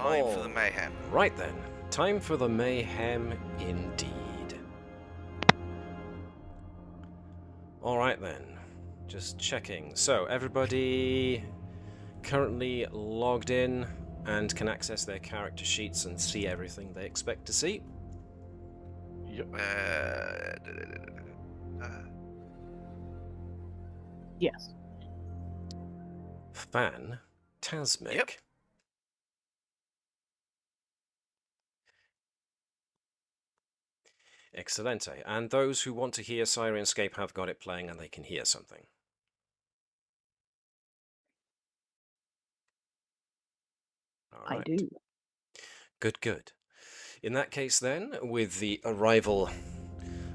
Time for the mayhem. Right then, time for the mayhem indeed. Alright then, just checking. So, everybody currently logged in and can access their character sheets and see everything they expect to see? Yep. Yes. Fantasmic. Yep. Excellente. And those who want to hear Syrinscape have got it playing and they can hear something. All right. I do. Good, good. In that case then, with the arrival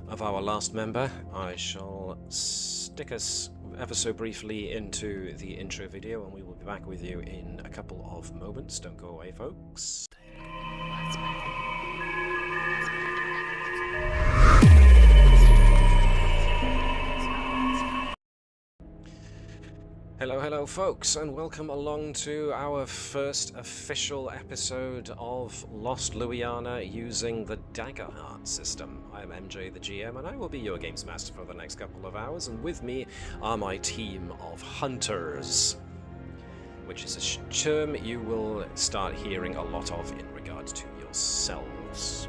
of our last member, I shall stick us ever so briefly into the intro video and we will be back with you in a couple of moments. Don't go away, folks. Hello, hello folks, and welcome along to our first official episode of Lost Luyarnha using the Daggerheart system. I'm MJ the GM, and I will be your games master for the next couple of hours, and with me are my team of hunters, which is a term you will start hearing a lot of in regards to yourselves.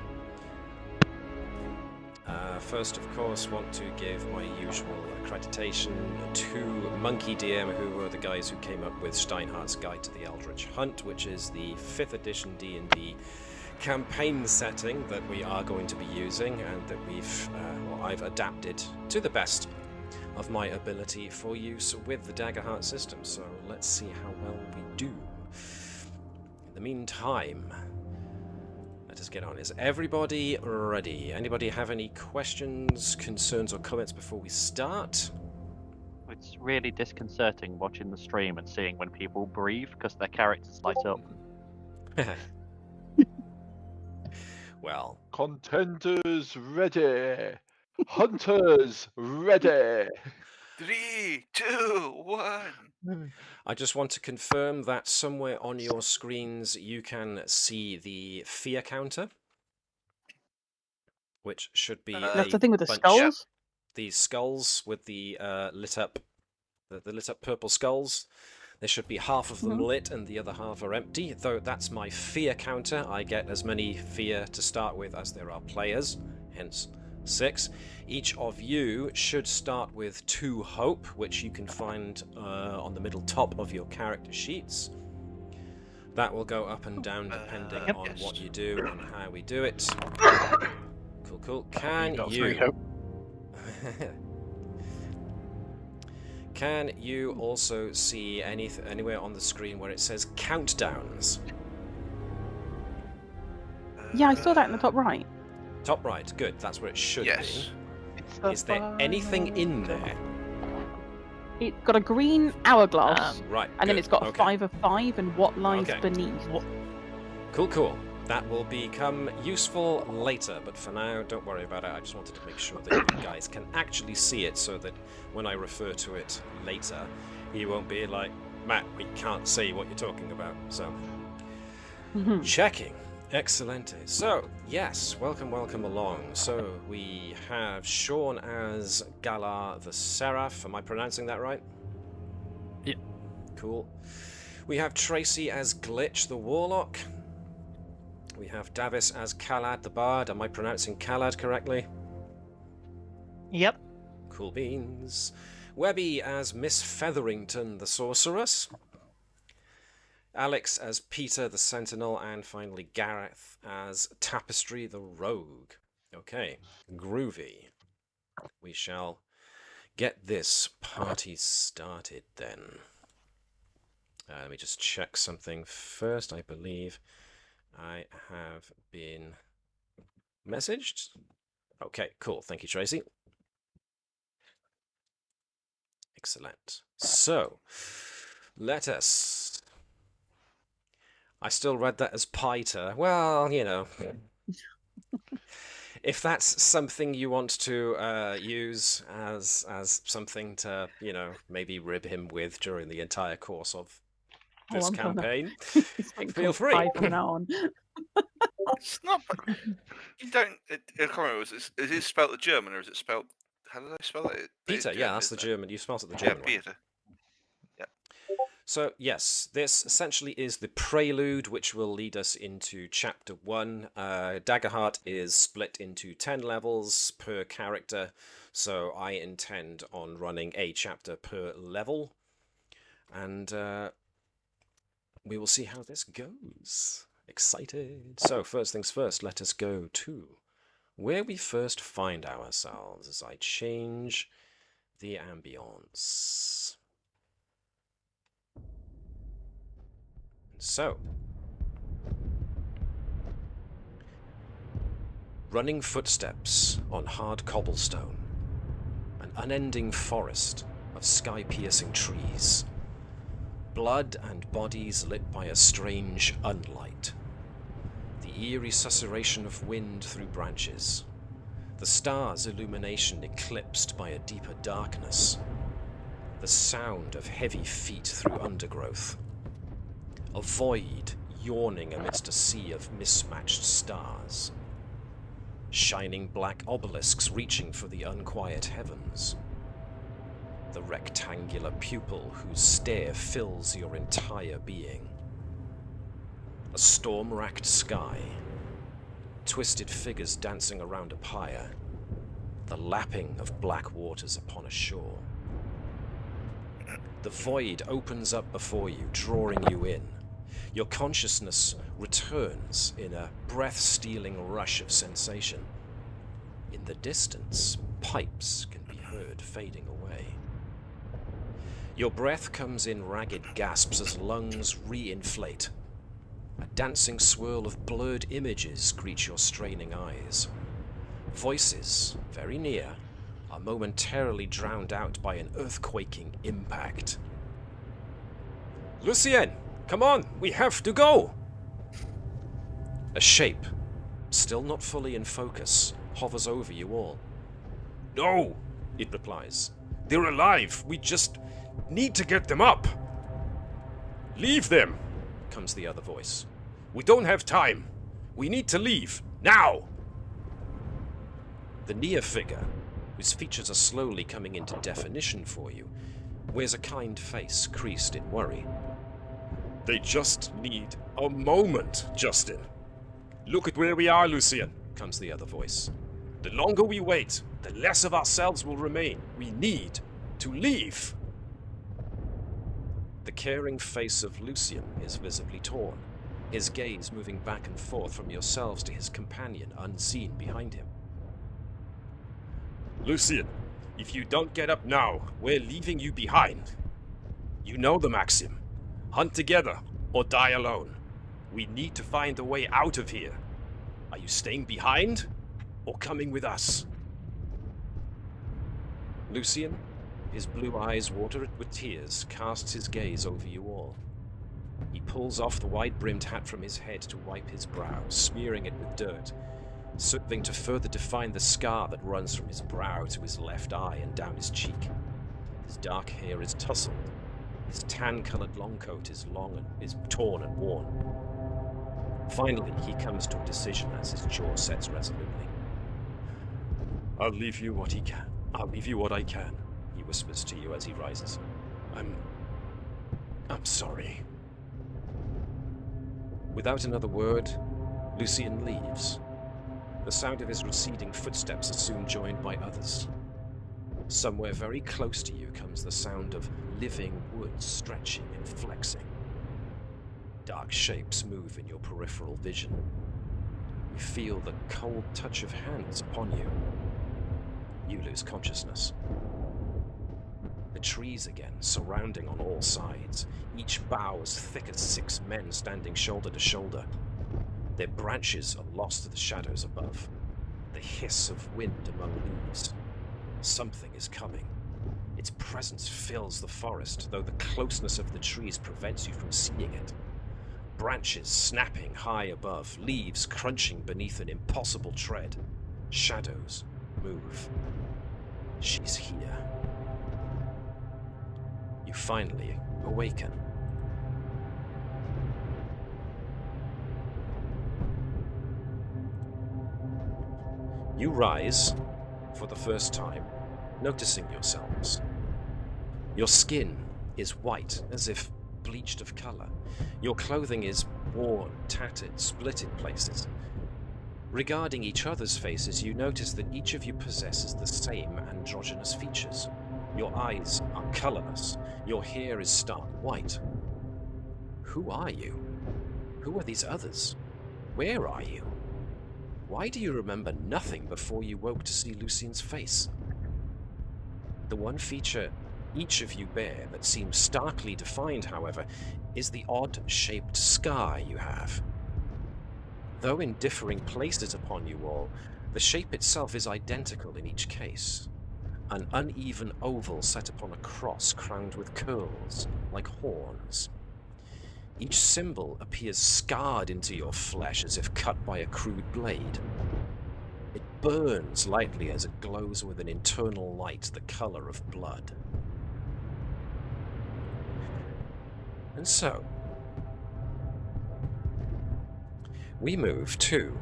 First, of course, want to give my usual accreditation to MonkeyDM, who were the guys who came up with Steinhardt's Guide to the Eldritch Hunt, which is the 5th edition D&D campaign setting that we are going to be using, and that I've adapted to the best of my ability for use with the Daggerheart system. So let's see how well we do. In the meantime, let us get on. Is everybody ready? Anybody have any questions, concerns, or comments before we start? It's really disconcerting watching the stream and seeing when people breathe because their characters light up. Well, Contenders ready. Hunters ready. 3, 2, 1. I just want to confirm that somewhere on your screens you can see the fear counter, which should be That's the thing with the bunch- skulls? These skulls with the lit up purple skulls. There should be half of them lit and the other half are empty, though that's my fear counter. I get as many fear to start with as there are players, hence 6. Each of you should start with 2 hope, which you can find on the middle top of your character sheets. That will go up and down depending on what you do and how we do it. Cool, cool. Can you also see anywhere on the screen where it says countdowns? Yeah, I saw that in the top right. Top right, good. That's where it should Yes. be. Is there anything in there? It's got a green hourglass, Right. and then good, it's got a okay. 5 of 5 and what lies Okay. beneath. Cool, cool. That will become useful later, but for now, don't worry about it. I just wanted to make sure that you guys can actually see it so that when I refer to it later, you won't be like, Matt, we can't see what you're talking about. So, checking. Excellent. So, yes, welcome along. So, we have Shaun as Galar the Seraph. Am I pronouncing that right? Yeah. Cool. We have Tracy as Glitch the Warlock. We have Davis as Kalad the Bard. Am I pronouncing Kalad correctly? Yep. Cool beans. Webby as Miss Featherington the Sorceress. Alex as Peter the Sentinel, and finally Gareth as Tapestry the Rogue. Okay, groovy. We shall get this party started then. Let me just check something first. I believe I have been messaged. Okay, cool. Thank you, Tracy. Excellent. So, let us... I still read that as Piter. Well, you know. If that's something you want to use as something to, you know, maybe rib him with during the entire course of this I'm gonna- campaign, Think feel of free. five from now on. It's not. You don't. I can't remember. Is it spelled the German or is it spelled? How do they spell it? It is Peter, yeah, German, that's the isn't it? German. You spelled it the Yeah, German way. Peter. So, yes, this essentially is the prelude, which will lead us into Chapter 1. Daggerheart is split into 10 levels per character, so I intend on running a chapter per level. And we will see how this goes. Excited. So, first things first, let us go to where we first find ourselves as I change the ambience. So, running footsteps on hard cobblestone, an unending forest of sky-piercing trees, blood and bodies lit by a strange unlight, the eerie susurration of wind through branches, the stars' illumination eclipsed by a deeper darkness, the sound of heavy feet through undergrowth, a void yawning amidst a sea of mismatched stars, shining black obelisks reaching for the unquiet heavens, the rectangular pupil whose stare fills your entire being, a storm-racked sky, twisted figures dancing around a pyre, the lapping of black waters upon a shore. The void opens up before you, drawing you in. Your consciousness returns in a breath-stealing rush of sensation. In the distance, pipes can be heard fading away. Your breath comes in ragged gasps as lungs re-inflate. A dancing swirl of blurred images greet your straining eyes. Voices, very near, are momentarily drowned out by an earthquaking impact. Lucien! Come on, we have to go! A shape, still not fully in focus, hovers over you all. No, it replies. They're alive. We just need to get them up. Leave them, Comes the other voice. we don't have time. We need to leave, now! The near figure, whose features are slowly coming into definition for you, wears a kind face creased in worry. They just need a moment, Justin. Look at where we are, Lucien. Comes the other voice. The longer we wait, the less of ourselves will remain. We need to leave. The caring face of Lucien is visibly torn, his gaze moving back and forth from yourselves to his companion unseen behind him. Lucien, if you don't get up now, we're leaving you behind. You know the maxim. Hunt together or die alone. We need to find a way out of here. Are you staying behind or coming with us? Lucien, his blue eyes watered with tears, casts his gaze over you all. He pulls off the wide-brimmed hat from his head to wipe his brow, smearing it with dirt, serving to further define the scar that runs from his brow to his left eye and down his cheek. His dark hair is tousled. His tan-colored long coat is torn and worn. Finally, he comes to a decision as his jaw sets resolutely. I'll leave you what he can. I'll leave you what I can. He whispers to you as he rises. I'm sorry. Without another word, Lucien leaves. The sound of his receding footsteps are soon joined by others. Somewhere very close to you comes the sound of living wood stretching and flexing. Dark shapes move in your peripheral vision. You feel the cold touch of hands upon you. You lose consciousness. The trees again, surrounding on all sides, each bough as thick as 6 men standing shoulder to shoulder. Their branches are lost to the shadows above. The hiss of wind among leaves. Something is coming. Its presence fills the forest, though the closeness of the trees prevents you from seeing it. Branches snapping high above, leaves crunching beneath an impossible tread. Shadows move. She's here. You finally awaken. You rise for the first time, noticing yourselves. Your skin is white, as if bleached of colour. Your clothing is worn, tattered, split in places. Regarding each other's faces, you notice that each of you possesses the same androgynous features. Your eyes are colourless. Your hair is stark white. Who are you? Who are these others? Where are you? Why do you remember nothing before you woke to see Lucien's face? The one feature each of you bear that seems starkly defined, however, is the odd-shaped scar you have. Though in differing places upon you all, the shape itself is identical in each case. An uneven oval set upon a cross crowned with curls, like horns. Each symbol appears scarred into your flesh as if cut by a crude blade. It burns lightly as it glows with an internal light the color of blood. And so, we move to...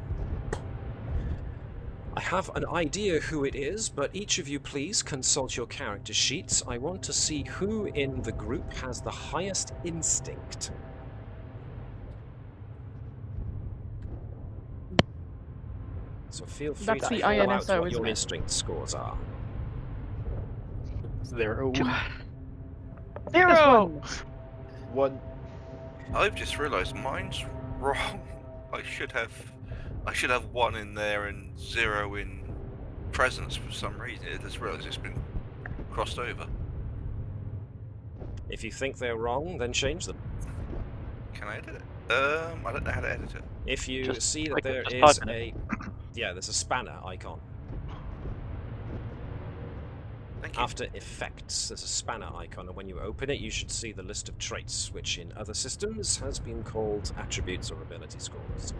I have an idea who it is, but each of you please consult your character sheets. I want to see who in the group has the highest instinct. So feel free That's to the call out INSO, what isn't your it? instinct scores are. 0. 0! 1. I've just realised mine's wrong. I should have 1 in there and 0 in presence for some reason. I just realised it's been crossed over. If you think they're wrong, then change them. Can I edit it? I don't know how to edit it. If you Just see that click it, there just is type in yeah, there's a spanner icon. Thank you. After effects, there's a spanner icon, and when you open it, you should see the list of traits, which in other systems has been called attributes or ability scores.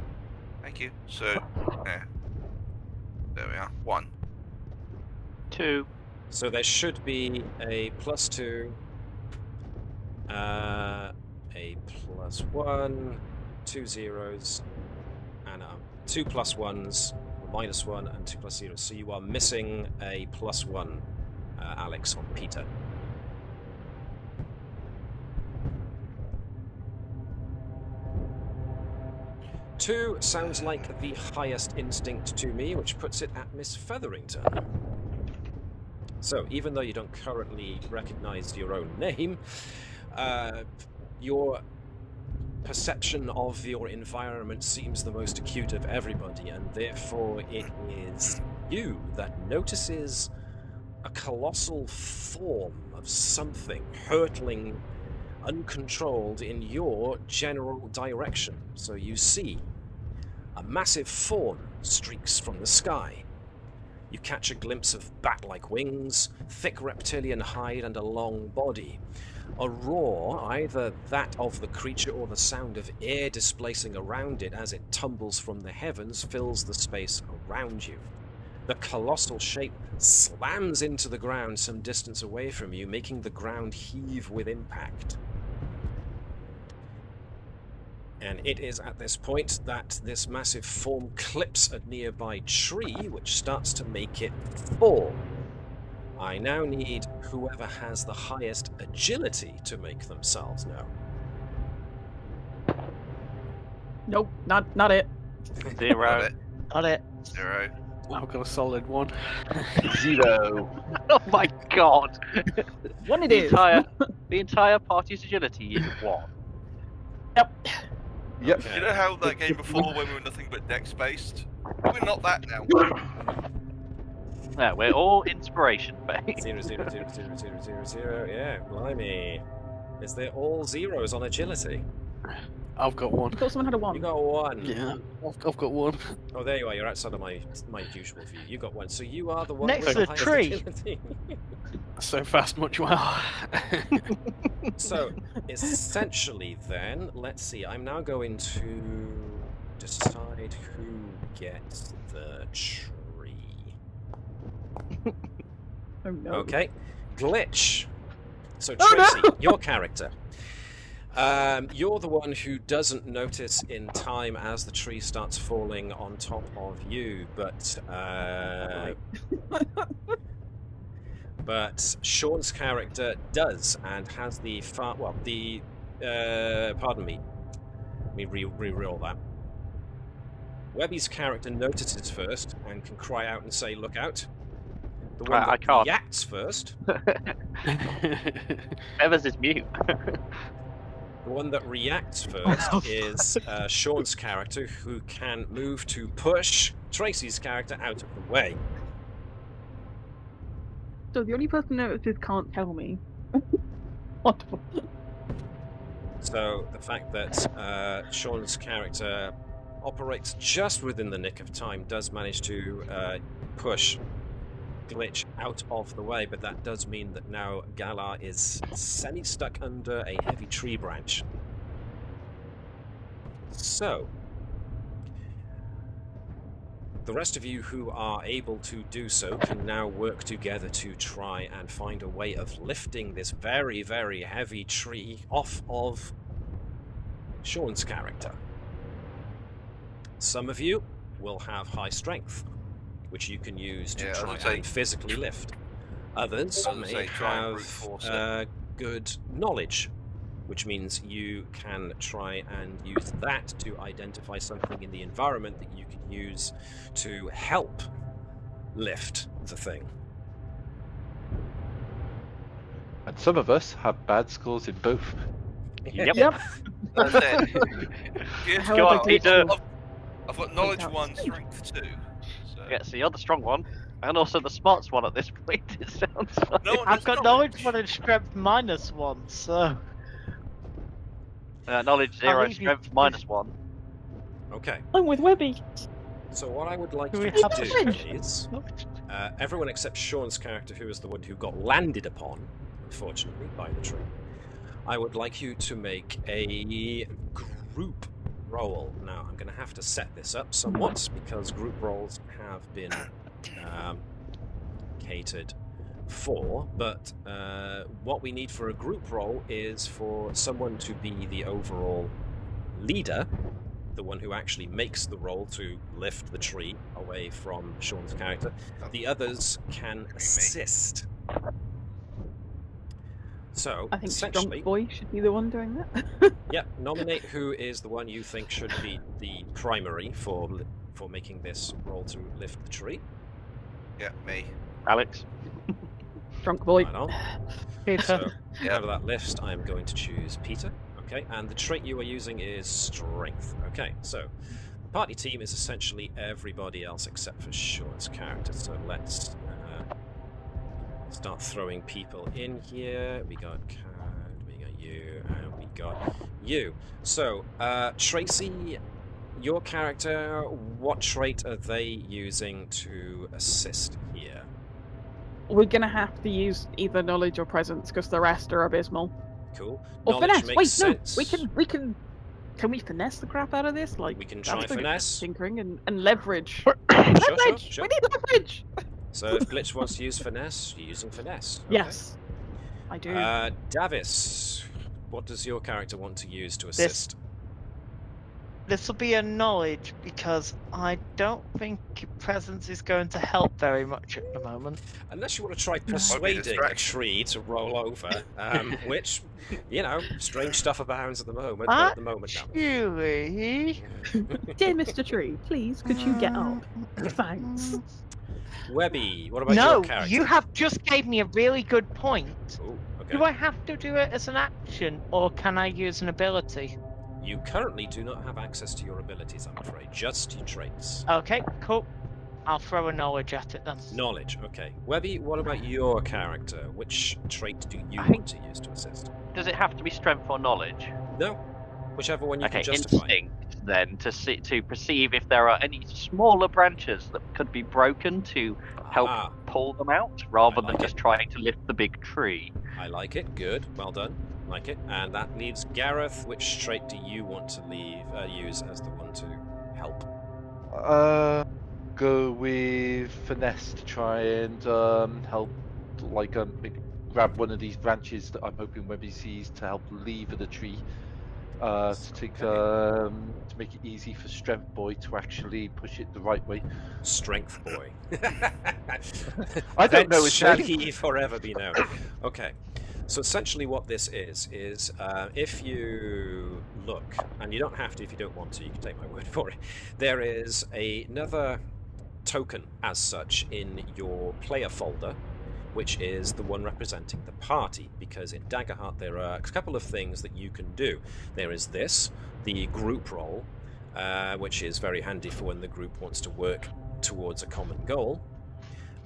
Thank you. So, yeah. There we are. 1. 2. So there should be a +2, a +1, 2 zeros, and 2 +1s, -1, and 2 +0s. So you are missing a +1, Alex, on Peter. Two sounds like the highest instinct to me, which puts it at Miss Featherington. So, even though you don't currently recognize your own name, your perception of your environment seems the most acute of everybody, and therefore it is you that notices a colossal form of something hurtling uncontrolled in your general direction. So you see a massive fawn streaks from the sky. You catch a glimpse of bat-like wings, thick reptilian hide, and a long body. A roar, either that of the creature or the sound of air displacing around it as it tumbles from the heavens, fills the space around you. The colossal shape slams into the ground some distance away from you, making the ground heave with impact. And it is at this point that this massive form clips a nearby tree, which starts to make it fall. I now need whoever has the highest agility to make themselves known. Nope, not it. 0. Got it. 0. I've got a solid 1. 0. Oh my god! One it The is. the entire party's agility is 1. Yep. Yep. Okay. You know how that game before when we were nothing but dex-based? We're not that now. Yeah, we're all inspiration based. 0, 0, 0, 0, 0, 0, 0. Yeah, blimey. Is there all zeros on agility? I've got 1. I thought someone had a 1. You got 1. Yeah, I've got 1. Oh, there you are. You're outside of my usual view. You got 1. So you are the one Next with to the the highest tree. agility. So fast, much well. So, essentially then, let's see. I'm now going to decide who gets the tree. Oh no. Okay. Glitch. So, Oh, Tracy, no! your character. You're the one who doesn't notice in time as the tree starts falling on top of you, but but Shaun's character does, and has the pardon me. Let me re-roll that. Webby's character notices first and can cry out and say, "Look out!" The one I that can't. reacts first. Evers is mute. The one that reacts first is Shaun's character, who can move to push Tracy's character out of the way. So the only person who notices can't tell me. Wonderful. So the fact that Shaun's character operates just within the nick of time does manage to push Glitch out of the way, but that does mean that now Galar is semi-stuck under a heavy tree branch. So, the rest of you who are able to do so can now work together to try and find a way of lifting this very, very heavy tree off of Shaun's character. Some of you will have high strength, which you can use to try and physically lift. Others may have good knowledge, which means you can try and use that to identify something in the environment that you can use to help lift the thing. And some of us have bad scores in both. Yep. That's it. Good. How Go would on, I Peter. I've got knowledge 1, strength 2. So. Yeah, so you're the strong one, and also the smartest one at this point. It sounds like. No one I've has got knowledge 1 and strength -1, so Knowledge 0, leave you- strength -1. Okay, I'm with Webby. so what I would like Do you we to have do knowledge? is, everyone except Shaun's character, who is the one who got landed upon, unfortunately, by the tree, I would like you to make a group roll. Now, I'm going to have to set this up somewhat, because group rolls have been catered for, but what we need for a group roll is for someone to be the overall leader, the one who actually makes the roll to lift the tree away from Shaun's character. The others can assist. So, I think essentially, Strong Boy should be the one doing that. yeah, nominate who is the one you think should be the primary for making this roll to lift the tree. Yeah, me. Alex. Drunk Boy. Right on. Peter. So, Yeah. out of that list, I'm going to choose Peter. Okay, and the trait you are using is Strength. Okay, so the party team is essentially everybody else except for Shaun's character. So let's start throwing people in here. We got Cad, we got you, and we got you. So, Tracy, your character, what trait are they using to assist here? We're gonna have to use either knowledge or presence because the rest are abysmal. Cool. Or Knowledge finesse. makes Wait, sense. no. We can. Can we finesse the crap out of this? Like We can that's try the finesse. tinkering and leverage. Sure, Leverage. sure. We need leverage. So if Glitch wants to use finesse, you're using finesse. Okay. Yes, I do. Davis, what does your character want to use to assist? This will be a knowledge because I don't think presence is going to help very much at the moment. Unless you want to try persuading a distraction. tree to roll over, which, you know, strange stuff abounds at the moment. But at the moment, no. Actually, Dear Mr. Tree, please could you get up? Thanks. Webby, what about no, your character? you have just gave me a really good point. Ooh, okay. Do I have to do it as an action, or can I use an ability? You currently do not have access to your abilities, I'm afraid. Just your traits. Okay, cool. I'll throw a knowledge at it then. Knowledge, okay. Webby, what about your character? Which trait do you I want to use to assist? Does it have to be strength or knowledge? No. Whichever one you Okay, can justify. instinct then to perceive if there are any smaller branches that could be broken to help Ah, pull them out, rather I than like just trying to lift the big tree. I like it. Good. Well done. Like it. And that leaves Gareth. Which trait do you want to use as the one to help? Go with finesse to try and help, like grab one of these branches that I'm hoping Webby sees to help lever the tree. To make it easy for Strength Boy to actually push it the right way. Strength Boy. I don't know his shall name. he forever be known. Okay, so essentially what this is if you look, and you don't have to if you don't want to, you can take my word for it, there is another token as such in your player folder, which is the one representing the party, because in Daggerheart there are a couple of things that you can do. There is this, the group roll, which is very handy for when the group wants to work towards a common goal,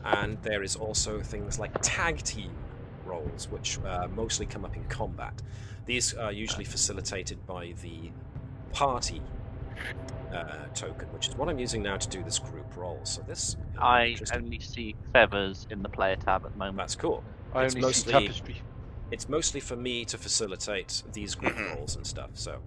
and there is also things like tag team rolls, which mostly come up in combat. These are usually facilitated by the party token, which is what I'm using now to do this group roll. So this I only see feathers in the player tab at the moment. That's cool. I It's only see tapestry. It's mostly for me to facilitate these group rolls and stuff. So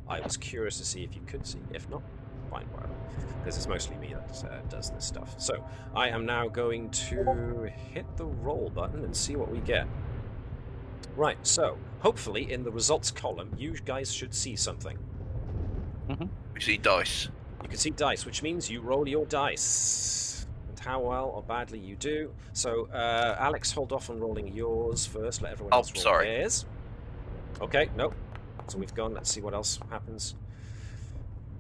I was curious to see if you could see. If not, fine, whatever. Because it's mostly me that does this stuff. So I am now going to hit the roll button and see what we get. Right. So hopefully in the results column, you guys should see something. We see dice. You can see dice, which means you roll your dice. And how well or badly you do. So, Alex, hold off on rolling yours first. Let everyone else roll theirs. Okay, nope. So we've gone. Let's see what else happens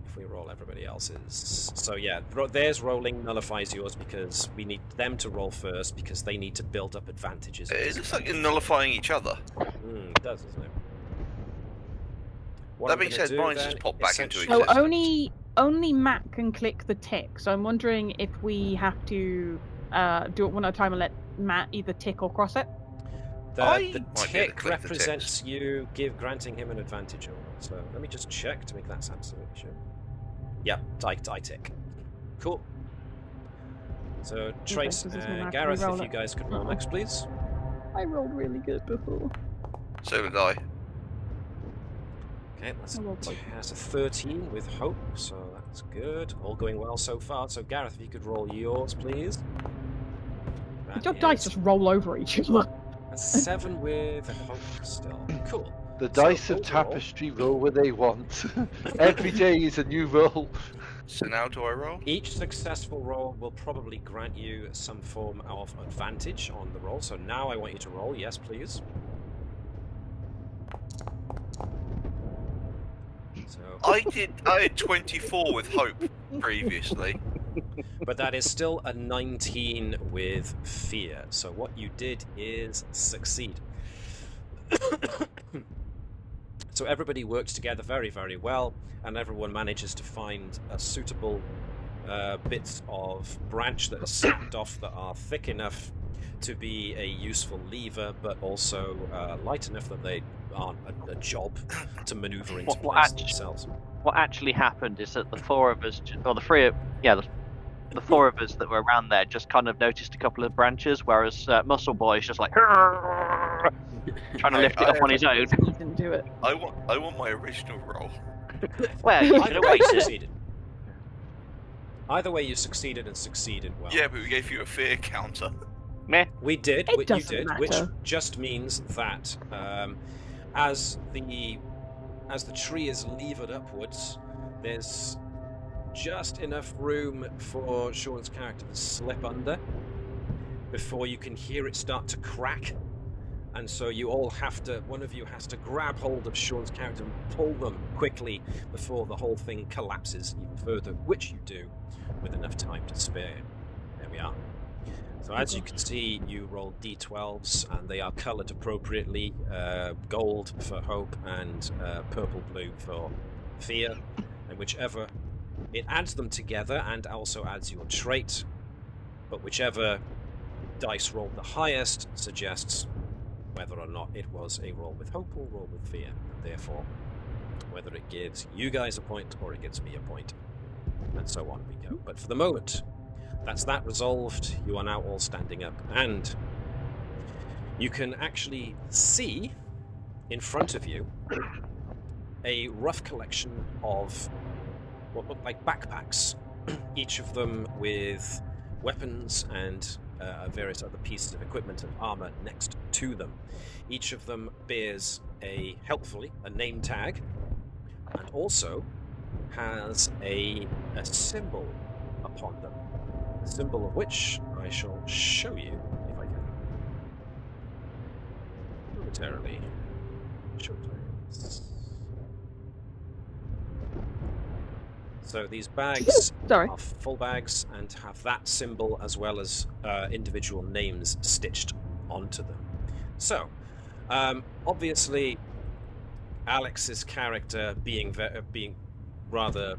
if we roll everybody else's. So yeah, theirs rolling nullifies yours because we need them to roll first because they need to build up advantages. It looks like you're nullifying each other. It does, doesn't it? What That I'm being gonna said, do mine's then, just popped back into So existence. only Matt can click the tick. So I'm wondering if we have to do it one at a time and let Matt either tick or cross it. The might be able to tick click the represents you granting him an advantage over it. So let me just check to make that absolutely sure. Yeah, I tick. Cool. So Trace does this mean I and have to Gareth, re-roll if you it? guys could roll next, please. I rolled really good before. So did I. Okay, I rolled quite that's a 13 with hope, so that's good. All going well so far. So Gareth, if you could roll yours, please. That Your dice is just roll over each other. a 7 with hope still. Cool. The So dice of overall- tapestry roll where they want. Every day is a new roll. So now do I roll? Each successful roll will probably grant you some form of advantage on the roll. So now I want you to roll. Yes, please. So, I had 24 with hope previously. but that is still a 19 with fear. So what you did is succeed. So everybody works together very, very well, and everyone manages to find a suitable bits of branch that are snapped off that are thick enough to be a useful lever, but also light enough that they aren't a job to maneuver into place themselves. What actually happened is that the four of us, or the three of, the four of us that were around there just kind of noticed a couple of branches, whereas Muscle Boy's just like trying to lift it up on his own. He didn't do it. I want my original roll. Well, you should Either have way, you waited. succeeded. Either way, you succeeded and succeeded well. Yeah, but we gave you a fear counter. Meh. We did, It you doesn't did, matter. which just means that as the tree is levered upwards, there's just enough room for Shaun's character to slip under before you can hear it start to crack. And so you all have to, one of you has to grab hold of Shaun's character and pull them quickly before the whole thing collapses even further, which you do with enough time to spare. There we are. So as you can see, you roll d12s and they are coloured appropriately, gold for hope and purple-blue for fear, and whichever, it adds them together and also adds your trait, but whichever dice rolled the highest suggests whether or not it was a roll with hope or roll with fear, and therefore whether it gives you guys a point or it gives me a point, and so on we go. But for the moment, that's that resolved. You are now all standing up, and you can actually see in front of you a rough collection of what look like backpacks, each of them with weapons and various other pieces of equipment and armor next to them. Each of them bears helpfully a name tag, and also has a symbol upon them. The symbol of which I shall show you if I can. Momentarily. So these bags are full bags and have that symbol as well as individual names stitched onto them. So, obviously, Alex's character being rather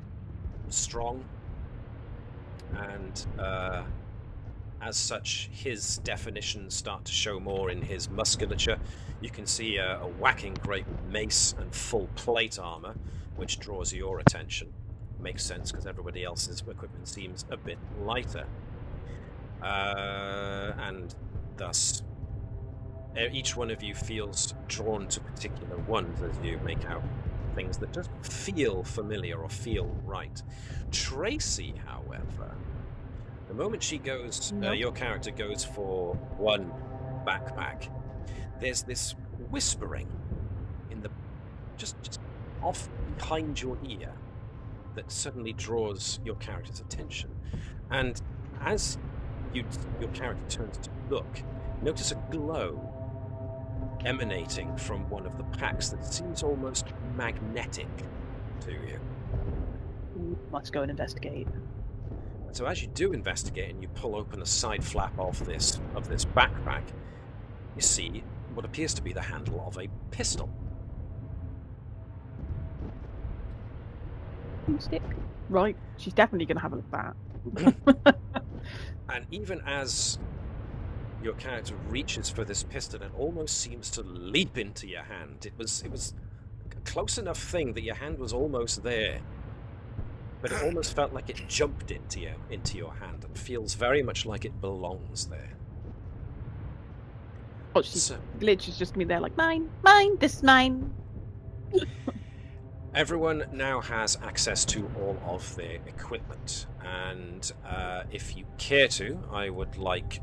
strong, and as such, his definitions start to show more in his musculature. You can see a whacking great mace and full plate armor, which draws your attention. Makes sense because everybody else's equipment seems a bit lighter, and thus each one of you feels drawn to particular ones as you make out things that just feel familiar or feel right. Tracy, however, the moment she goes, your character goes for one backpack, there's this whispering in the just off behind your ear that suddenly draws your character's attention. And as your character turns to look, notice a glow emanating from one of the packs that seems almost magnetic to you. Let's go and investigate. And so as you do investigate and you pull open a side flap of this backpack, you see what appears to be the handle of a pistol. Stick. Right, she's definitely going to have a look at that. And even as your character reaches for this pistol, it almost seems to leap into your hand. It was a close enough thing that your hand was almost there, but it almost felt like it jumped into your hand and feels very much like it belongs there. Oh, Glitch is just going to be there like, mine, this is mine. Everyone now has access to all of their equipment, and if you care to, I would like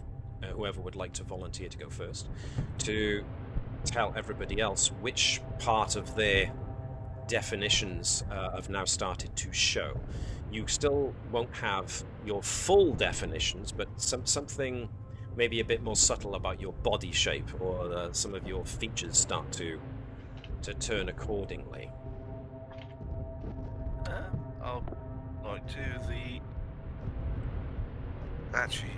whoever would like to volunteer to go first to tell everybody else which part of their definitions have now started to show. You still won't have your full definitions, but something maybe a bit more subtle about your body shape, or some of your features start to turn accordingly. I'll like do the. Actually,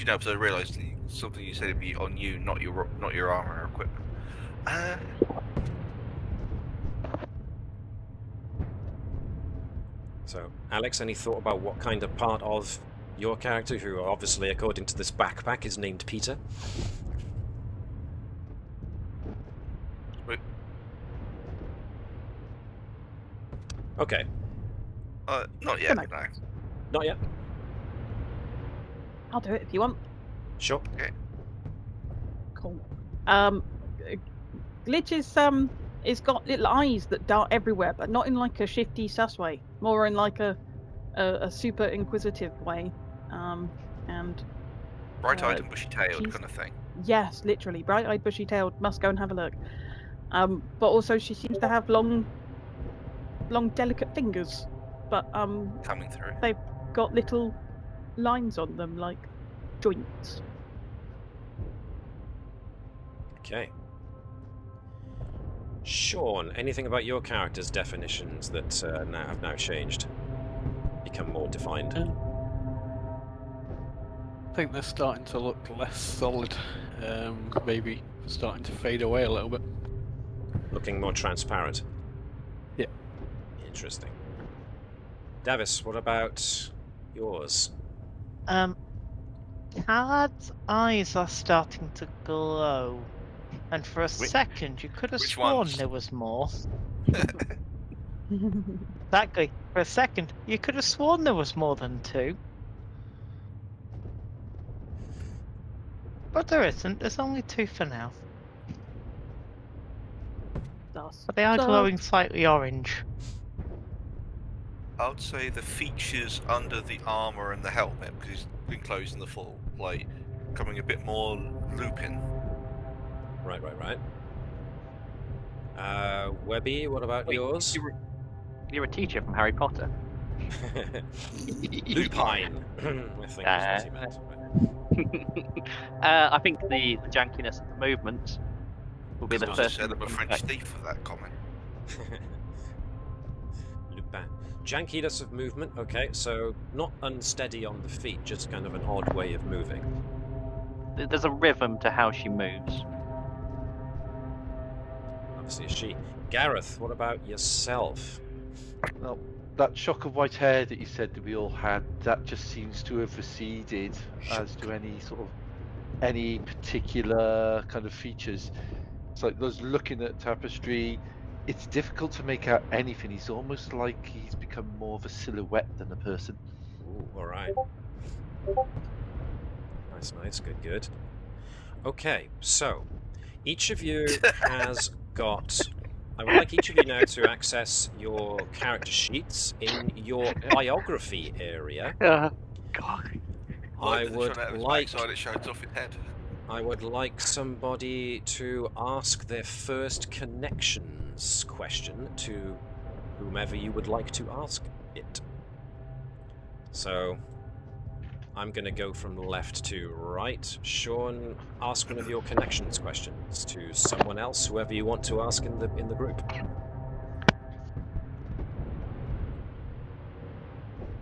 no, because I realised something you said would be on you, not your armor or equipment. So, Alex, any thought about what kind of part of your character, who obviously, according to this backpack, is named Peter? Okay. Not yet. No. Not yet. I'll do it if you want. Sure. Okay. Cool. Glitch is got little eyes that dart everywhere, but not in like a shifty sus way. More in like a super inquisitive way. And bright-eyed and bushy-tailed kind of thing. Yes, literally bright-eyed, bushy-tailed. Must go and have a look. But also she seems to have long, delicate fingers. But coming through. They've got little lines on them, like joints. Okay. Shaun, anything about your character's definitions that have now changed? Become more defined? I think they're starting to look less solid. Maybe starting to fade away a little bit. Looking more transparent? Yeah. Interesting. Davis, what about yours? Calad's eyes are starting to glow. And for a second, you could have sworn there was more. Exactly. For a second, you could have sworn there was more than two. But there isn't. There's only two for now. But they are glowing slightly orange. I would say the features under the armor and the helmet, because enclosed in the full plate, becoming a bit more looping. Right. Webby, what about Wait, yours? You're a teacher from Harry Potter. Lupine. I think is what he meant. I think the jankiness of the movement will be the I first. said thing I'm a that French comes back. thief for that comment. Lupin. Jankiness of movement. Okay, so not unsteady on the feet, just kind of an odd way of moving. There's a rhythm to how she moves. Obviously, she. Gareth, what about yourself? Well, that shock of white hair that you said that we all had, that just seems to have receded as to any particular kind of features. It's like those looking at Tapestry, it's difficult to make out anything. He's almost like he's become more of a silhouette than a person. Ooh, alright. Nice, good. Okay, so each of you has got. I would like each of you now to access your character sheets in your biography area. God. I would like. Side, it shows off his head. I would like somebody to ask their first connections question to whomever you would like to ask it. So, I'm going to go from left to right. Shaun, ask one of your connections questions to someone else, whoever you want to ask in the group.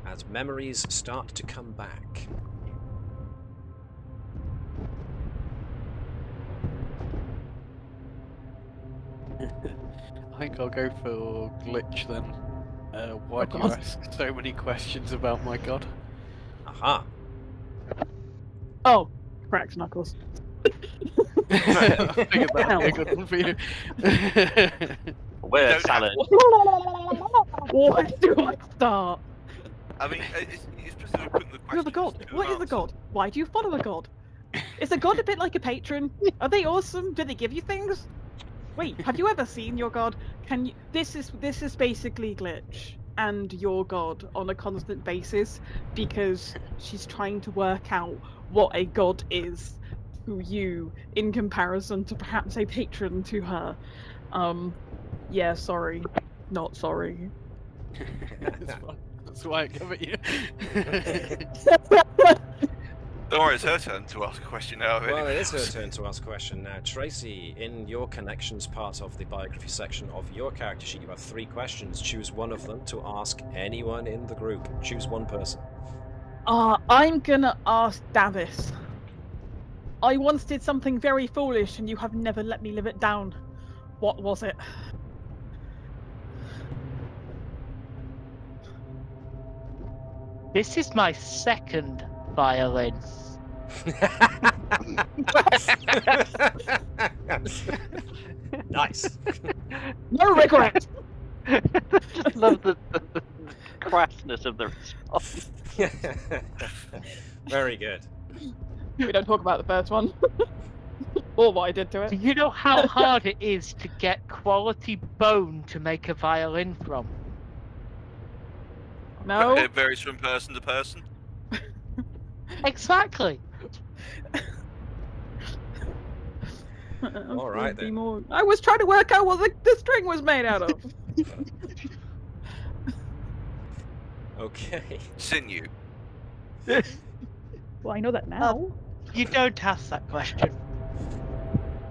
As memories start to come back. I think I'll go for glitch then. Why do you ask so many questions about my god? Aha. Oh, cracks knuckles. I figured that'd be a good one for you. Word salad. Where do I start? I mean, it's specifically putting the question. You're the god. What is a god? Why do you follow a god? Is a god a bit like a patron? Are they awesome? Do they give you things? Wait, have you ever seen your god? Can you? This is basically Glitch and your god on a constant basis because she's trying to work out what a god is to you in comparison to perhaps a patron to her. Yeah, sorry, not sorry. That's why I come at you. Don't worry, it's her turn to ask a question now. Well, it is her turn to ask a question now. Tracy, in your connections part of the biography section of your character sheet, you have 3 questions. Choose one of them to ask anyone in the group. Choose one person. I'm gonna ask Davis. I once did something very foolish and you have never let me live it down. What was it? This is my second violin. Nice. No regret. I love the crassness of the response. Very good. We don't talk about the first one. Or what I did to Do it. you know how hard it is to get quality bone to make a violin from? No. It varies from person to person. Exactly. All right, then. More... I was trying to work out what the string was made out of. Okay. Sinew. Well, I know that now. You don't ask that question.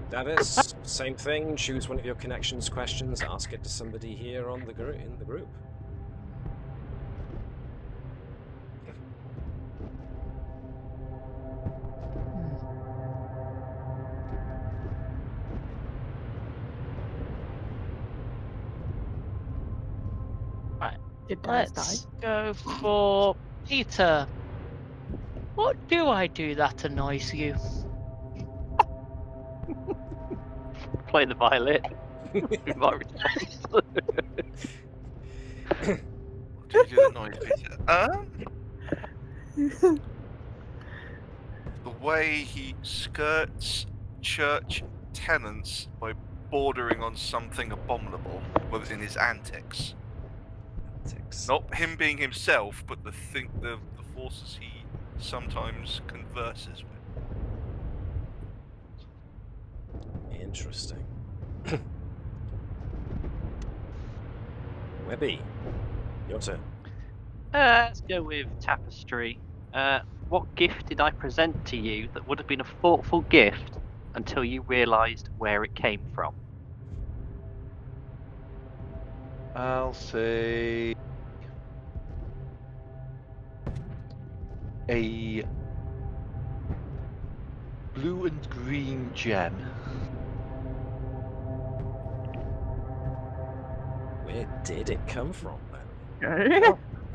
Davis, same thing. Choose one of your connections questions. Ask it to somebody here on the in the group. Did Davis Let's die? go for Peter. What do I do that annoys you? Play the violin. My response. What do you do that noise, Peter? The way he skirts church tenants by bordering on something abominable within his antics. Not him being himself, but the forces he sometimes converses with. Interesting. Webby, your turn. Let's go with tapestry. What gift did I present to you that would have been a thoughtful gift until you realised where it came from? I'll say a blue and green gem. Where did it come from then?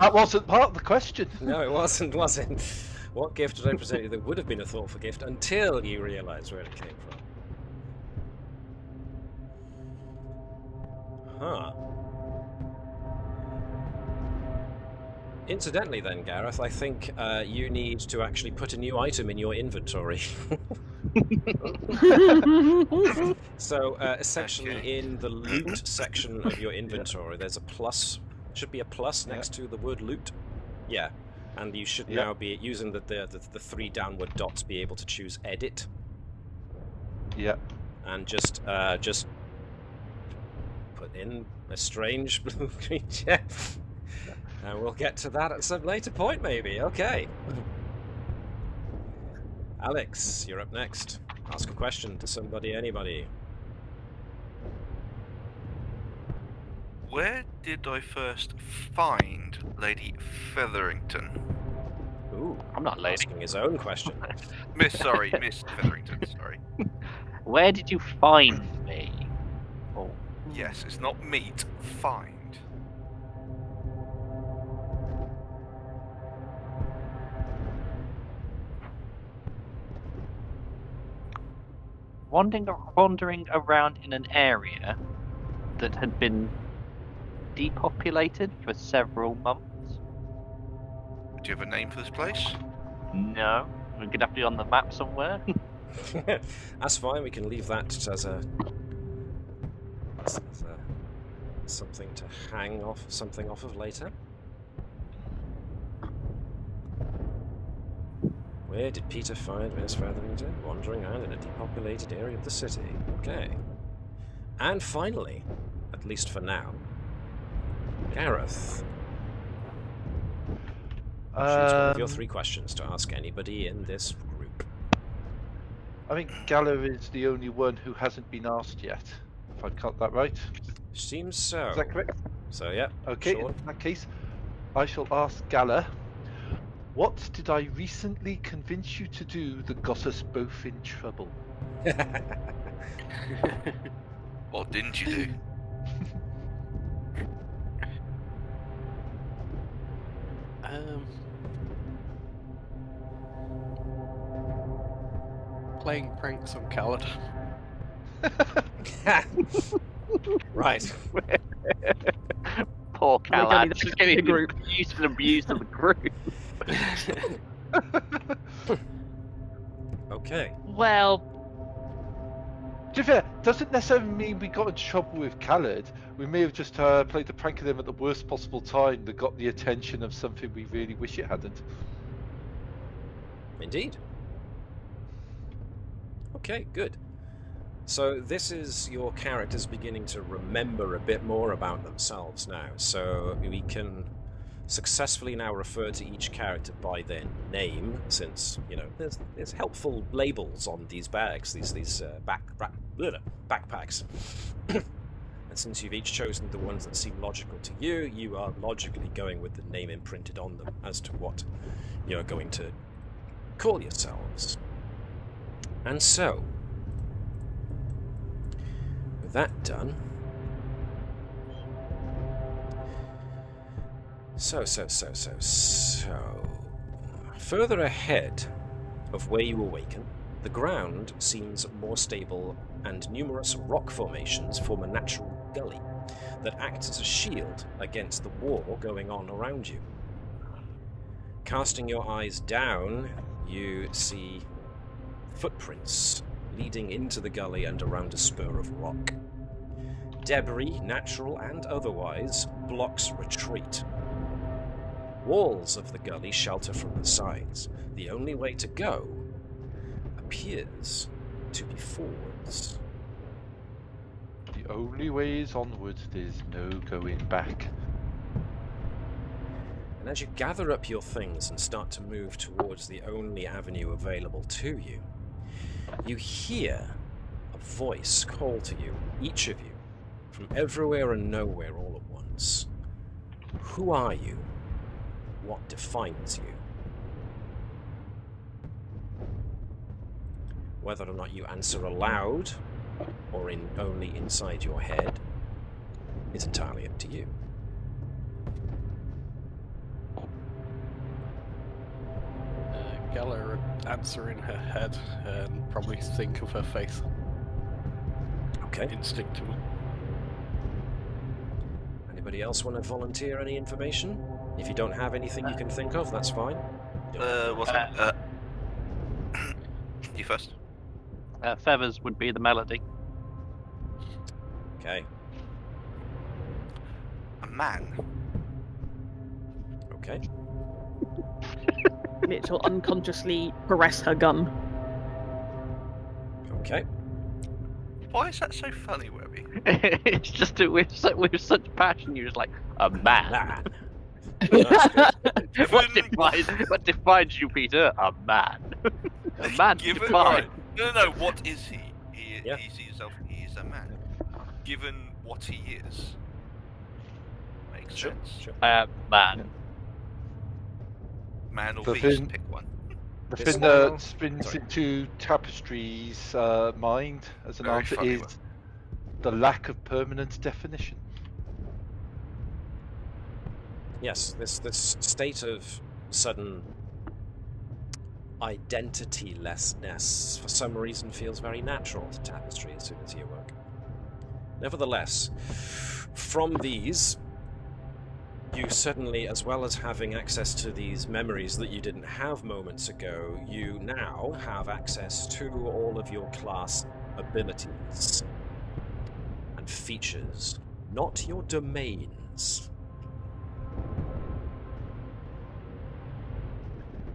That wasn't part of the question. No, it wasn't, was it? What gift did I present you that would have been a thoughtful gift until you realised where it came from? Huh. Incidentally then, Gareth, I think you need to actually put a new item in your inventory. So, essentially, in the loot section of your inventory, there's a plus. Should be a plus next to the word loot. Yeah. And you should now be using the 3 downward dots, be able to choose edit. Yeah. And just put in a strange blue creature. And we'll get to that at some later point, maybe. Okay. Alex, you're up next. Ask a question to somebody, anybody. Where did I first find Lady Featherington? Ooh, I'm not lady. asking his own question. Miss Featherington, sorry. Where did you find me? Oh. Yes, it's not meet, find. Wandering around in an area that had been depopulated for several months. Do you have a name for this place? No, we're gonna have to be on the map somewhere. That's fine. We can leave that as a something to hang off of later. Where did Peter find Miss Featherington? Wandering around in a depopulated area of the city. Okay. And finally, at least for now, Gareth. Choose one of your 3 questions to ask anybody in this group. I think Galar is the only one who hasn't been asked yet, if I've got that right. Seems so. Is that correct? So, yeah. Okay, Shaun. in that case, I shall ask Galar, what did I recently convince you to do that got us both in trouble? What didn't you do? Playing pranks on Khaled. Right. Poor We're gonna Galar, need just to getting the group. abused in the group. Okay. Well, To be fair, doesn't necessarily mean we got in trouble with Khaled. We may have just played the prank of them at the worst possible time that got the attention of something we really wish it hadn't. Indeed. Okay, good. So this is your characters beginning to remember a bit more about themselves now. So we can successfully now refer to each character by their name, since, you know, there's helpful labels on these bags, these backpacks. And since you've each chosen the ones that seem logical to you, you are logically going with the name imprinted on them as to what you're going to call yourselves. And so, with that done, so, further ahead of where you awaken, the ground seems more stable and numerous rock formations form a natural gully that acts as a shield against the war going on around you. Casting your eyes down, you see footprints leading into the gully and around a spur of rock. Debris, natural and otherwise, blocks retreat. Walls of the gully shelter from the sides. The only way to go appears to be forwards. The only way is onward. There's no going back. And as you gather up your things and start to move towards the only avenue available to you, you hear a voice call to you, each of you, from everywhere and nowhere all at once. Who are you? What defines you? Whether or not you answer aloud or only inside your head is entirely up to you. Galar would answer in her head and probably think of her face Okay. instinctively. Anybody else want to volunteer any information? If you don't have anything you can think of, that's fine. What's that? You first. Feathers would be the melody. Okay. A man. Okay. Mitch will unconsciously caress her gun. Okay. Why is that so funny, Webby? It's just with such passion. You're just like a man. What defines you, Peter? A man. A man Given, defined. right. No. What is he? Yeah. He sees himself. He is a man. Given what he is, makes Sure. sense. Sure. Man. Man or The beast, thing- pick one. The This thing one- that spins Sorry. into Tapestry's mind as an Very answer funny is one. the lack of permanent definition. Yes, this state of sudden identitylessness for some reason feels very natural to Tapestry as soon as you awoke. Nevertheless, from these, you suddenly, as well as having access to these memories that you didn't have moments ago, you now have access to all of your class abilities and features, not your domains.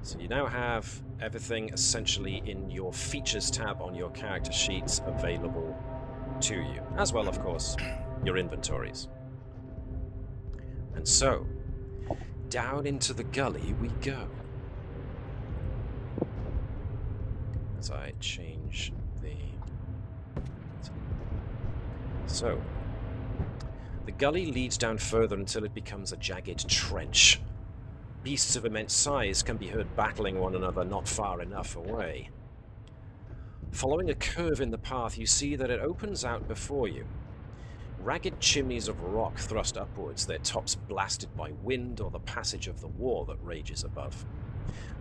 So you now have everything essentially in your features tab on your character sheets available to you, as well, of course, your inventories. And so, down into the gully we go. As I change the... So, the gully leads down further until it becomes a jagged trench. Beasts of immense size can be heard battling one another not far enough away. Following a curve in the path, you see that it opens out before you. Ragged chimneys of rock thrust upwards, their tops blasted by wind or the passage of the war that rages above.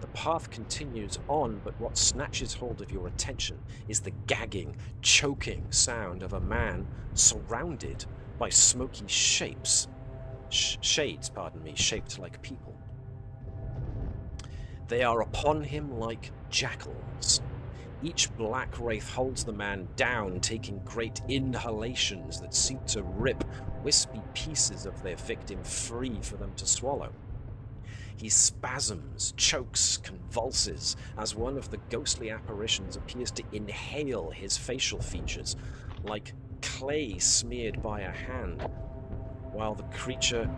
The path continues on, but what snatches hold of your attention is the gagging, choking sound of a man surrounded by smoky shades, shaped like people. They are upon him like jackals. Each black wraith holds the man down, taking great inhalations that seem to rip wispy pieces of their victim free for them to swallow. He spasms, chokes, convulses, as one of the ghostly apparitions appears to inhale his facial features, like clay smeared by a hand, while the creature,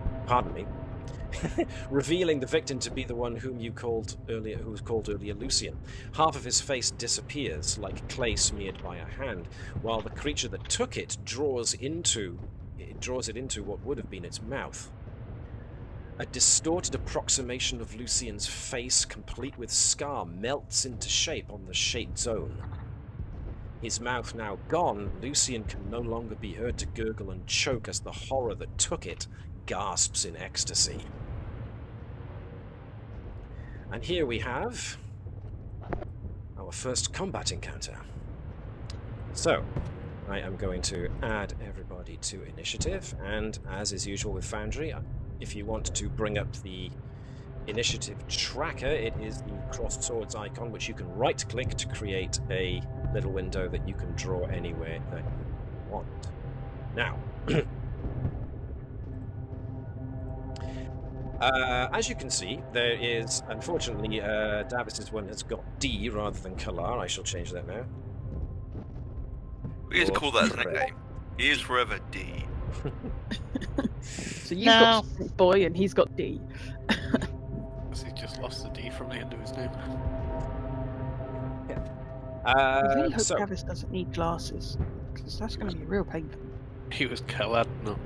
revealing the victim to be the one who was called earlier Lucian. Half of his face disappears, like clay smeared by a hand, while the creature that took it draws it into what would have been its mouth. A distorted approximation of Lucian's face, complete with scar, melts into shape on the shade zone. His mouth now gone, Lucian can no longer be heard to gurgle and choke as the horror that took it gasps in ecstasy. And here we have our first combat encounter. So, I am going to add everybody to initiative, and as is usual with Foundry, if you want to bring up the initiative tracker, it is the crossed swords icon, which you can right-click to create a little window that you can draw anywhere that you want. Now, As you can see, there is, unfortunately, Davis's one has got D rather than Galar. I shall change that now. We just Or call that as a Fred. nickname. He is forever D. So you've got boy and he's got D. Because he's just lost the D from the end of his name. I really hope So, Travis doesn't need glasses, because that's going to be a real pain for him. He was Kalad, no.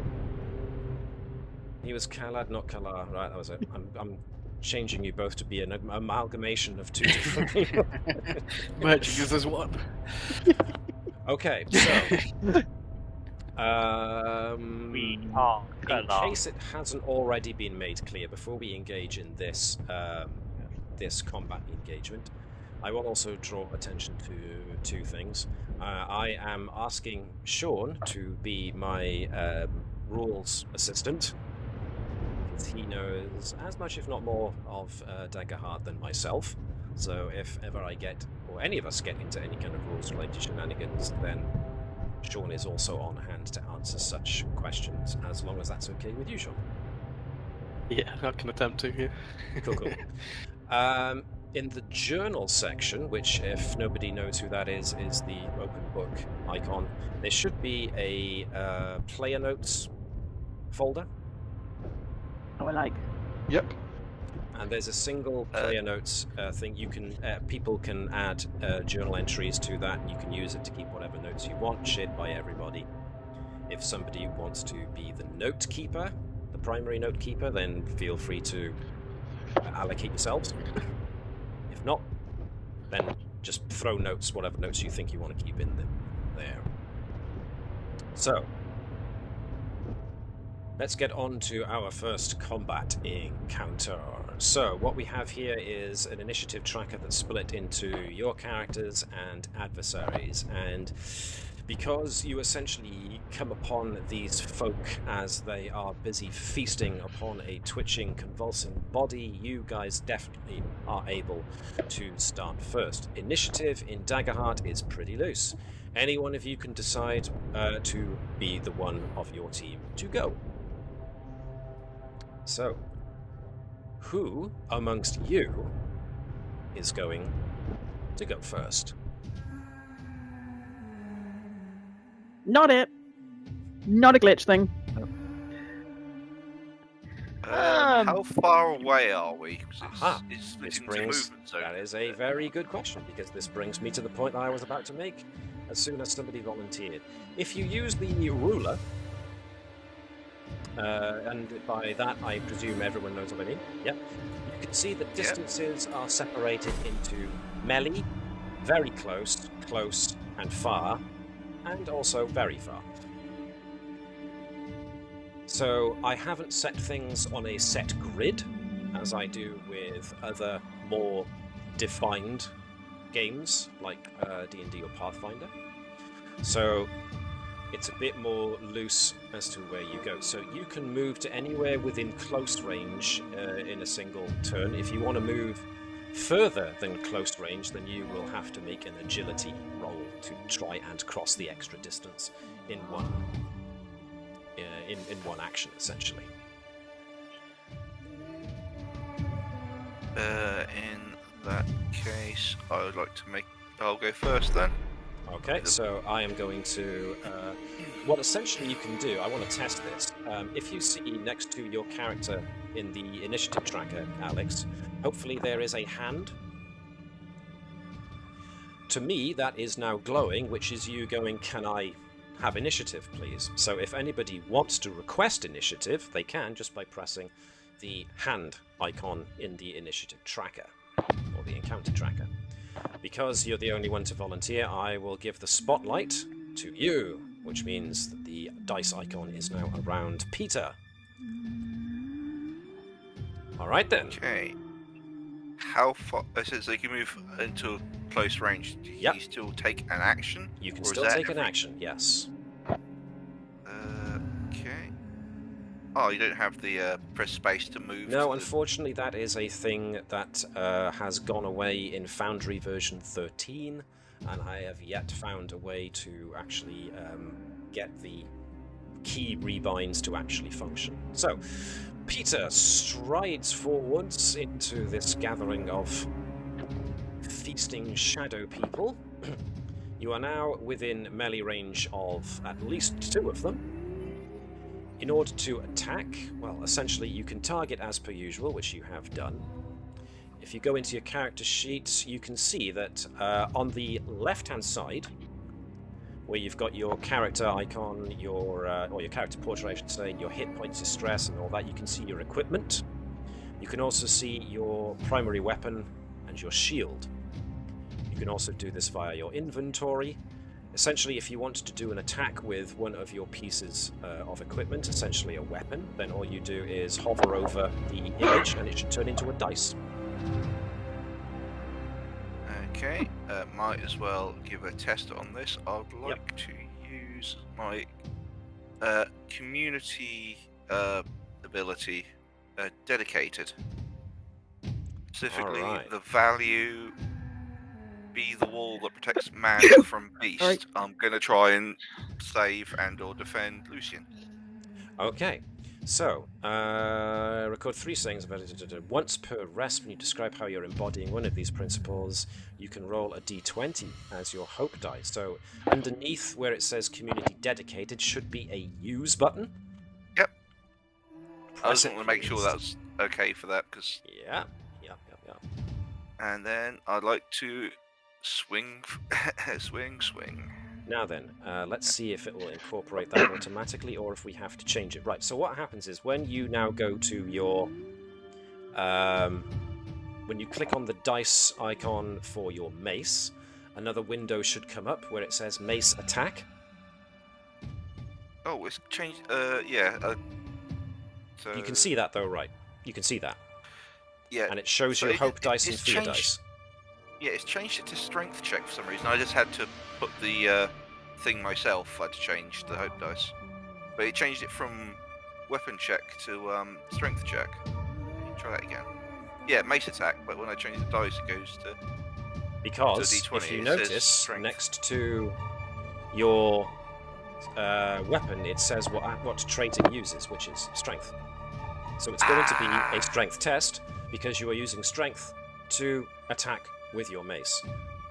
he was Kalad, not Galar. Right, that was it. I'm changing you both to be an amalgamation of two different people. Merging us as one. Okay, so... We are in Galar. case it hasn't already been made clear, before we engage in this this combat engagement, I will also draw attention to two things. I am asking Shaun to be my rules assistant, because he knows as much, if not more, of Daggerheart than myself. So if ever I get, or any of us get into any kind of rules-related shenanigans, then Shaun is also on hand to answer such questions, as long as that's okay with you, Shaun. Yeah, I can attempt to, yeah. Cool, cool. In the journal section, which, if nobody knows who that is the open book icon, there should be a player notes folder. Oh, I like. Yep. And there's a single player notes thing. You can people can add journal entries to that. You can use it to keep whatever notes you want, shared by everybody. If somebody wants to be the note keeper, the primary note keeper, then feel free to allocate yourselves. If not, then just throw notes, whatever notes you think you want to keep in there. So, let's get on to our first combat encounter. So, what we have here is an initiative tracker that's split into your characters and adversaries, and because you essentially come upon these folk as they are busy feasting upon a twitching, convulsing body, you guys definitely are able to start first. Initiative in Daggerheart is pretty loose. Any one of you can decide to be the one of your team to go. So, who amongst you is going to go first? Not it. Not a glitch thing. How far away are we? 'Cause Aha. it's This into brings, movement zone. that is a very good question, because this brings me to the point that I was about to make as soon as somebody volunteered. If you use the ruler, and by that I presume everyone knows what I mean, yep, you can see that distances are separated into melee, very close, close, and far, and also very far. So I haven't set things on a set grid, as I do with other more defined games like D&D or Pathfinder. So it's a bit more loose as to where you go. So you can move to anywhere within close range in a single turn. If you want to move further than close range, then you will have to make an agility roll to try and cross the extra distance in one one action, essentially. In that case, I would like to make. I'll go first then. Okay, so I am going to. What essentially you can do, I want to test this. If you see next to your character in the initiative tracker, Alex, hopefully there is a hand. To me, that is now glowing, which is you going, "Can I have initiative, please?" So if anybody wants to request initiative, they can just by pressing the hand icon in the initiative tracker, or the encounter tracker. Because you're the only one to volunteer, I will give the spotlight to you, which means that the dice icon is now around Peter. Alright then. Okay. How far? So you can move into close range. Do Yep. you still take an action? You can Or is still that take an every- action, yes. Okay. Oh, you don't have the press space to move. No, to unfortunately that is a thing that has gone away in Foundry version 13, and I have yet found a way to actually get the key rebinds to actually function. So, Peter strides forwards into this gathering of feasting shadow people. You are now within melee range of at least 2 of them. In order to attack, well, essentially you can target as per usual, which you have done. If you go into your character sheet, you can see that on the left-hand side, where you've got your character icon, or your character portrait, I should say, your hit points, your stress, and all that, you can see your equipment. You can also see your primary weapon and your shield. You can also do this via your inventory. Essentially, if you wanted to do an attack with one of your pieces of equipment, essentially a weapon, then all you do is hover over the image and it should turn into a dice. Okay, might as well give a test on this. I'd like to use my community ability, dedicated. Specifically, the value be the wall that protects man from beast. Right. I'm going to try and save and or defend Lucian. Okay, so record 3 sayings about it. Once per rest, when you describe how you're embodying one of these principles, you can roll a d20 as your hope dice. So underneath where it says community dedicated should be a use button. Yep. I Press just want to make sure that's okay for that, because... Yeah. And then I'd like to swing. Now then, let's see if it will incorporate that automatically or if we have to change it. Right, so what happens is when you now go to your... when you click on the dice icon for your mace, another window should come up where it says mace attack. Oh, it's changed. Yeah. So... You can see that though, right? You can see that. Yeah. And it shows you hope dice and fear dice. Yeah, it's changed it to strength check for some reason. I just had to put the thing myself. I had to change the hope dice, but it changed it from weapon check to strength check. Try that again. Yeah, mace attack. But when I change the dice, it goes to because D20, if you notice next to your weapon, it says what trait it uses, which is strength. So it's going to be a strength test because you are using strength to attack with your mace.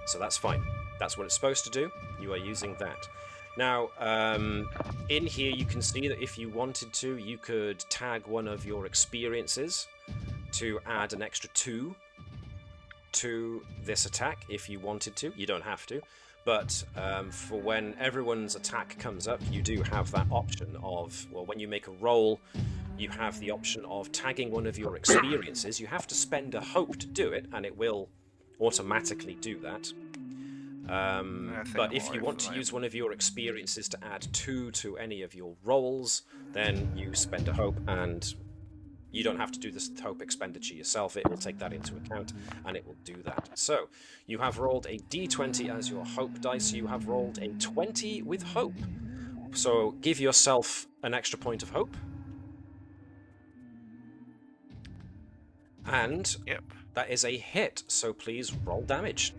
So that's fine. That's what it's supposed to do. You are using that. Now, in here you can see that if you wanted to, you could tag one of your experiences to add an extra 2 to this attack if you wanted to. You don't have to. But for when everyone's attack comes up, you do have that option of, well, when you make a roll, you have the option of tagging one of your experiences. You have to spend a hope to do it, and it will automatically do that. But if you want to use one of your experiences to add 2 to any of your rolls, then you spend a hope, and you don't have to do this hope expenditure yourself. It will take that into account, and it will do that. So, you have rolled a d20 as your hope dice. You have rolled a 20 with hope. So, give yourself an extra point of hope. And that is a hit, so please roll damage.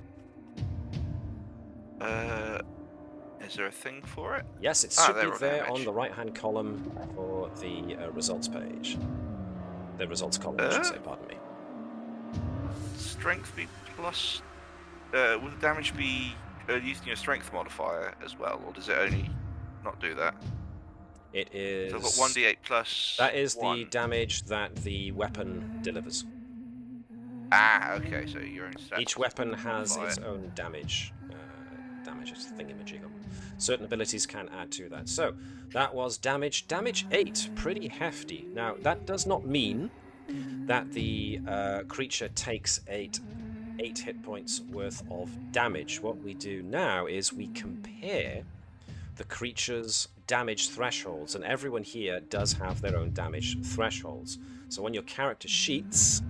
Is there a thing for it? Yes, it should be there on the right-hand column for the results page. The results column, I should say, pardon me. Strength be plus... will the damage be using your strength modifier as well, or does it only not do that? It is... So I've got 1d8 plus... That is 1. the damage that the weapon delivers. Okay, so your own stats. Each weapon has its own damage. Damage is thingamajiggle. Certain abilities can add to that. So, that was damage. Damage 8. Pretty hefty. Now, that does not mean that the creature takes 8 hit points worth of damage. What we do now is we compare the creature's damage thresholds, and everyone here does have their own damage thresholds. So on your character sheets,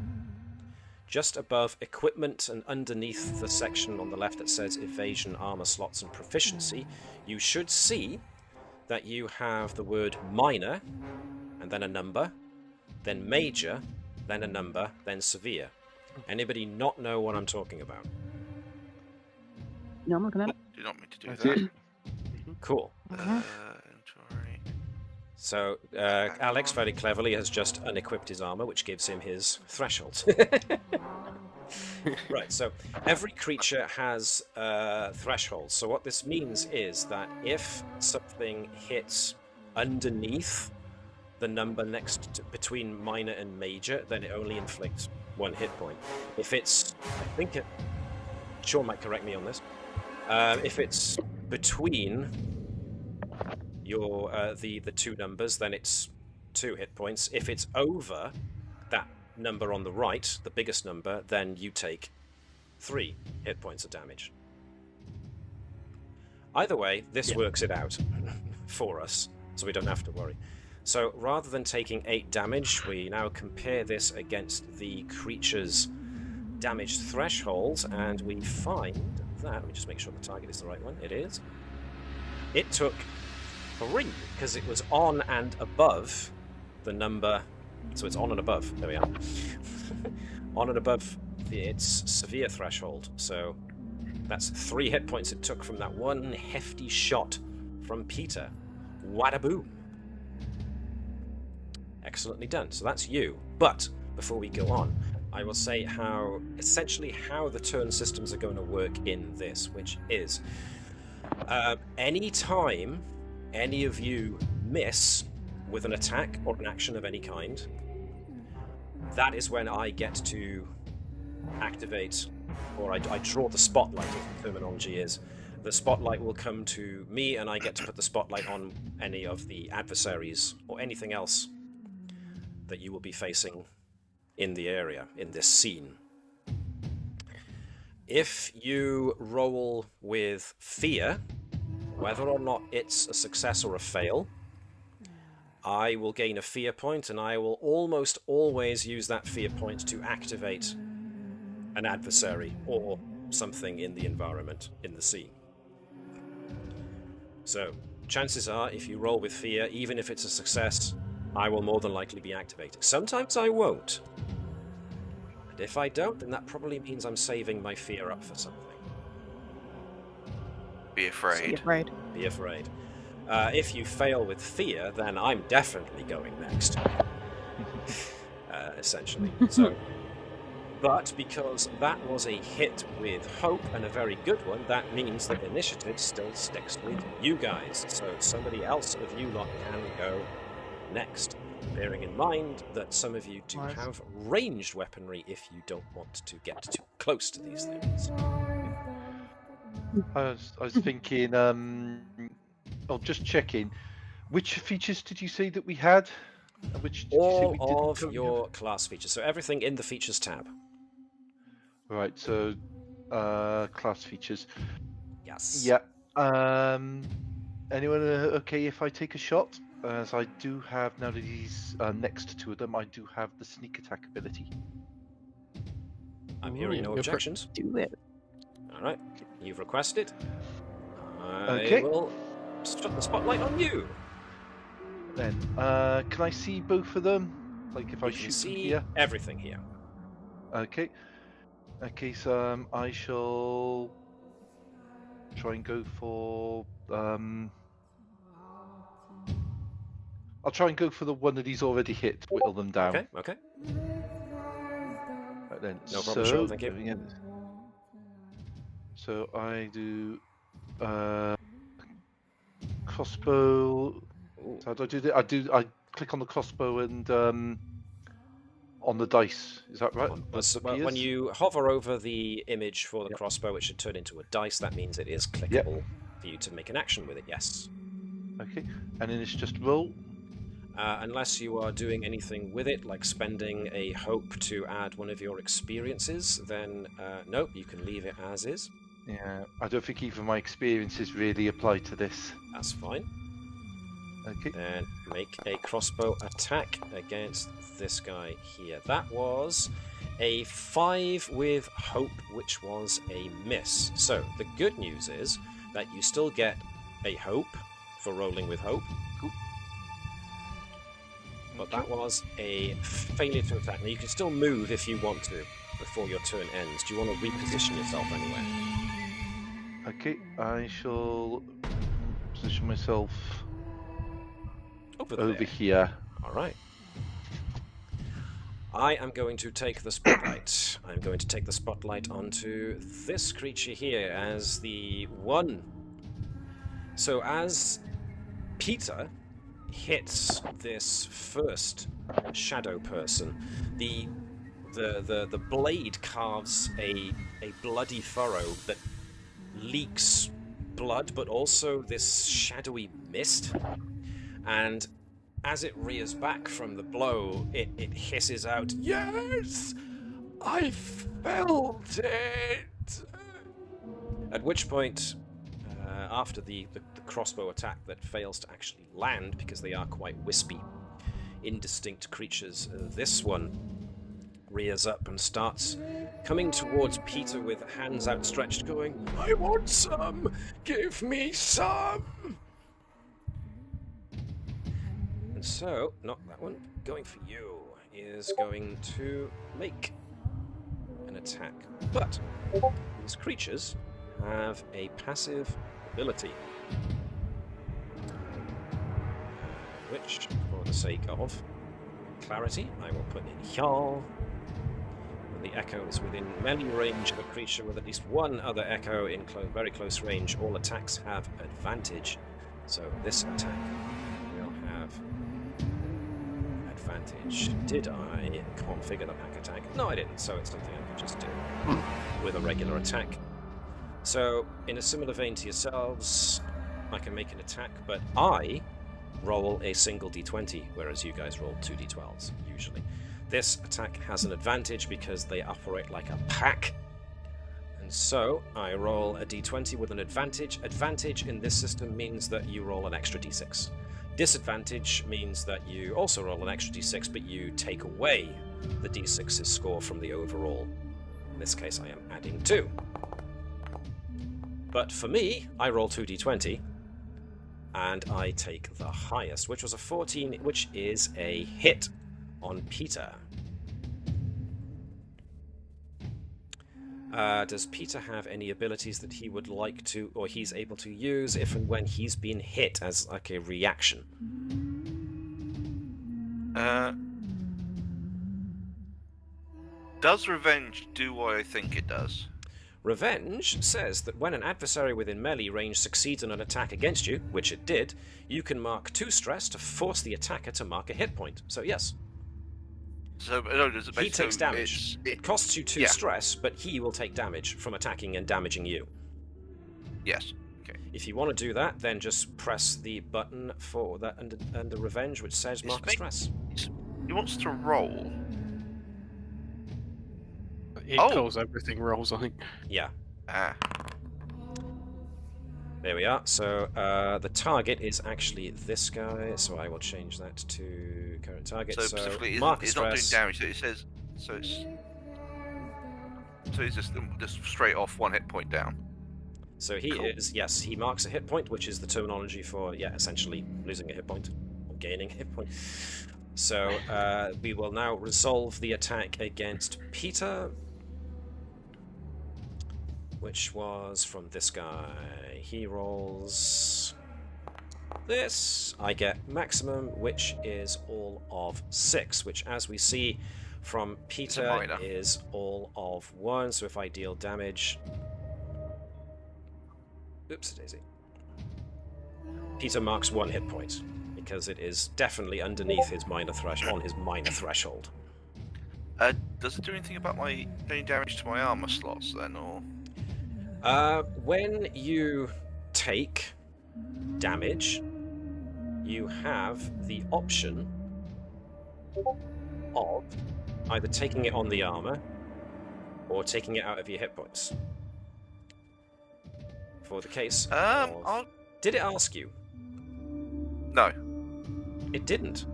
just above equipment and underneath the section on the left that says evasion, armor slots, and proficiency, you should see that you have the word minor, and then a number, then major, then a number, then severe. Anybody not know what I'm talking about? No, I'm looking at it. Do not mean to do That's that. it. Cool. Inventory. So Alex very cleverly has just unequipped his armor, which gives him his threshold. Right, so every creature has thresholds. So what this means is that if something hits underneath the number between minor and major, then it only inflicts 1 hit point. If it's, Shaun might correct me on this. If it's between your the 2 numbers, then it's 2 hit points. If it's over that number on the right, the biggest number, then you take 3 hit points of damage. Either way, this works it out for us, so we don't have to worry. So rather than taking 8 damage, we now compare this against the creature's damage thresholds, and we find that, let me just make sure the target is the right one, it is. It took 3, because it was on and above the number, so it's on and above, there we are. On and above its severe threshold, so that's 3 hit points it took from that one hefty shot from Peter. Wadaboom. Excellently done. So that's you. But before we go on, I will say essentially how the turn systems are going to work in this, which is any time any of you miss with an attack or an action of any kind, that is when I get to activate, or I draw the spotlight, as the terminology is. The spotlight will come to me, and I get to put the spotlight on any of the adversaries or anything else that you will be facing in the area, in this scene. If you roll with fear, whether or not it's a success or a fail, I will gain a fear point, and I will almost always use that fear point to activate an adversary or something in the environment, in the scene. So, chances are, if you roll with fear, even if it's a success, I will more than likely be activating. Sometimes I won't. And if I don't, then that probably means I'm saving my fear up for something. Be afraid. Be afraid. Be afraid. If you fail with fear, then I'm definitely going next. Essentially. So, but because that was a hit with hope, and a very good one, that means that initiative still sticks with you guys. So somebody else of you lot can go next. Bearing in mind that some of you do have ranged weaponry if you don't want to get too close to these things. I was thinking, just checking, which features did you say that we had? And which did you say we All didn't of your class features, so everything in the features tab. Right, so class features. Yes. Yeah. Anyone okay if I take a shot? As I do have, now that he's next to 2 of them, I do have the sneak attack ability. I'm hearing no objections. Do it. Alright, you've requested. Okay. I will shut the spotlight on you. Then, can I see both of them? Like if I You can shoot see from here? everything here. Okay. Okay, so I shall try and go for I'll try and go for the one that he's already hit, whittle them down. Okay, okay. Right then. No problem, Shaun, thank you. So I do crossbow. So how do I do that? I click on the crossbow and on the dice. Is that right? When you hover over the image for the crossbow, it should turn into a dice. That means it is clickable for you to make an action with it. Yes. Okay, and then it's just roll. Unless you are doing anything with it, like spending a hope to add one of your experiences, then nope, you can leave it as is. Yeah, I don't think even my experiences really apply to this. That's fine. Okay. Then make a crossbow attack against this guy here. That was a 5 with hope, which was a miss. So the good news is that you still get a hope for rolling with hope. But that was a failure to attack. Now you can still move if you want to before your turn ends. Do you want to reposition yourself anywhere? Okay, I shall position myself. Over over here. All right. I am going to take the spotlight. I'm going to take the spotlight onto this creature here as the one. So as Peter hits this first shadow person, the blade carves a bloody furrow that leaks blood, but also this shadowy mist. And as it rears back from the blow, it hisses out, "Yes! I felt it!" At which point, after the crossbow attack that fails to actually land, because they are quite wispy, indistinct creatures, this one rears up and starts coming towards Peter with hands outstretched, going, "I want some! Give me some!" And so, not that one, going for you, is going to make an attack. But these creatures have a passive ability, which, for the sake of clarity, I will put in here. The echo is within melee range of a creature with at least one other echo in very close range. All attacks have advantage. So this attack will have advantage. Did I configure the pack attack? No, I didn't, so it's something I can just do with a regular attack. So, in a similar vein to yourselves, I can make an attack, but I roll a single d20, whereas you guys roll 2 d12s, usually. This attack has an advantage because they operate like a pack. And so, I roll a d20 with an advantage. Advantage in this system means that you roll an extra d6. Disadvantage means that you also roll an extra d6, but you take away the d6's score from the overall. In this case, I am adding 2. But for me, I roll 2 d20, and I take the highest, which was a 14, which is a hit on Peter. Does Peter have any abilities that he would like to, or he's able to use if and when he's been hit as like a reaction? Does revenge do what I think it does? Revenge says that when an adversary within melee range succeeds in an attack against you, which it did, you can mark 2 stress to force the attacker to mark a hit point. So yes. So no, does it he takes damage. It costs you 2 stress, but he will take damage from attacking and damaging you. Yes. Okay. If you want to do that, then just press the button for that under revenge, which says mark a stress. He wants to roll. It calls everything rolls, I think. Yeah. Ah. There we are. So the target is actually this guy. So I will change that to current target. So specifically, mark it's stress. not doing damage. So it says. So he's just straight off 1 hit point down. So he is, yes, he marks a hit point, which is the terminology for, essentially losing a hit point or gaining a hit point. So we will now resolve the attack against Peter, which was from this guy. He rolls this. I get maximum, which is all of 6, which, as we see from Peter, is all of 1. So if I deal damage... Oops, daisy. Peter marks 1 hit point, because it is definitely underneath his minor threshold, on his minor threshold. Does it do anything about my doing damage to my armor slots then, or? When you take damage, you have the option of either taking it on the armor or taking it out of your hit points. For the case of... Did it ask you? No. It didn't.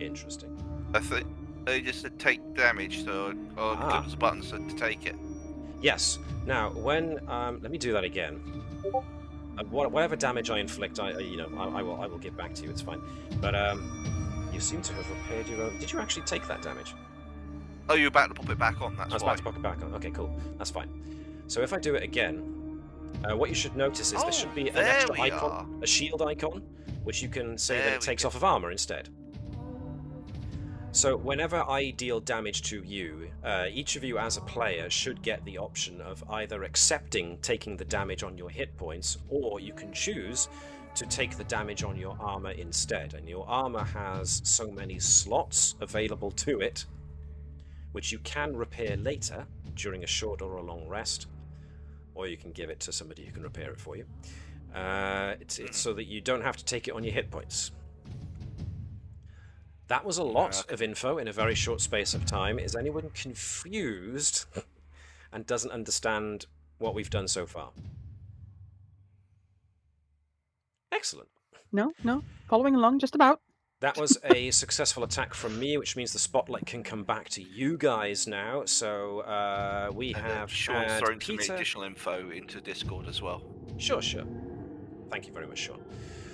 Interesting. I think they just said take damage, so or there was a button said to take it. Yes. Now, when let me do that again. Whatever damage I inflict, I will give back to you. It's fine. But you seem to have repaired your own. Did you actually take that damage? Oh, you're about to pop it back on. That's I was about to pop it back on. Okay, cool. That's fine. So if I do it again, what you should notice is there should be an extra icon, a shield icon, which you can say that There it we takes go. off of armor instead. So whenever I deal damage to you, each of you as a player should get the option of either accepting taking the damage on your hit points, or you can choose to take the damage on your armor instead. And your armor has so many slots available to it, which you can repair later during a short or a long rest, or you can give it to somebody who can repair it for you. It's so that you don't have to take it on your hit points. That was a lot of info in a very short space of time. Is anyone confused and doesn't understand what we've done so far? Excellent. No, following along just about. That was a successful attack from me, which means the spotlight can come back to you guys now. So we And have Sean's had thrown some Peter. additional info into Discord as well. Sure. Thank you very much, Shaun.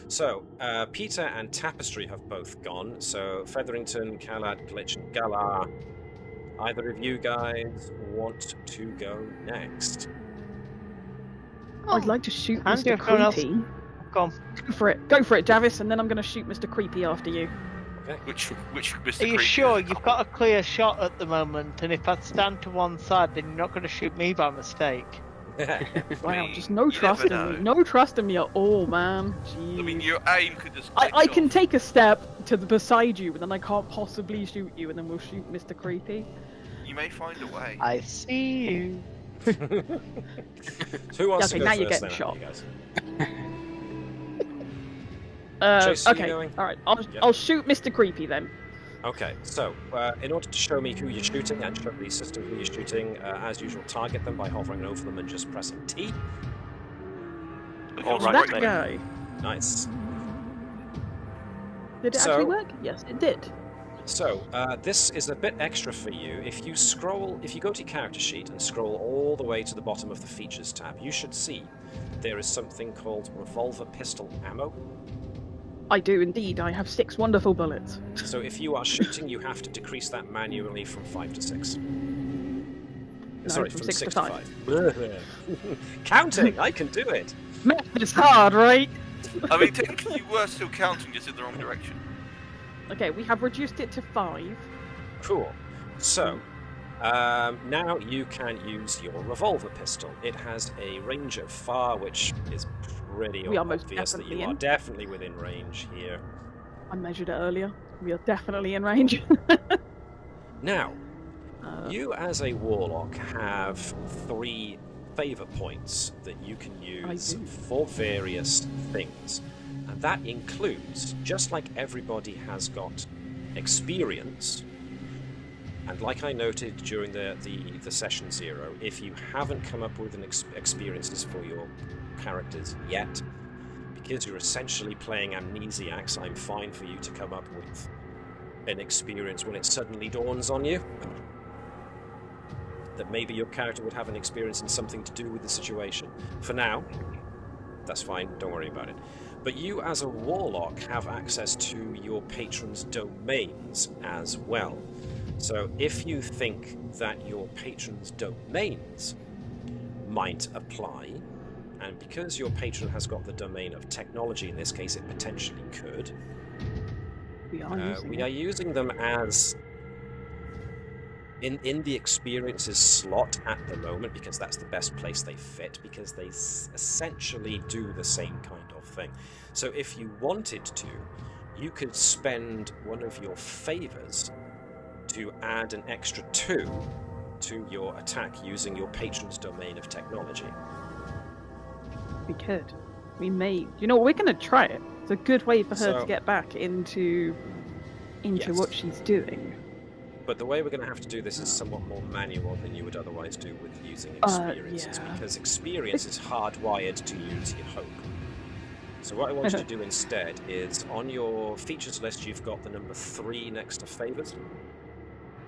So, Peter and Tapestry have both gone. So, Featherington, Kalad, Glitch, and Galar. Either of you guys want to go next? I'd like to shoot And Mr. everyone else- Creepy. Go on. Go for it, Javis, and then I'm going to shoot Mr. Creepy after you. Okay. Which Mr. Are you Creepy sure has you've got a clear shot at the moment? And if I stand to one side, then you're not going to shoot me by mistake. Wow, mean, just no you trust never in me. know. No trust in me at all, man. Jeez. I mean, your aim could just. I glitch can off. take a step to the beside you, but then I can't possibly shoot you, and then we'll shoot Mr. Creepy. You may find a way. I see you. Who wants Okay, to go now first you're getting then, shot. you guys? Tracy, you Okay, going? all right. Yeah. I'll shoot Mr. Creepy then. Okay, so in order to show me who you're shooting and show the system who you're shooting, as usual, target them by hovering over them and just pressing T. All So right, that mate. guy. Nice. Did it So- actually work? Yes, it did. So, this is a bit extra for you. If you go to your character sheet and scroll all the way to the bottom of the features tab, you should see there is something called revolver pistol ammo. I do indeed. I have 6 wonderful bullets. So if you are shooting, you have to decrease that manually from 5 to 6. Sorry, from from 6 6 to to 5. Counting! I can do it! Math is hard, right? I mean, technically, you were still counting, just in the wrong direction. Okay, we have reduced it to 5. Cool. So, now you can use your revolver pistol. It has a range of fire, which is pretty We are most obvious that definitely you are in. definitely within range here. I measured it earlier. We are definitely in range. Now, You as a warlock have 3 favor points that you can use do. for various things. And that includes, just like everybody has got experience, and like I noted during the session 0, if you haven't come up with an experiences for your characters yet, because you're essentially playing amnesiacs, I'm fine for you to come up with an experience when it suddenly dawns on you that maybe your character would have an experience in something to do with the situation. For now, that's fine, don't worry about it. But you as a warlock have access to your patron's domains as well. So if you think that your patron's domains might apply, and because your patron has got the domain of technology, in this case it potentially could, we are we using are using them as in the experiences slot at the moment, because that's the best place they fit, because they essentially do the same kind of thing. So if you wanted to, you could spend one of your favors to add an extra 2 to your attack using your patron's domain of technology. We could. We may. You know what? We're going to try it. It's a good way for her So- to get back into Yes. what she's doing. But the way we're going to have to do this is somewhat more manual than you would otherwise do with using experiences, yeah. because experience is hardwired to use your hope. So what I want you to do instead is, on your features list, you've got the number 3 next to favors.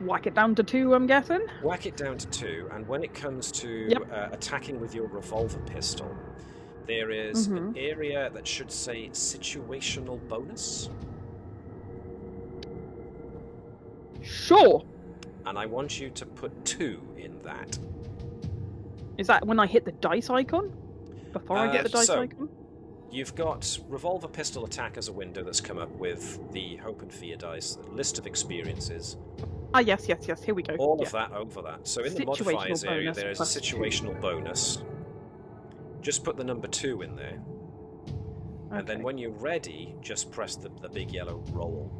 Whack it down to 2, I'm guessing. Whack it down to 2, and when it comes to Yep. attacking with your revolver pistol, there is an area that should say situational bonus, Sure. and I want you to put 2 in that. Is that when I hit the dice icon? Before I get the dice so- icon? You've got revolver pistol attack as a window that's come up with the hope and fear dice, a list of experiences. Ah, yes. Here we go. All of that over that. So in the modifiers area, there is a situational bonus. Just put the number 2 in there. And then when you're ready, just press the big yellow roll.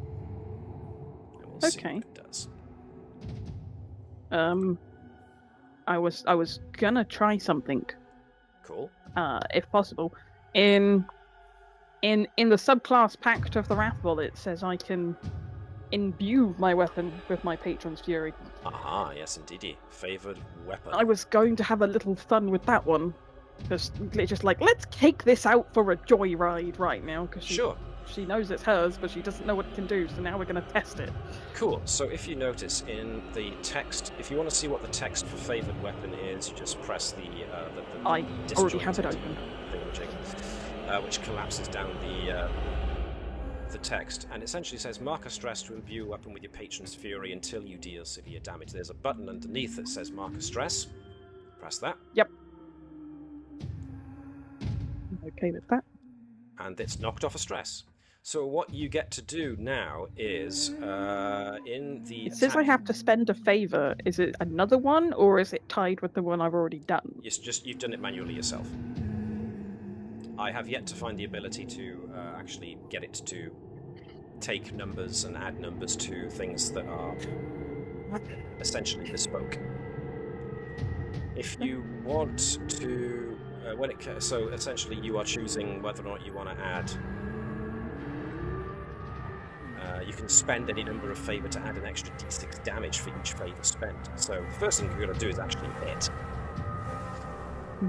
And we'll see what it does. I was gonna try something. Cool. If possible. In the subclass Pact of the Wrathful, it says I can imbue my weapon with my patron's fury. Aha, yes indeedy. Favoured weapon. I was going to have a little fun with that one. Just like, let's take this out for a joyride right now, because she knows it's hers, but she doesn't know what it can do, so now we're going to test it. Cool, so if you notice in the text, if you want to see what the text for favoured weapon is, you just press the I already have it open. Which collapses down the text, and essentially says, mark a stress to imbue a weapon with your patron's fury until you deal severe damage. There's a button underneath that says mark a stress. Press that. Yep. Okay with that. And it's knocked off a stress. So what you get to do now is, in the It says I have to spend a favour. Is it another one, or is it tied with the one I've already done? It's just, you've done it manually yourself. I have yet to find the ability to actually get it to take numbers and add numbers to things that are essentially bespoke. If you want to, so essentially you are choosing whether or not you want to add. You can spend any number of favour to add an extra d6 damage for each favour spent. So the first thing you're going to do is actually hit.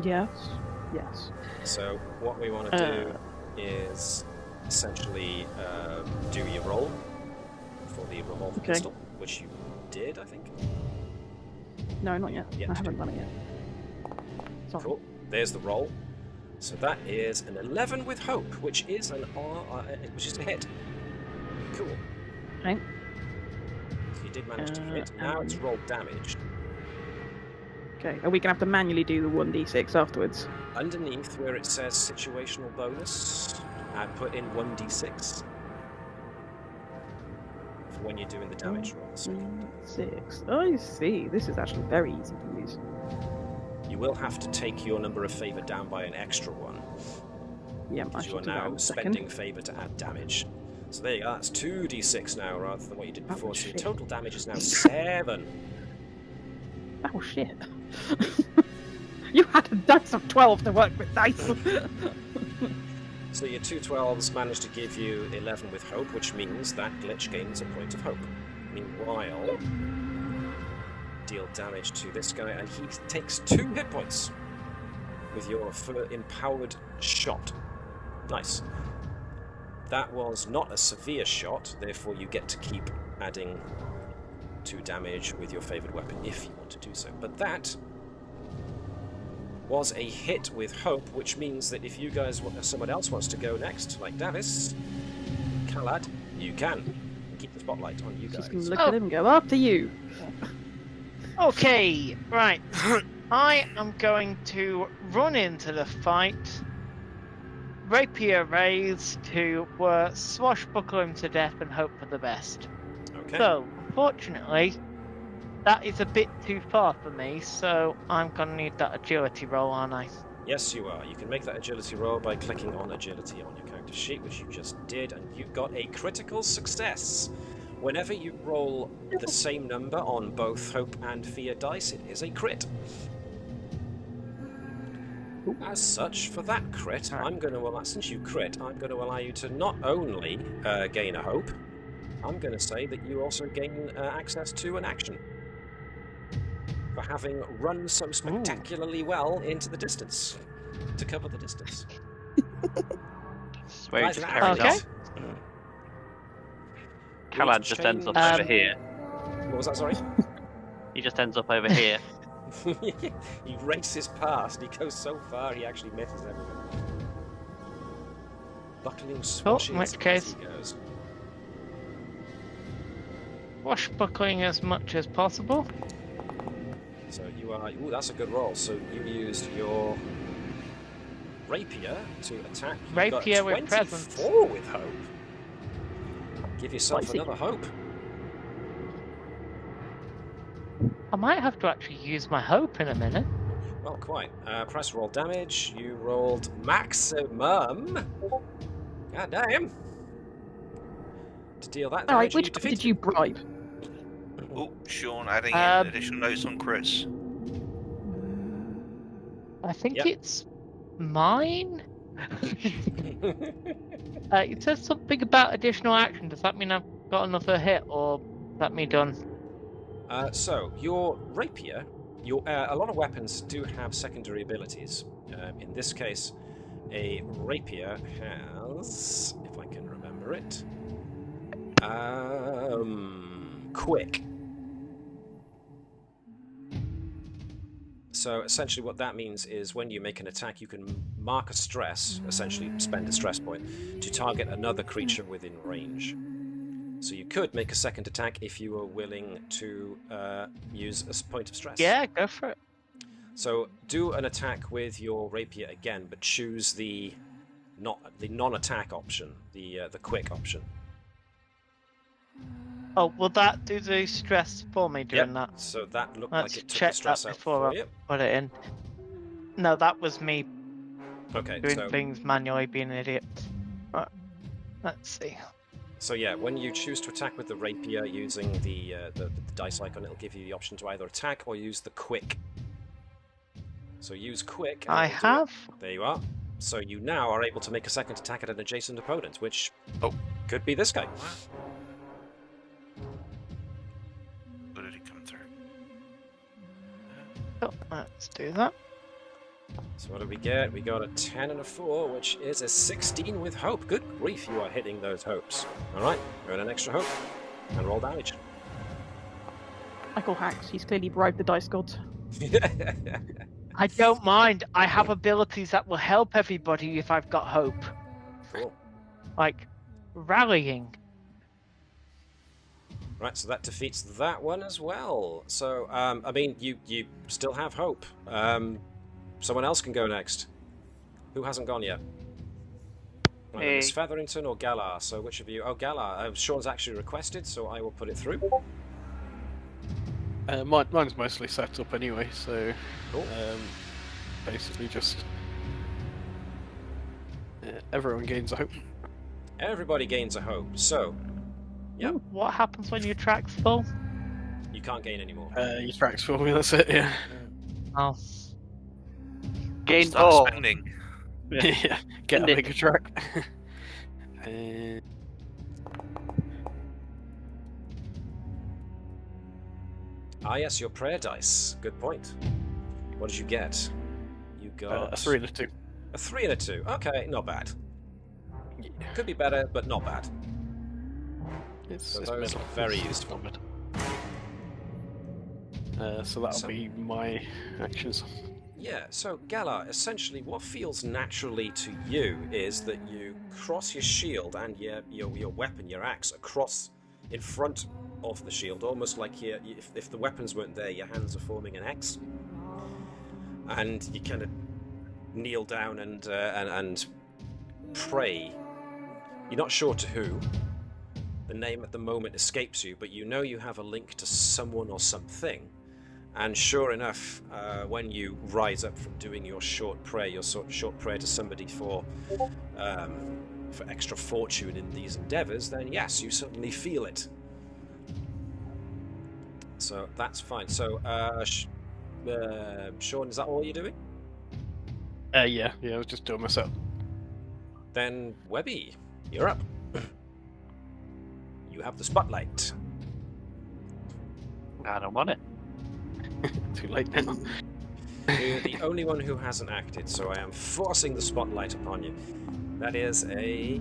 Yes. So what we want to do is essentially do your roll for the revolver pistol, which you did, I think. No, not yet. I haven't done it yet. Sorry. Cool. There's the roll. So that is an 11 with hope, which is a hit. Cool. Okay. So you did manage to hit. Now it's rolled damage. Okay. Are we gonna have to manually do the 1d6 afterwards? Underneath where it says situational bonus, I put in 1d6 for when you're doing the damage roll. 6. I see. This is actually very easy to use. You will have to take your number of favour down by an extra one. Yeah, I you are now spending favour to add damage. So there you go, that's 2d6 now rather than what you did before. So your total damage is now 7. Oh shit. You had a dice of 12 to work with dice. So your 2 12s managed to give you 11 with hope, which means that glitch gains a point of hope. Meanwhile, deal damage to this guy, and he takes 2 hit points with your empowered shot. Nice. That was not a severe shot, therefore you get to keep adding 2 damage with your favoured weapon if you want to do so. But that was a hit with hope, which means that if you guys, someone else wants to go next, like Davis, Kalad, you can. Keep the spotlight on you guys. Just look at him and go, after you. Okay, right. I am going to run into the fight, rapier raised to swashbuckle him to death and hope for the best. Okay. So, unfortunately, that is a bit too far for me, so I'm going to need that agility roll, aren't I? Yes, you are. You can make that agility roll by clicking on agility on your character sheet, which you just did, and you got a critical success. Whenever you roll the same number on both hope and fear dice, it is a crit. As such, for that crit, I'm going to, since you crit, I'm going to allow you to not only gain a hope, I'm going to say that you also gain access to an action for having run so spectacularly well into the distance to cover the distance. Swear just carries on. Kalad just ends up over here. What was that, sorry? He just ends up over here. He races past, he goes so far he actually misses everything. Buckling swashing as he goes. Swashbuckling as much as possible. So you are... Ooh, that's a good roll. So you used your rapier to attack. You Rapier got with presence. 24 with hope. Give yourself Spicy. another hope. I might have to actually use my hope in a minute. Well, quite. Press roll damage. You rolled maximum. God damn. To deal that All right, damage, which you one defeat did you bribe? Oh, Shaun adding in additional notes on Chris. I think Yep. it's mine. It says something about additional action. Does that mean I've got another hit, or is that me done? So, your rapier, a lot of weapons do have secondary abilities. In this case, a rapier has, if I can remember it, quick. So essentially what that means is when you make an attack, you can mark a stress, essentially spend a stress point, to target another creature within range. So you could make a second attack if you were willing to use a point of stress. Yeah, go for it. So do an attack with your rapier again, but choose the non-attack option, the quick option. Oh, will that do the stress for me doing that? So that looked Let's like it took check the stress that out before for I you. put it in. No, that was me Okay, doing so things manually, being an idiot. Right, let's see. So yeah, when you choose to attack with the rapier using the dice icon, it'll give you the option to either attack or use the quick. So use quick. And I it'll do it. have. There you are. So you now are able to make a second attack at an adjacent opponent, which could be this guy. Where did it come through? Oh, let's do that. So what do we get? We got a 10 and a 4, which is a 16 with hope. Good grief, you are hitting those hopes. Alright, earn an extra hope and roll damage. Michael Hacks, he's clearly bribed the dice gods. I don't mind. I have abilities that will help everybody if I've got hope. Cool. Like rallying. Right, so that defeats that one as well. So, I mean, you still have hope. Someone else can go next. Who hasn't gone yet? Either Miss Featherington or Galar. So which of you? Oh, Galar. Shaun's actually requested, so I will put it through. Mine's mostly set up anyway, so Cool. basically just everyone gains a hope. Everybody gains a hope. So, yep, What happens when your track's full? you can't gain anymore. Your track's full, that's it, yeah. Oh. Gain Start spending. Yeah, get a Indeed. bigger track. Ah, yes, your prayer dice. Good point. What did you get? You got a 3 and a 2. A 3 and a 2. Okay, not bad. Yeah. Could be better, but not bad. It's So those middle. are very It's useful. not bad. So that'll be my actions. Yeah, so Galar, essentially what feels naturally to you is that you cross your shield and your weapon, your axe, across in front of the shield, almost like if the weapons weren't there, your hands are forming an X. And you kind of kneel down and pray. You're not sure to who. The name at the moment escapes you, but you know you have a link to someone or something. And sure enough, when you rise up from doing your short prayer to somebody for extra fortune in these endeavors, then yes, you suddenly feel it. So that's fine. So, Shaun, is that all you're doing? Yeah, I was just doing myself. Then Webby, you're up. You have the spotlight. I don't want it. Too late now. You're the only one who hasn't acted, so I am forcing the spotlight upon you. That is a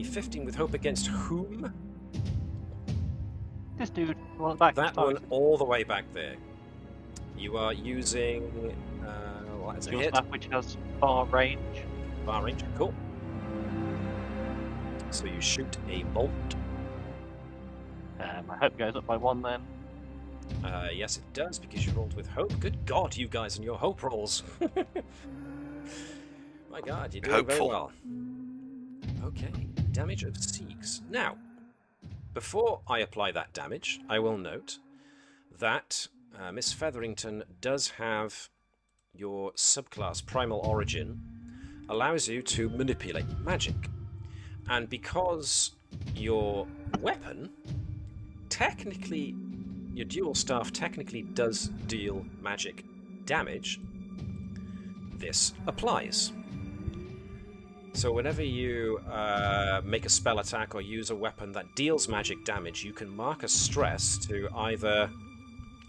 15 with hope against whom? This dude, one back. That one all the way back there. You are using what is a hit? Map, which has far range. Far range, cool. So you shoot a bolt. My hope goes up by 1 then. Yes, it does, because you rolled with hope. Good God, you guys and your hope rolls. My God, you're doing very Hopeful. well. Okay, damage of 6. Now, before I apply that damage, I will note that Miss Featherington does have your subclass Primal Origin, allows you to manipulate magic. And because your weapon, technically, your dual staff technically does deal magic damage, this applies. So whenever you make a spell attack or use a weapon that deals magic damage, you can mark a stress to either,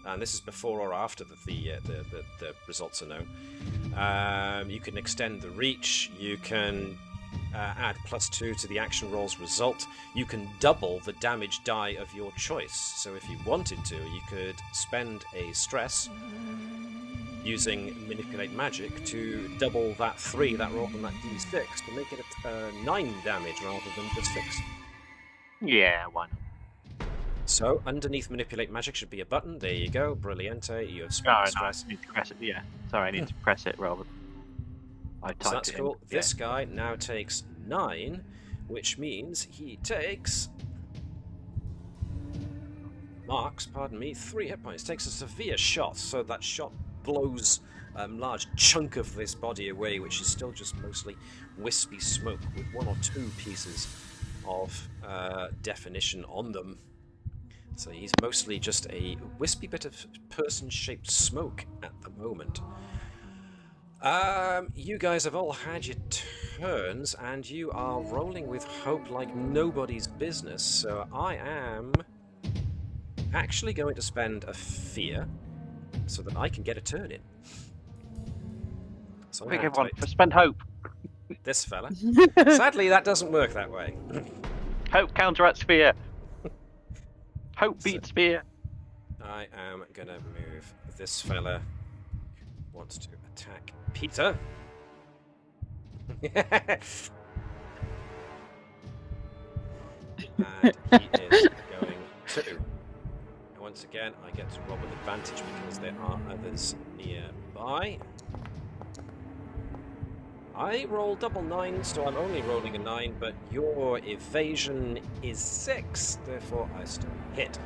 and this is before or after the results are known, you can extend the reach, you can add +2 to the action roll's result, you can double the damage die of your choice. So if you wanted to, you could spend a stress using Manipulate Magic to double that 3 that rolled on that d6 to make it a 9 damage rather than just 6. Yeah, why not? So underneath Manipulate Magic should be a button. There you go. Brilliante. You have Oh, spent no, stress. I need to press it. Yeah, sorry, I need to press it rather. I typed So that's it cool. in. This guy now takes 9, which means he takes... Marks, pardon me, 3 hit points. Takes a severe shot, so that shot blows a large chunk of this body away, which is still just mostly wispy smoke with 1 or 2 pieces of definition on them. So he's mostly just a wispy bit of person-shaped smoke at the moment. You guys have all had your turns, and you are rolling with hope like nobody's business, so I am actually going to spend a fear so that I can get a turn in. So I'm Quick, gonna everyone, activate spend hope. this fella. Sadly, that doesn't work that way. Hope counteracts fear. Hope beats fear. I am going to move this fella. Wants to attack Peter. And he is going to. And once again, I get to roll with advantage because there are others nearby. I roll double 9, so I'm only rolling a 9, but your evasion is 6, therefore I still hit.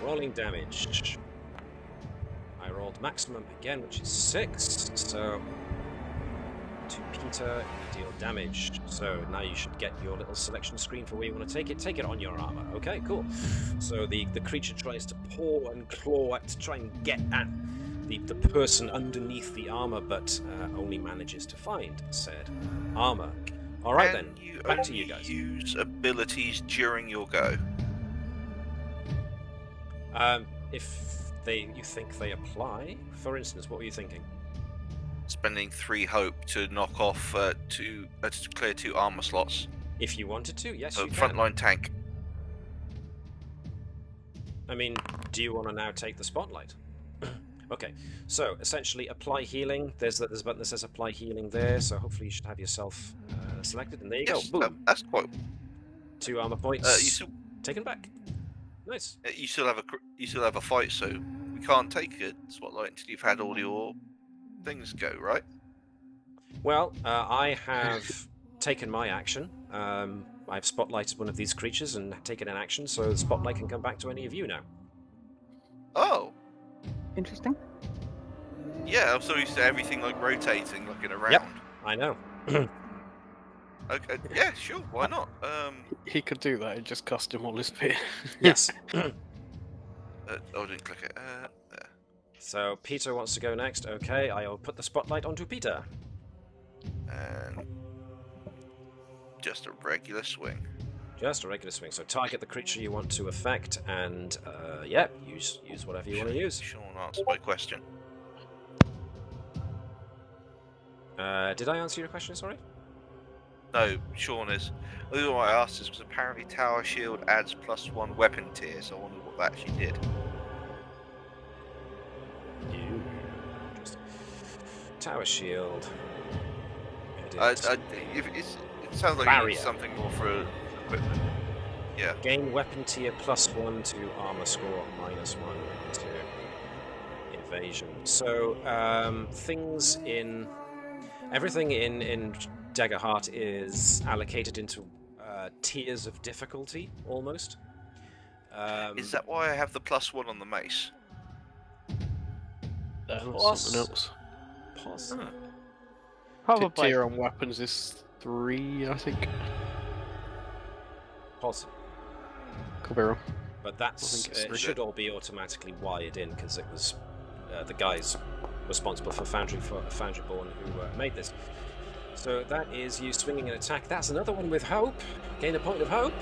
Rolling damage. I rolled maximum again, which is 6, so to Peter, you deal damage. So now you should get your little selection screen for where you want to take it. Take it on your armor. Okay, cool. So the creature tries to paw and claw to try and get at the person underneath the armor, but only manages to find said armor. All right, then. You Back to you guys. use abilities during your go. If you think they apply, for instance, what were you thinking? Spending 3 hope to knock off to clear 2 armor slots. If you wanted to, yes, So you can. frontline tank. I mean, do you want to now take the spotlight? Okay, so essentially apply healing. There's a button that says apply healing there, so hopefully you should have yourself selected, and there you Yes, go. Boom. that's quite. 2 armor points You still taken back. Nice. you still have a fight, so we can't take a spotlight until you've had all your things go, right? Well, I have taken my action. I've spotlighted one of these creatures and taken an action, so the spotlight can come back to any of you now. Oh, Interesting. yeah. I'm so used to everything like rotating, looking around. Yep. I know. Okay, yeah, sure. Why not? He could do that, it just cost him all his fear. Yes. I didn't click it. There. So Peter wants to go next. Okay, I'll put the spotlight onto Peter. And just a regular swing. Just a regular swing. So target the creature you want to affect, and yeah, use whatever you want to use. Shaun answered my question. Did I answer your question? Sorry. No, Shaun is. The reason why I asked this was apparently Tower Shield adds +1 weapon tier, so I wondered what that actually did. Interesting. Tower shield. It sounds like Barrier. it's something more for equipment. Yeah. Gain weapon tier +1 to armor score, -1 to evasion. So things in Everything in Daggerheart is allocated into tiers of difficulty, almost. Is that why I have the +1 on the mace? Something else. Possibly. Probably. Tier on weapons is 3, I think. Possible. Could be wrong. But that's I think it's it should all be automatically wired in because it was the guys responsible for Foundryborn who made this. So that is you swinging an attack. That's another one with hope. Gain a point of hope.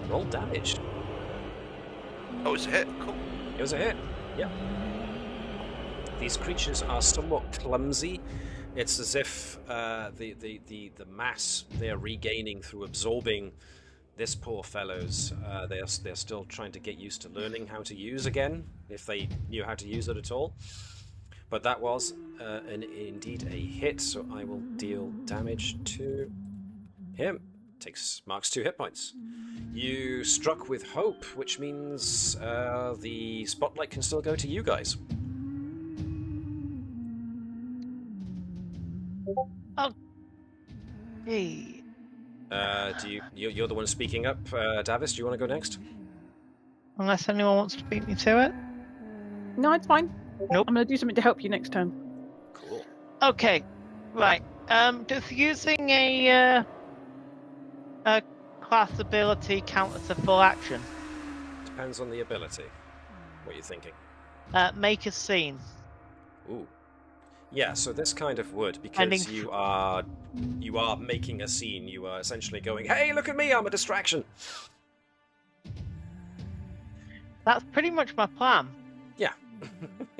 Roll damage. Oh, it's a hit. Cool. It was a hit. Yep. These creatures are somewhat clumsy. It's as if the mass they are regaining through absorbing this poor fellow's. They're still trying to get used to learning how to use again, if they knew how to use it at all. But that was indeed a hit, so I will deal damage to him. Marks 2 hit points. You struck with hope, which means the spotlight can still go to you guys. Oh. Hey. You're the one speaking up, Davis. Do you want to go next? Unless anyone wants to beat me to it. No, it's fine. Nope. I'm going to do something to help you next turn. Cool. Okay. Right. Does using a class ability count as a full action? Depends on the ability. What are you thinking? Make a scene. Ooh. Yeah, so this kind of would, because you are making a scene. You are essentially going, "Hey, look at me! I'm a distraction." That's pretty much my plan. Yeah.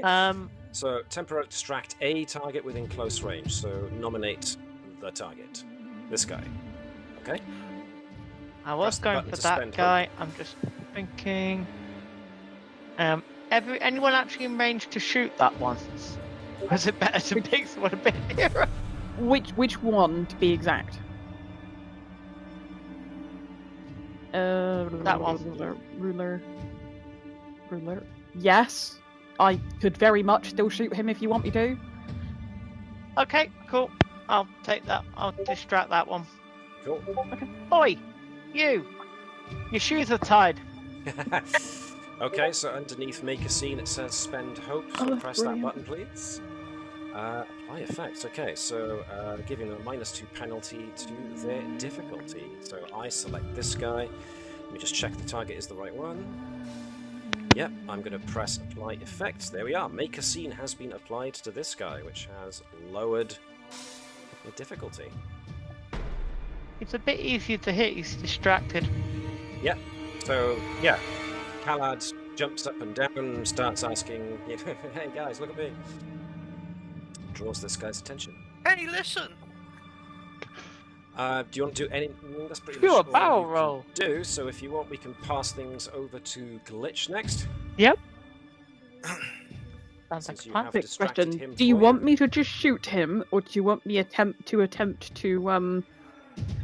Um. So temporarily distract a target within close range. So nominate the target. This guy. Okay. I was going for that guy. I'm just thinking. Anyone actually in range to shoot that one? Was it better to pick someone a bit nearer? Which one, to be exact? That one. Ruler. Yes, I could very much still shoot him if you want me to. Okay, cool. I'll take that. I'll distract that one. Cool. Okay. Oi, you! Your shoes are tied. Okay, so underneath make a scene it says spend hope, so press brilliant. that button please. Apply effects, okay, so giving them a -2 penalty to their difficulty. So I select this guy, let me just check the target is the right one. Yep, I'm going to press apply effects, there we are, make a scene has been applied to this guy, which has lowered the difficulty. It's a bit easier to hit, he's distracted. Yep, so yeah. Khalad jumps up and down, starts asking, "Hey guys, look at me." Draws this guy's attention. Hey, listen! Do you want to do any? That's pretty Do much a all barrel you can roll. do. So if you want, we can pass things over to Glitch next. Yep. Sounds Since like you a plan. have Quick distracted question: him do you for want me to just shoot him, or do you want me attempt to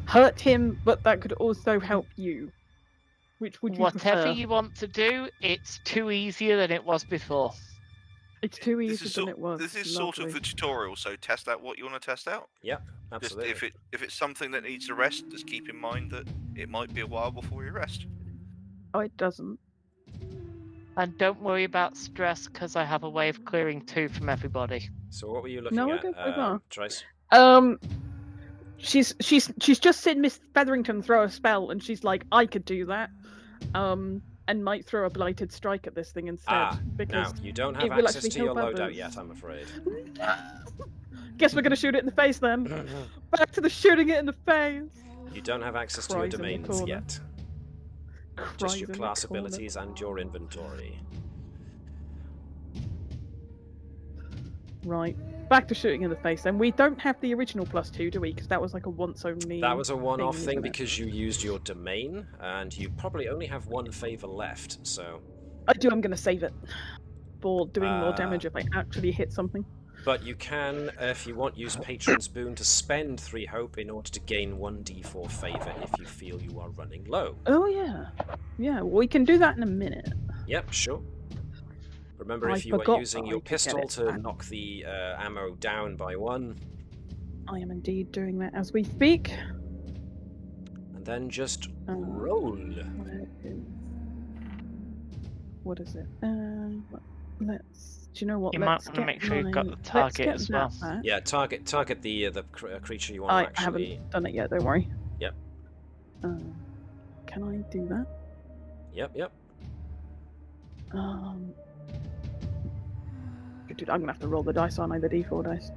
hurt him? But that could also help you. Which would you Whatever prefer? you want to do, it's too easier than it was before. It's too This easy is, than it was. this is sort of Lovely. the tutorial, so test out what you want to test out. Yep, Just absolutely. if it's something that needs a rest, just keep in mind that it might be a while before you rest. Oh, it doesn't. And don't worry about stress, because I have a way of clearing 2 from everybody. So what were you looking No, I at, don't think so. Trace? She's just seen Miss Featherington throw a spell, and she's like, I could do that, and might throw a blighted strike at this thing instead. Because Now, you don't it have will access actually to your help loadout others. yet, I'm afraid. Guess we're gonna shoot it in the face then. Back to the shooting it in the face. You don't have access to your Cries in the domains corner. yet. Just Cries your in the class corner. abilities and your inventory. Right. Back to shooting in the face then. We don't have the original +2, do we? Because that was like a once only. That was a one-off thing isn't it? because you used your domain, and you probably only have one favor left, so... I do, I'm gonna save it. For doing more damage if I actually hit something. But you can, if you want, use Patron's Boon to spend 3 hope in order to gain 1d4 favor if you feel you are running low. Oh yeah. Yeah, we can do that in a minute. Yep, sure. Remember, I if you are forgot using that your I could get pistol it to back. knock the ammo down by 1, I am indeed doing that as we speak. and then just Um, roll. What is it? Let's. Do you know what? You might Let's want to get make sure you've got my- the target let's as get well. that back. Yeah, target the creature you want I to actually. haven't done it yet. Don't worry. Yep. Can I do that? Yep. Dude, I'm gonna have to roll the dice, aren't I? The D4 dice.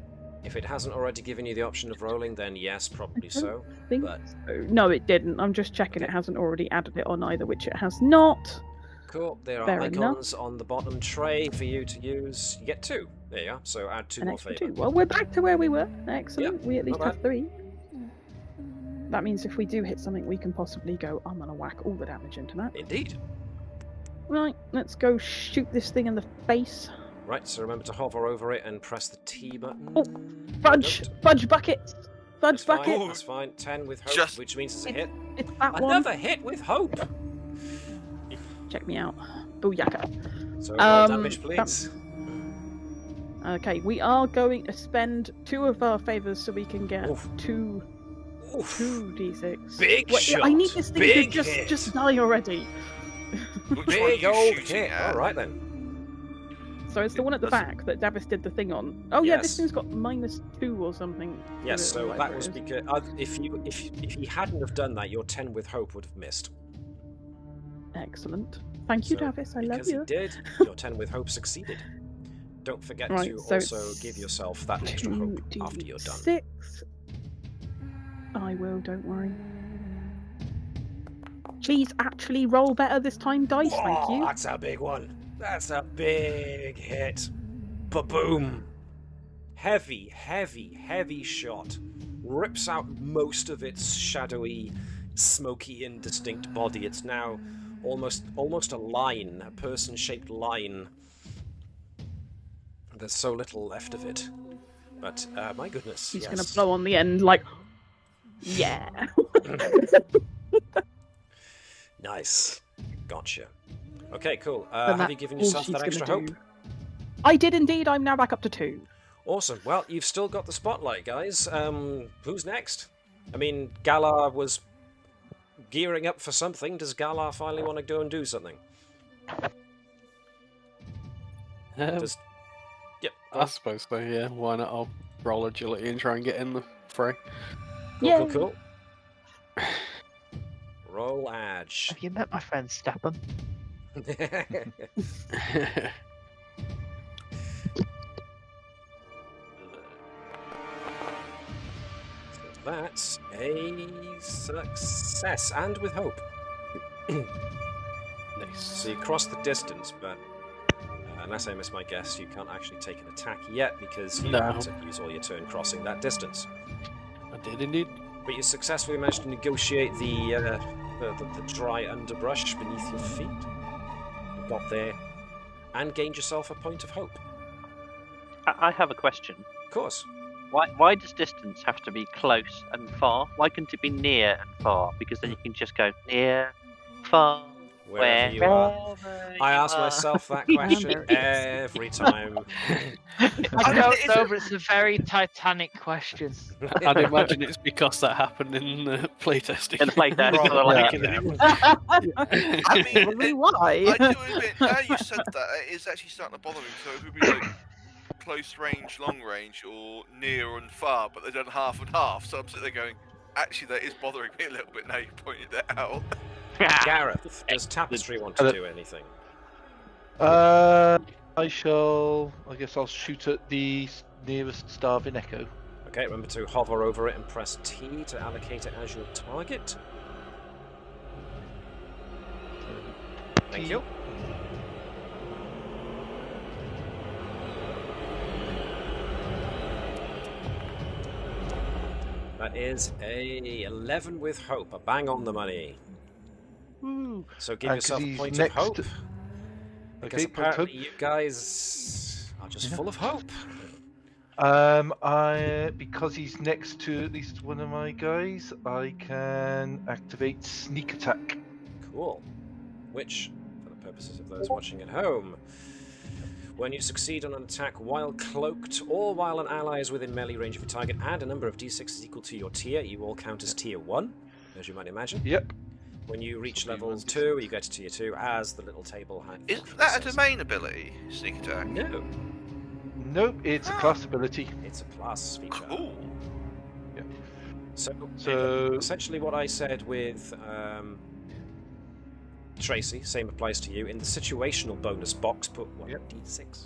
If it hasn't already given you the option of rolling, then yes, probably so. Think But so. No, it didn't. I'm just checking Okay. it hasn't already added it on either, which it has not. cool. There are Fair icons on the bottom tray for you to use. You get 2. There you are. So add 2 An more extra favor. 2. Well, we're back to where we were. Excellent. Yeah, We at least not have 3. That means if we do hit something, we can possibly go, I'm gonna whack all the damage into that. Indeed. Right, let's go shoot this thing in the face. Right. So remember to hover over it and press the T button. Oh, Fudge! Don't. Fudge buckets! Fudge That's fine. bucket! That's fine. 10 with hope, Just- which means it's a hit. It's that one. Another hit with hope. Check me out. Booyaka. So roll damage, that- please. Okay, we are going to spend 2 of our favors so we can get Oof. 2 Oof. 2d6. Big Wait, I need shot. this thing Big to hit. just die already. Which one are Big you old shooting hit. at? All right then. So it's the one at the That's- back that Davis did the thing on. Oh yeah, this Yes. thing's got -2 or something. to Yes. it, or So whatever that it was is. because if he hadn't have done that, your 10 with hope would have missed. Excellent. Thank you, So, Davis. I love because you. he did, your 10 with hope succeeded. Don't forget Right, to so also it's give yourself that extra hope after you're done. 2d6. I will. Don't worry. Please actually roll better this time, dice. Thank Oh, you. that's a big one. That's a big hit. Ba-boom. Heavy, heavy, heavy shot. Rips out most of its shadowy, smoky, indistinct body. It's now almost a line, a person-shaped line. There's so little left of it. But, my goodness, He's yes. gonna blow on the end like, yeah. Nice. Gotcha. Okay, cool. Then Have you given all yourself she's that extra gonna hope? do. I did indeed. I'm now back up to 2. Awesome. Well, you've still got the spotlight, guys. Who's next? I mean, Galar was gearing up for something. Does Galar finally want to go and do something? Does... Yep. I suppose so, yeah. Why not? I'll roll agility and try and get in the fray. Cool. Roll edge. Have you met my friend Stepan? That's a success, and with hope. Nice. So you cross the distance, but unless I miss my guess, you can't actually take an attack yet because you No. have to use all your turn crossing that distance. I did indeed. But you successfully managed to negotiate the dry underbrush beneath your feet. You got there and gained yourself a point of hope. I have a question. Of course. Why does distance have to be close and far? Why couldn't it be near and far? Because then you can just go near, far, Wherever you are. wherever I you ask are. myself that question every time. I don't know, but it's a very Titanic question. I'd imagine it's because that happened in playtesting. In the playtest, Right, so they're like, I mean, Probably why. I do admit, now you said that, it is actually starting to bother me. So it would be like close range, long range, or near and far, but they've done half and half. So I'm sitting there going, actually, that is bothering me a little bit now you pointed that out. Gareth, does Tapestry want to do anything? I guess I'll shoot at the nearest starving echo. Okay, remember to hover over it and press T to allocate it as your target. Thank you. That is a 11 with hope, a bang on the money. Woo. So give And 'cause yourself a he's point next of hope. to- Because Okay, point of apparently you guys are just full of hope. Because he's next to at least one of my guys, I can activate sneak attack. Cool. Which, for the purposes of those watching at home, When you succeed on an attack while cloaked or while an ally is within melee range of your target and a number of d6s equal to your tier, you all count as tier 1, as you might imagine. Yep. When you reach level 2, you get to tier 2, as the little table had. Is that a domain ability, sneak attack? No, Nope, it's a class ability. it's a class feature. Cool. So essentially what I said with Tracy, same applies to you. In the situational bonus box, put 1d6.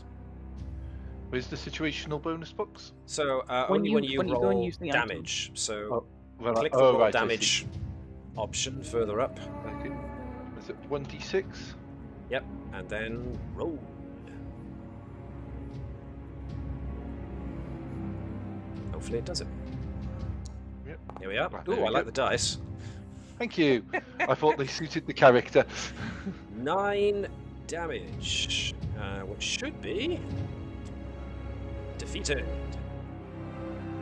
Where's the situational bonus box? So When only you- when you when you go and roll use the item. damage. So Well, click the roll right, I see. damage option further up. Okay. Is it 1d6? Yep, and then roll. Hopefully it does it. Yep. Here we are. Right, there Ooh, we I like go. the dice. Thank you. I thought they suited the character. 9 damage, which should be defeated.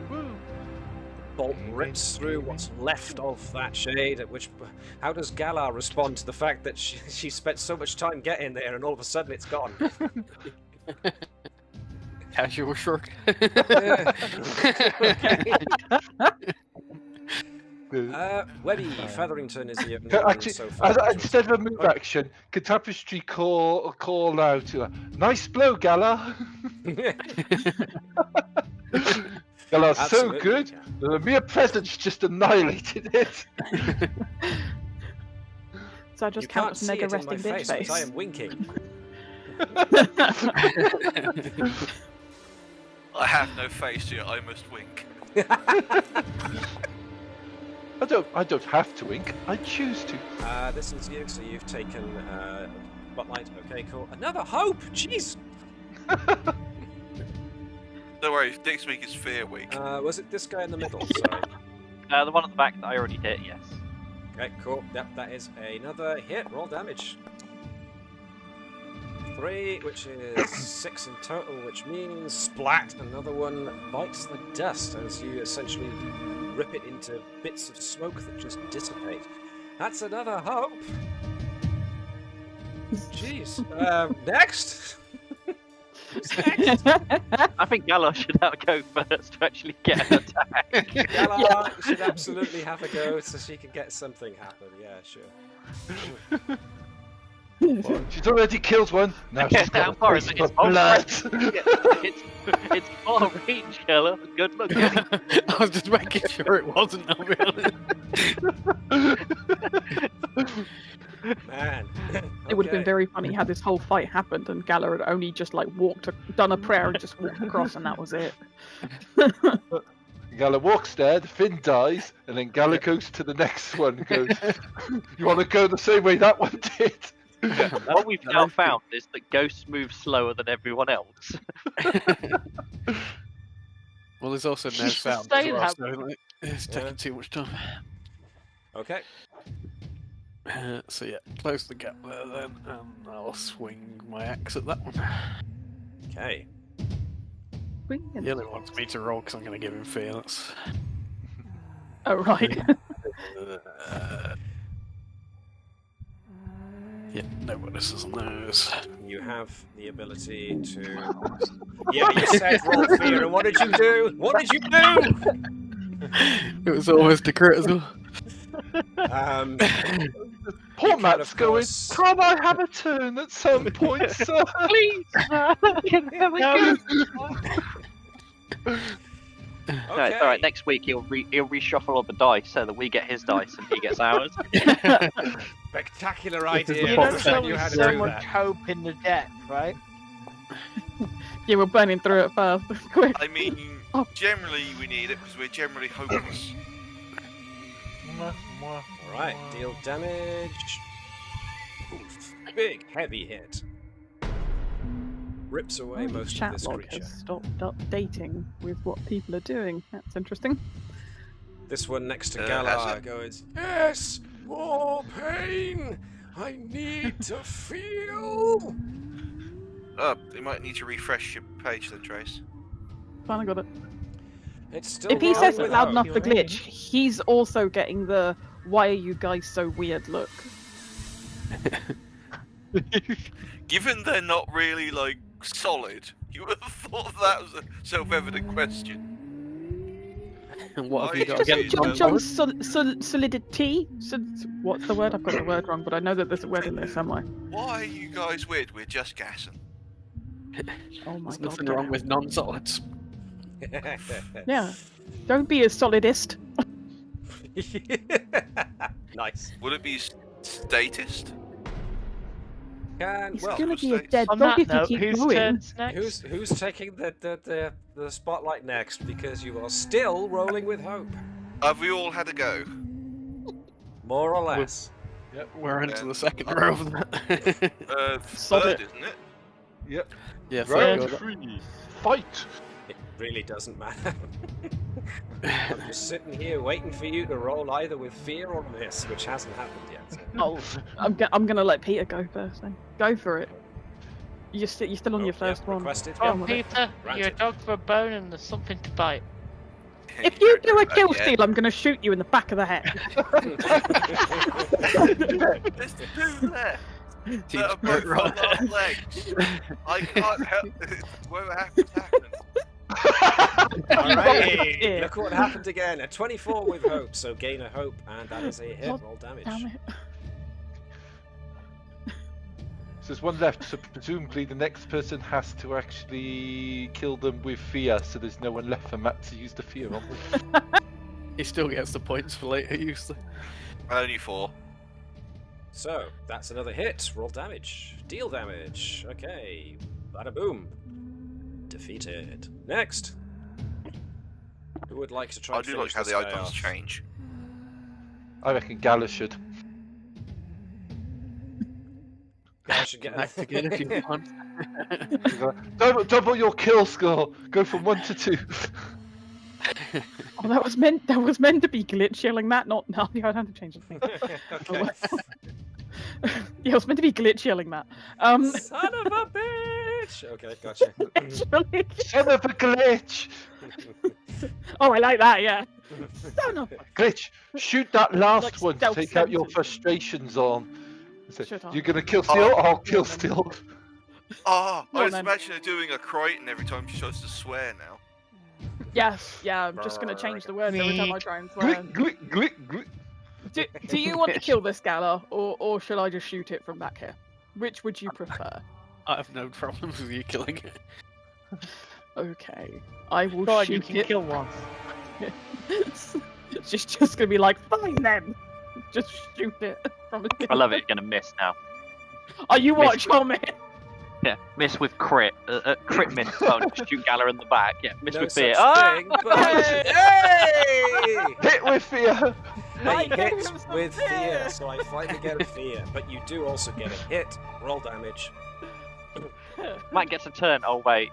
Woo. Bolt rips through what's left of that shade. At which, how does Galar respond to the fact that she spent so much time getting there and all of a sudden it's gone? Casual shrug. Webby Featherington is the only Can- one Actually, so far. instead of a move action, can Tapestry call out, nice blow, Galar? Galar's so Absolutely, good, yeah. the mere presence just annihilated it. So I just You count can't as see mega it in my resting bitch face, face. but I am winking. I have no face here. I must wink. I don't have to wink. I choose to. This is you, so you've taken Spotlight. Okay, cool. Another hope! Jeez! Don't worry, next week is Fear Week. Was it this guy in the middle? Sorry. The one at the back that I already hit, yes. Okay, cool. Yep, that is another hit. Roll damage. 3, which is 6 in total, which means splat. Another one bites the dust as you essentially rip it into bits of smoke that just dissipate. That's another hope. Jeez. Next. Who's next? I think Galar should have a go first to actually get an attack. Galar should absolutely have a go so she can get something happen. Yeah, sure. She's already killed one. Now she's got How a far is taste it? It's for blood. it's far range, Galar. Good luck. I was just making sure it wasn't, I'll be honest. Man. It would have been Okay. very funny had this whole fight happened and Galar had only just like done a prayer and just walked across and that was it. Galar walks there, the Finn dies, and then Galar goes to the next one and goes, you want to go the same way that one did? What we've now found is that ghosts move slower than everyone else. Well, there's also no She's sound as saying well, that- so like, it's taking Yeah. too much time. Okay. So yeah, close the gap there then, and I'll swing my axe at that one. Okay. He only wants me to roll because I'm going to give him fear. That's... Oh right. Yeah, no bonuses on those. You have the ability to. Yeah, you said roll fear, and what did you do? What did you do? It was almost a crit as well. Poor You can, Matt's of going, course- can I have a turn at some point, sir? Please, can I have a go? Okay. No, it's alright. Next week he'll reshuffle all the dice so that we get his dice and he gets ours. Spectacular This is idea. the You box. know, Who so said you had to so do much that? hope in the death, right? Yeah, we're burning through it fast. Quick. I mean, Oh. generally we need it because we're generally hopeless. Alright, deal damage. Oof. Big, heavy hit. Rips away My most of chat this log creature. has stopped updating with what people are doing. That's interesting. This one next to Has Galar it? goes, yes, more pain. I need to feel. Oh, you might need to refresh your page then, Trace. Finally got it. It's still If he wrong says it without loud enough for feeling. glitch, he's also getting the "Why are you guys so weird?" look. Given they're not really like solid. You would have thought that was a self-evident question. And what have Why you got is it against Solidity? What's the word? I've got the word wrong, but I know that there's a word in there somewhere. Why are you guys weird? We're just gassing. Oh my There's god. nothing wrong with non-solids. Yeah. Don't be a solidist. Nice. Would it be statist? And, He's well, gonna be a states. dead On dog that if note, you keep whose going. turn's next? who's taking the spotlight next? Because you are still rolling with hope, Have we all had a go? more or less. Yep. We're into Yeah. the second row of that. Sod Third, it. isn't it? Yep. Yeah, Round third. 3. Fight. It really doesn't matter. I'm just sitting here waiting for you to roll either with fear or miss, which hasn't happened yet. So. Oh, I'm gonna let Peter go first then. Go for it. You're still on Oh, your first yeah, one. requested. Go Oh, on with it. Peter, Granted. you're a dog for a bone and there's something to bite. If you do a don't kill know that steal, I'm gonna shoot you in the back of the head. yet. There's two left. That are both on our legs. I can't help. Whatever happens, happens. Alright, Yeah. look what happened again. A 24 with hope, so gain a hope, and that is a hit. God Roll damage. Damn it. So there's one left, so presumably the next person has to actually kill them with fear, so there's no one left for Matt to use the fear on. He still gets the points for later use. Only 4. So, that's another hit. Roll damage. Deal damage. Okay. Bada boom. Defeated. Next. Who would like to try I and do finish like how this the guy icons off? change. I reckon Galar should. I should get Act again if you want. Double your kill score. Go from 1 to 2. Oh, that was meant to be glitch yelling that, not no. I don't have to change the thing. Okay. Yeah, it was meant to be glitch yelling that. Son of a bitch! Okay, gotcha. Actually, Son of a glitch! oh, I like that. Yeah. Son of a Glitch, shoot that last Like one to stealth take out your sentence. frustrations on. So, Shut up. you're gonna kill Steel? I'll kill Steel. Ah, Go I on was then. imagining her doing a Crichton every time she tries to swear now. Yes, yeah. I'm just gonna change the word every time I try and swear. Glick, glick, glick, glick. Do you want to kill this Galar, or shall I just shoot it from back here? Which would you prefer? I have no problems with you killing it. Okay, I will God, you shoot can it. kill one. She's just gonna be like, fine then. Just shoot it from. I love it. You're gonna miss now. Oh, you Miss watch, oh man. Yeah, miss with crit. Crit miss. Oh, just shoot Galar in the back. Yeah, miss No with such fear. thing, but... Hey! Hit with fear! I He gave hits him some with fear, fear. so I finally get a fear. But you do also get a hit. Roll damage. Matt gets a turn. Oh wait.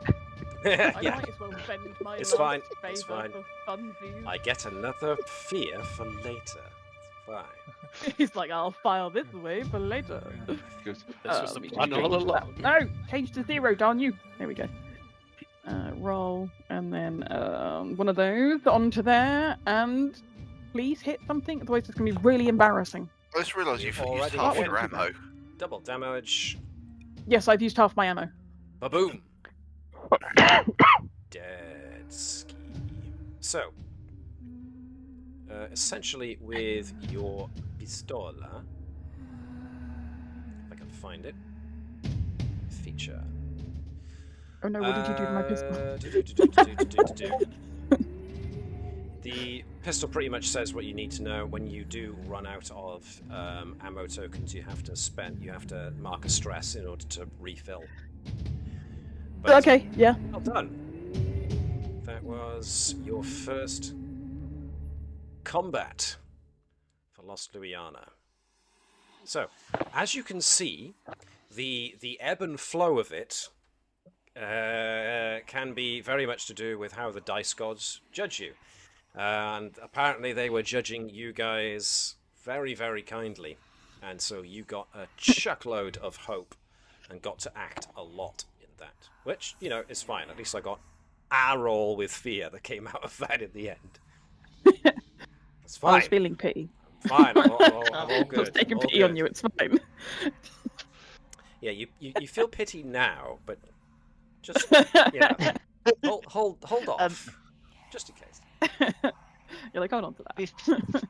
I Yeah. might as well bend my It's last fine, favour it's fine. for funsies. I get another fear for later. It's fine. He's like, I'll file this away for later. This was the let me plan change all that. along. No, change to 0, darn you. There we go. Roll, and then one of those onto there, and please hit something, otherwise it's going to be really embarrassing. I just realised you've used Already half hit. your ammo. Double damage. Yes, I've used half my ammo. Ba-boom. Dead ski. So, essentially with your pistola, if I can find it, feature. Oh no, what did you do to my pistol? The pistol pretty much says what you need to know. When you do run out of ammo tokens, you have to mark a stress in order to refill. But it's Okay, yeah. well done. That was your first combat for Lost Luyarnha. So, as you can see, the ebb and flow of it can be very much to do with how the dice gods judge you. And apparently they were judging you guys very, very kindly. And so you got a chuckload of hope and got to act a lot in that. Which, you know, is fine. At least I got a roll with fear that came out of that in the end. It's I was fine. feeling pity. Fine. I'm all I good. was taking all pity on good. you, it's fine. Yeah, you feel pity now, but Just hold off, just in case. You're like, hold on to that.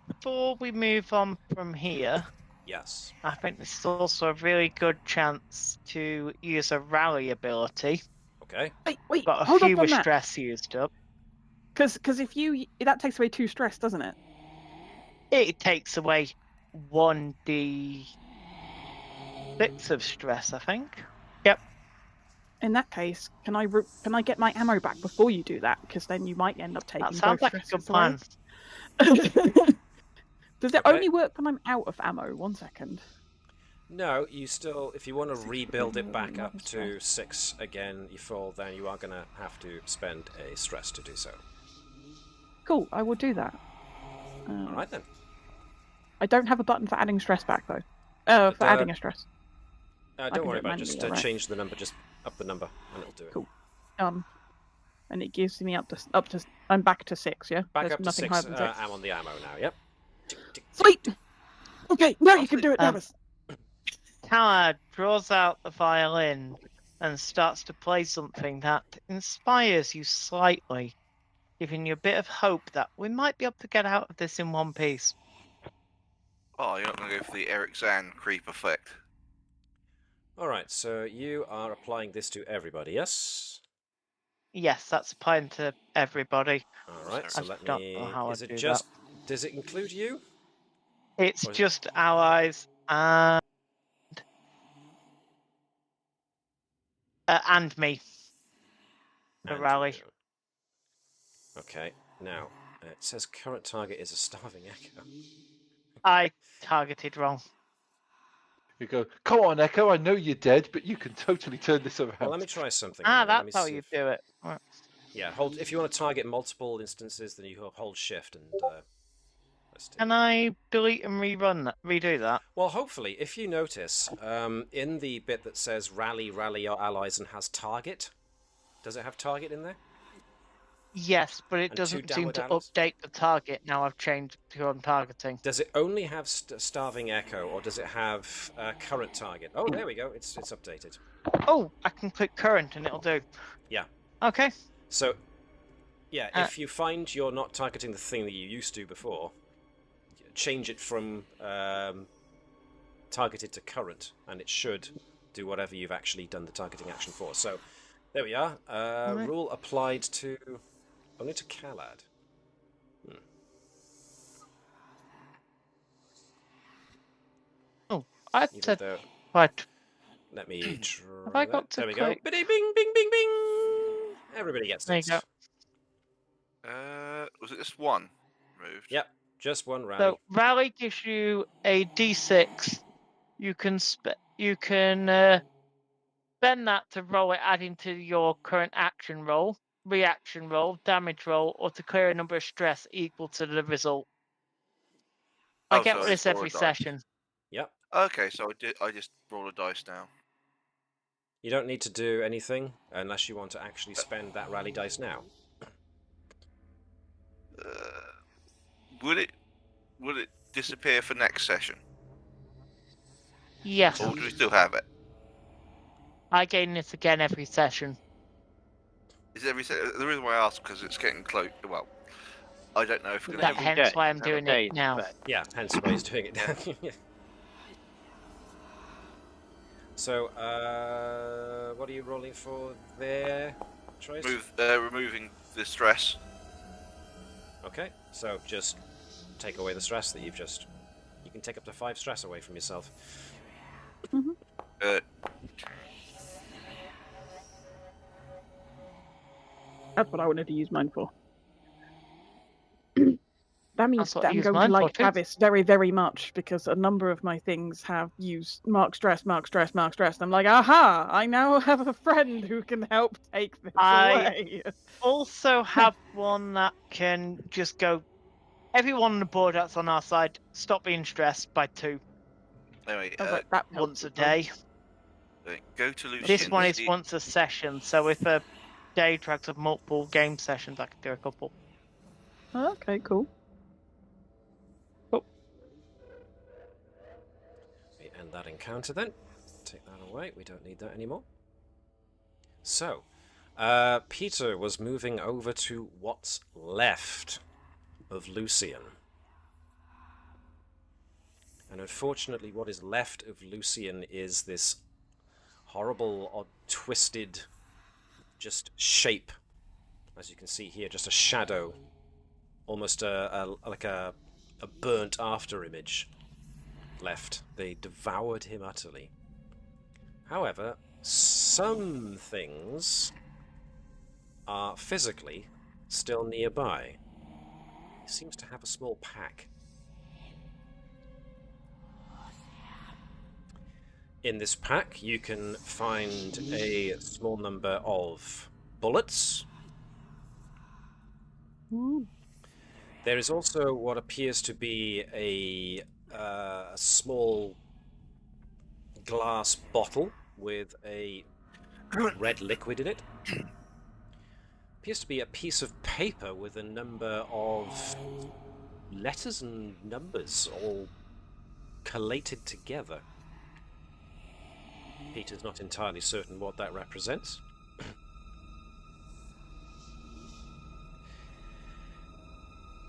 Before we move on from here, Yes. I think this is also a really good chance to use a rally ability. Okay. Wait, Got a hold few up on with that. stress used up. Because that takes away 2 stress, doesn't it? It takes away 1d6 of stress, I think. Yep. In that case, can I get my ammo back before you do that? Because then you might end up taking That sounds both like a stresses good plan. away. Does it Okay. only work when I'm out of ammo? 1 second. No, you still, if you want to rebuild it back up to 6 again, you fall, then you are going to have to spend a stress to do so. Cool, I will do that. All right then. I don't have a button for adding stress back though. For adding a stress. Don't can worry do it about it. Just manually, right? change the number, just up the number, and it'll do it. Cool. And it gives me up to. I'm back to 6. Yeah. Back There's up to nothing 6. higher than 6. I'm on the ammo now. Yep. Sweet. Okay, now you can do it, Nevis. Tower draws out the violin and starts to play something that inspires you slightly, giving you a bit of hope that we might be able to get out of this in one piece. Oh, you're not going to go for the Eric Zan creep effect. All right. So you are applying this to everybody, yes? Yes, that's applying to everybody. All right. So I let don't me. know how Is I'd it do just? Does it include you? It's Or is it- just allies and me. The And rally. you. Okay. Now it says current target is a starving echo. I targeted wrong. You go, come on, Echo, I know you're dead, but you can totally turn this around. Well, let me try something. Ah, then. Let me that's how see you if- do it. Right. Yeah, hold. If you want to target multiple instances, then you hold shift and. Let's do. Can I delete and redo that? Well, hopefully, if you notice, in the bit that says rally your allies and has target, does it have target in there? Yes, but it And doesn't two seem downward to arrows? update the target now I've changed to on targeting. Does it only have starving echo, or does it have current target? Oh, there we go. It's updated. Oh, I can click current and it'll do. Yeah. Okay. So, yeah, if you find you're not targeting the thing that you used to before, change it from targeted to current, and it should do whatever you've actually done the targeting action for. So, there we are. Right. Rule applied to only to Calad. Oh, I Even said though, right. let me try. Have I got to there we go. click? Bing, bing, bing, bing, bing. Everybody gets There you it. go. Was it just one moved? Yep, just one rally. So rally gives you a d6. You can spend that to roll it, adding to your current action roll, reaction roll, damage roll, or to clear a number of stress equal to the result. I Oh, get so I this just roll every a dice. session. Yep. Okay, so I just roll a dice now. You don't need to do anything unless you want to actually spend that rally dice now. Would it disappear for next session, Yes, or do we still have it? I gain this again every session. Is it every the reason why I ask because it's getting close. Well, I don't know if we're That going to. every hence day, why I'm every doing day, it now. but- Yeah, hence why he's doing it. So, what are you rolling for there, Trace? Removing the stress. Okay, so just take away the stress that you've just... You can take up to 5 stress away from yourself. That's what I wanted to use mine for. That means That's what that I I'm use going to mine for like too. Travis very, very much because a number of my things have used mark stress, mark stress, mark stress. And I'm like, aha! I now have a friend who can help take this away. Also have one that can just go. Everyone on the board that's on our side, stop being stressed by 2 Anyway, That once helps a as well. day. Go to Lucian. This one is once a session, so if a day drags of multiple game sessions, I can do a couple. Okay, cool. We end that encounter then. Take that away. We don't need that anymore. So, Peter was moving over to what's left of Lucian. And unfortunately, what is left of Lucian is this horrible, odd, twisted, just shape. As you can see here, just a shadow. Almost like a burnt after image left. They devoured him utterly. However, some things are physically still nearby. He seems to have a small pack. In this pack, you can find a small number of bullets. Ooh. There is also what appears to be a small glass bottle with a red liquid in it. Appears to be a piece of paper with a number of letters and numbers all collated together. Peter's not entirely certain what that represents.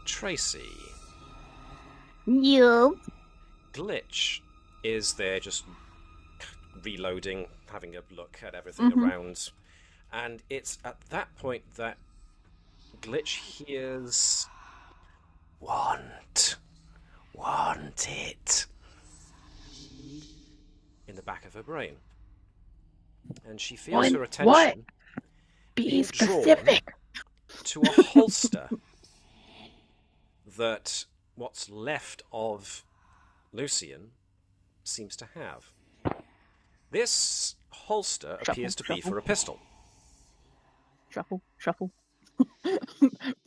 Tracy. Yup. Glitch is there just reloading, having a look at everything around. And it's at that point that Glitch hears... Want it. In the back of her brain. And she feels her attention being drawn to a holster that what's left of Lucian seems to have. This holster appears to be for a pistol. Shuffle.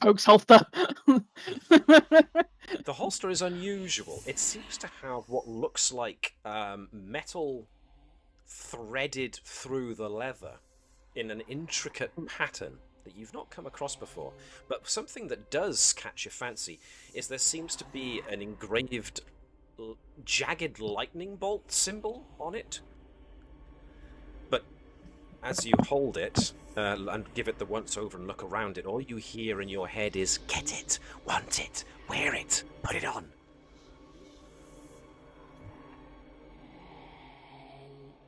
Pokes holster. The holster is unusual. It seems to have what looks like metal threaded through the leather in an intricate pattern that you've not come across before. But something that does catch your fancy is there seems to be an engraved jagged lightning bolt symbol on it. But as you hold it and give it the once over and look around it, all you hear in your head is, get it, want it, wear it, put it on.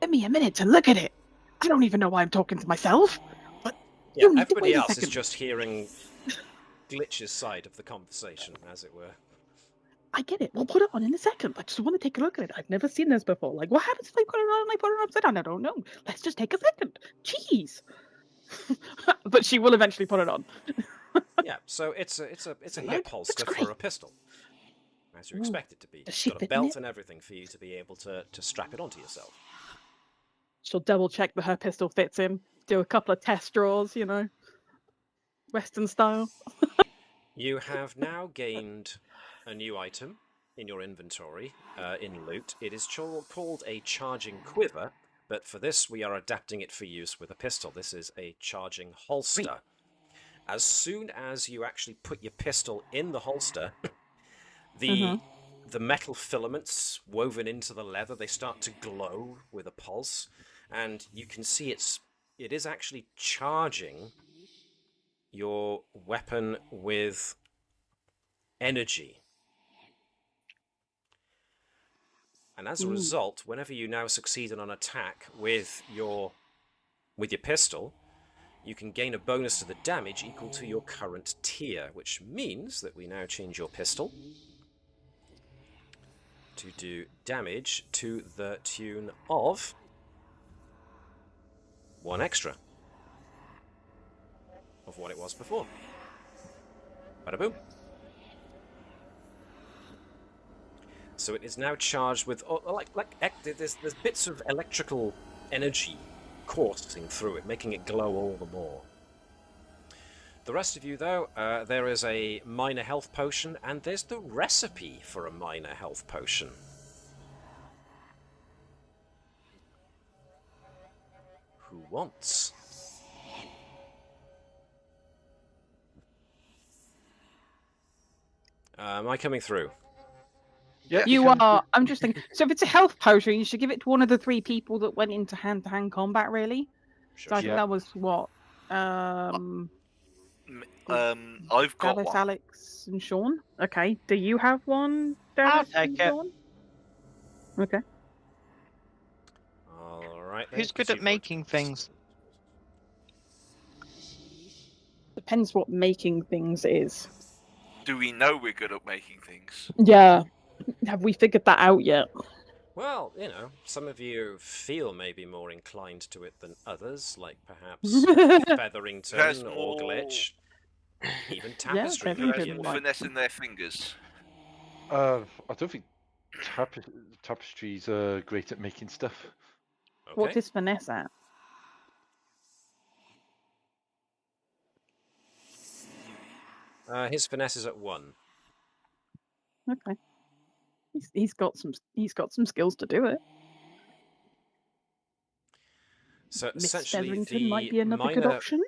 Give me a minute to look at it. I don't even know why I'm talking to myself. But yeah, everybody else is just hearing Glitch's side of the conversation, as it were. I get it. We'll put it on in a second. I just want to take a look at it. I've never seen this before. Like, what happens if I put it on and I put it upside down? I don't know. Let's just take a second. Jeez. But she will eventually put it on. Yeah, so it's a hip holster for a pistol, as you expect it to be. It's got a fit belt in it? and everything for you to be able to strap it onto yourself. She'll double check that her pistol fits in. Do a couple of test draws, you know. Western style. You have now gained a new item in your inventory, in loot. It is called a charging quiver, but for this we are adapting it for use with a pistol. This is a charging holster. Sweet. As soon as you actually put your pistol in the holster, the metal filaments woven into the leather, they start to glow with a pulse, and you can see it is actually charging your weapon with energy. And as a result, whenever you now succeed in an attack with your pistol, you can gain a bonus to the damage equal to your current tier, which means that we now change your pistol to do damage to the tune of 1 extra of what it was before. Bada boom. So it is now charged with there's bits of electrical energy coursing through it, making it glow all the more. The rest of you, though, there is a minor health potion, and there's the recipe for a minor health potion. Who wants? Am I coming through? Yeah, You are. I'm just thinking. So if it's a health potion, you should give it to one of the 3 people that went into hand-to-hand combat. Really. Sure. So I think that was what I've got Travis, one. Alex, and Shaun. Okay. Do you have one, I'll Travis take and it. Shaun? Okay. All right. Who's good at making things? Depends what making things is. Do we know we're good at making things? Yeah. Have we figured that out yet? Well, you know, some of you feel maybe more inclined to it than others, like perhaps Featherington Has or more- Glitch, even Tapestry. Featherington Who has maybe, more like- finesse in their fingers? I don't think Tapestry's great at making stuff. Okay. What's his finesse at? His finesse is at 1. Okay. He's got some skills to do it. So Miss essentially, Featherington might be another good option.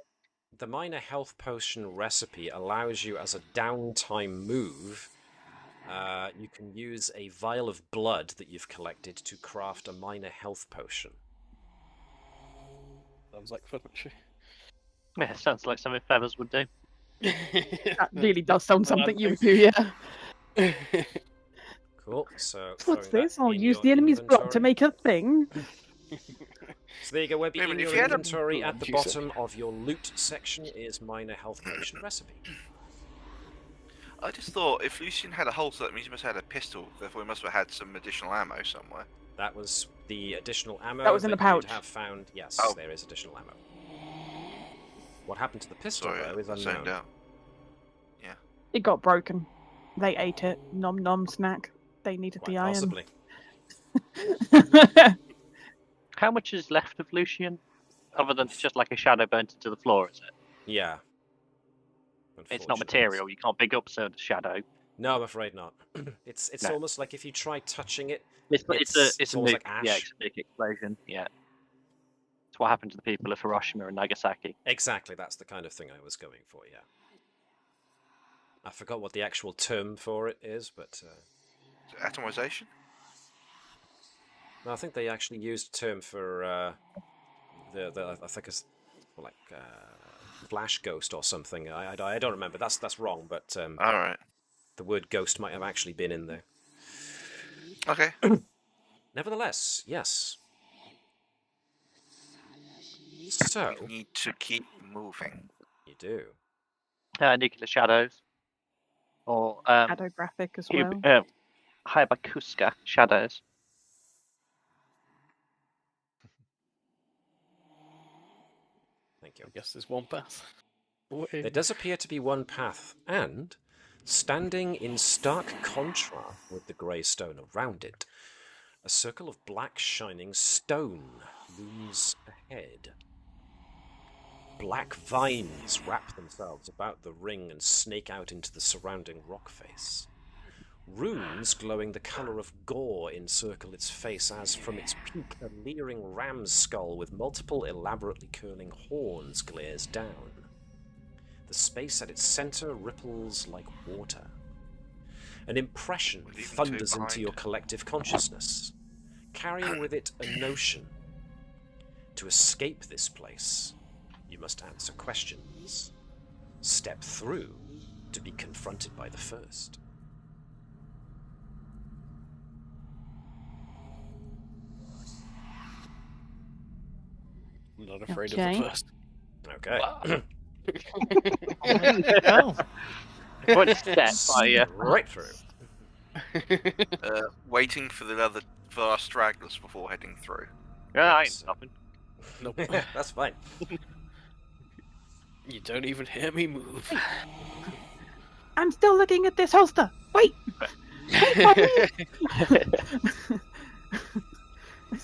the minor health potion recipe allows you, as a downtime move, you can use a vial of blood that you've collected to craft a minor health potion. Sounds like fun, actually. Yeah, sounds like something Feathers would do. That really does sound something you would do, yeah. Cool. So What's throwing that this? I'll in use your the enemy's blood to inventory. make a thing. So there you go. Where Wait a in minute, if your you had a- inventory at the Juice it. bottom of your loot section is minor health potion recipe. I just thought if Lucian had a holster, that means he must have had a pistol. Therefore, he must have had some additional ammo somewhere. That was the additional ammo That was in the you'd pouch. have found. Yes, Oh. there is additional ammo. What happened to the pistol, Sorry, though, is I zoned unknown. out. It got broken. They ate it. Nom nom snack. They needed Quite the iron. possibly. How much is left of Lucian? Other than it's just like a shadow burnt into the floor, is it? Yeah. It's not Unfortunately. material. You can't pick up the shadow. No, I'm afraid not. It's No. almost like if you try touching it. It's It's a almost nuke. like ash. Yeah, it's a big explosion. Yeah. It's what happened to the people of Hiroshima and Nagasaki. Exactly, that's the kind of thing I was going for. Yeah. I forgot what the actual term for it is, but Atomization? no, I think they actually used a term for the I think it's like flash ghost or something. I don't remember. That's wrong, but Alright. the word ghost might have actually been in there. Okay. Nevertheless, yes. So We need to keep moving. you do. Nuclear shadows. Or Shadowgraphic as well. Hayabusa shadows. Thank you. I guess there's one path. There does appear to be one path, and standing in stark contrast with the grey stone around it, a circle of black shining stone looms ahead. Black vines wrap themselves about the ring and snake out into the surrounding rock face. Runes glowing the colour of gore encircle its face as, from its peak, a leering ram's skull with multiple elaborately curling horns glares down. The space at its centre ripples like water. An impression We're leaving two thunders into behind. your collective consciousness, carrying with it a notion. To escape this place, you must answer questions. Step through to be confronted by the first. I'm not afraid Okay. of the first. Okay. Oh, What step are you? Right through. Waiting for for our stragglers before heading through. Yeah, I ain't Yes. stopping. Nope. That's fine. You don't even hear me move. I'm still looking at this holster. Wait. Wait, buddy.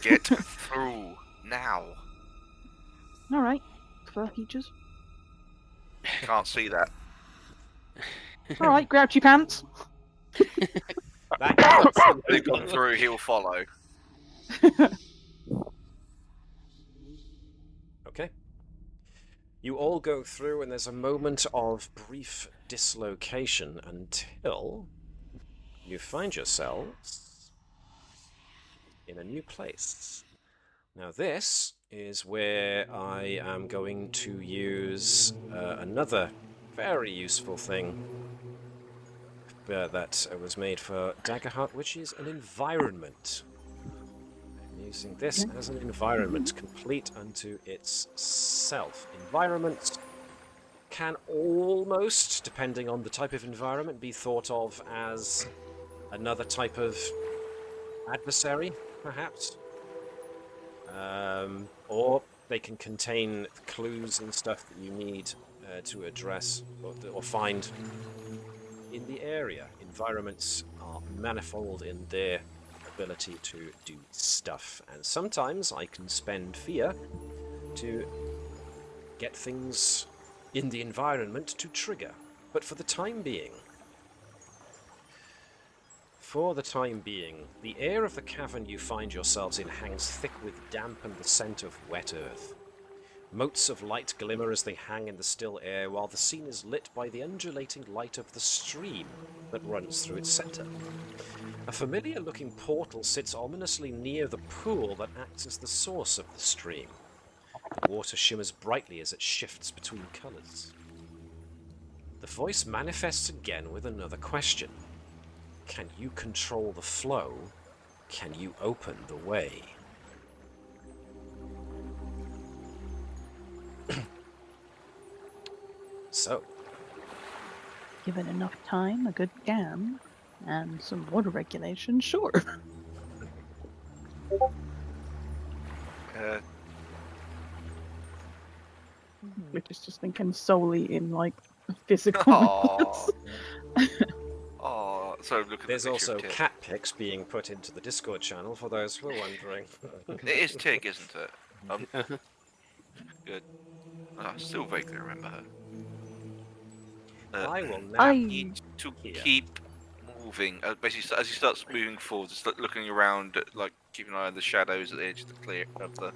Get through now. All right. Fur features. Can't see that. All right. Grouchy pants. That counts. They've gone through, he'll follow. Okay. You all go through, and there's a moment of brief dislocation until you find yourselves in a new place. Now, this is where I am going to use another very useful thing that was made for Daggerheart, which is an environment. I'm using this as an environment, complete unto itself. Environments can almost, depending on the type of environment, be thought of as another type of adversary, perhaps. Or they can contain clues and stuff that you need to address or find in the area. Environments are manifold in their ability to do stuff, and sometimes I can spend fear to get things in the environment to trigger. But for the time being, the air of the cavern you find yourselves in hangs thick with damp and the scent of wet earth. Motes of light glimmer as they hang in the still air, while the scene is lit by the undulating light of the stream that runs through its centre. A familiar-looking portal sits ominously near the pool that acts as the source of the stream. The water shimmers brightly as it shifts between colours. The voice manifests again with another question. Can you control the flow? Can you open the way? So, Given enough time, a good dam, and some water regulation, sure. We're just thinking solely in like physical. Aww. Oh, so look at there's the picture also of Tig. cat pics being put into the Discord channel for those who are wondering. It is Tig, isn't it? Good. I still vaguely remember her. I will now Need to keep moving. Basically, as he starts moving forward, just looking around, like keeping an eye on the shadows at the edge of the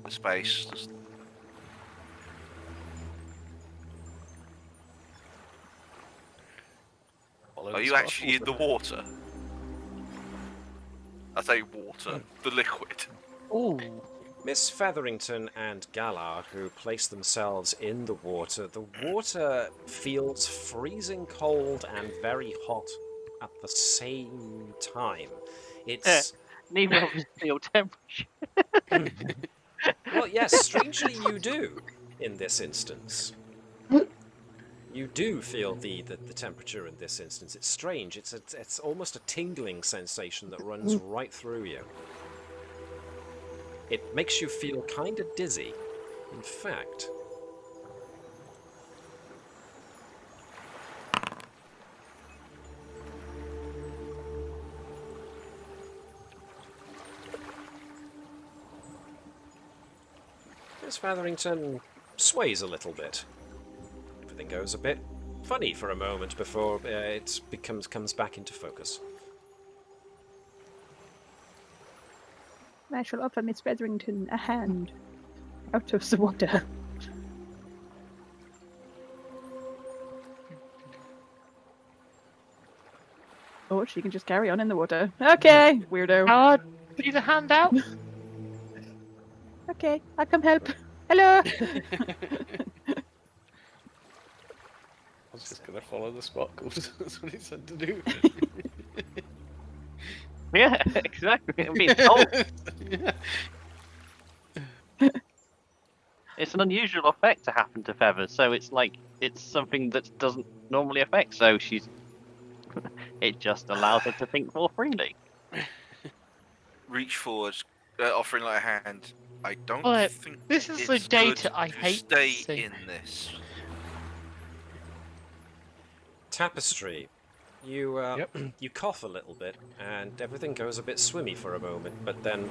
space. Just... Are you actually in the water? I say water, the liquid. Oh, Miss Featherington and Galar, who place themselves in the water feels freezing cold and very hot at the same time. It's... Neither of us feel temperature. Well, yes, strangely you do, in this instance. You do feel the temperature in this instance. It's strange. It's almost a tingling sensation that runs right through you. It makes you feel kind of dizzy. In fact... Miss Featherington sways a little bit. Everything goes a bit funny for a moment before it comes back into focus. I shall offer Miss Featherington a hand out of the water. Or she can just carry on in the water. Okay, weirdo. Need a hand out? Okay, I'll come help. Hello! I was just gonna follow the sparkles. That's what it said to do. Yeah, exactly. I'm being told. Yeah. It's an unusual effect to happen to Feathers, so it's like it's something that doesn't normally affect. So it just allows her to think more freely. Reach forward, offering like a hand. I don't Well, think this is it's the data good I to hate stay to see. in this. Tapestry. You Yep. you cough a little bit, and everything goes a bit swimmy for a moment, but then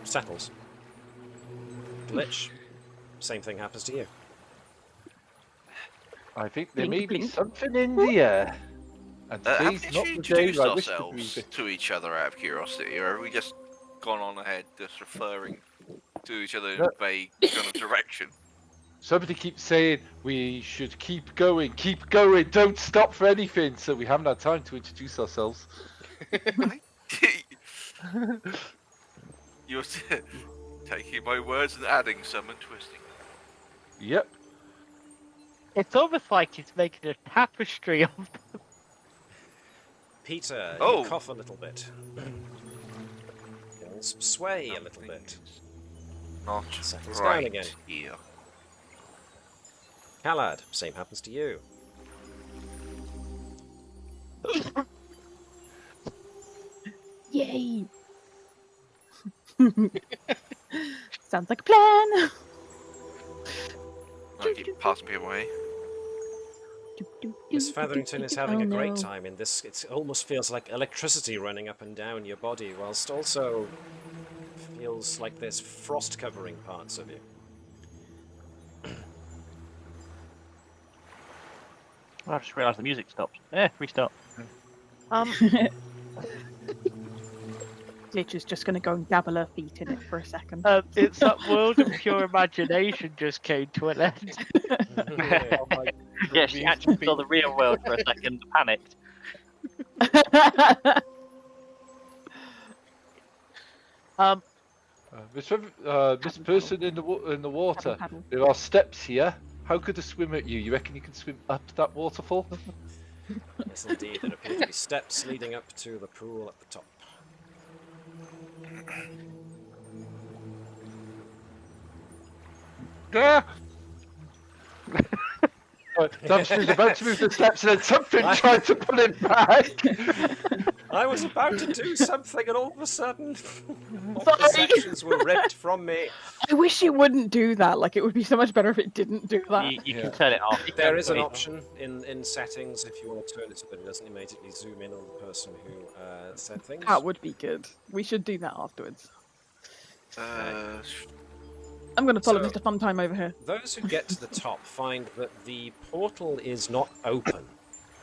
settles. Glitch. Same thing happens to you. I think there Blink, may be blink. something in the air. And Have we today's not actually the day introduced I wish to ourselves believe it. to each other out of curiosity, or have we just gone on ahead, just referring to each other in No. a vague kind of direction? Somebody keeps saying we should keep going, don't stop for anything. So we haven't had time to introduce ourselves. You're Taking my words and adding some and twisting. Yep. It's almost like he's making a tapestry of them. Peter, Oh. you cough a little bit. You'll sway a little bit. Not Settles down right again. here. Khalad, same happens to you. Yay! Sounds like a plan. I keep passing me away. Miss Featherington is having a great time in this. It almost feels like electricity running up and down your body, whilst also feels like there's frost covering parts of you. I just realised the music stopped. Restart. Glitch is just going to go and dabble her feet in it for a second. It's that world of pure imagination just came to an end. Oh my Yeah, she actually saw the real world for a second, panicked. This person in the water. Paddle. There are steps here. How could I swim at you? You reckon you can swim up that waterfall? Yes, indeed, there appear to be steps leading up to the pool at the top. Ah! Dumpster's about to move the steps and then something tried to pull him back. I was about to do something, and all of a sudden, all Sorry. the sections were ripped from me. I wish it wouldn't do that. Like, it would be so much better if it didn't do that. You can turn it off. There is an option in settings if you want to turn it so that it doesn't immediately zoom in on the person who said things. That would be good. We should do that afterwards. Uh, I'm going to follow So- Mr. Funtime over here. Those who get to the top find that the portal is not open.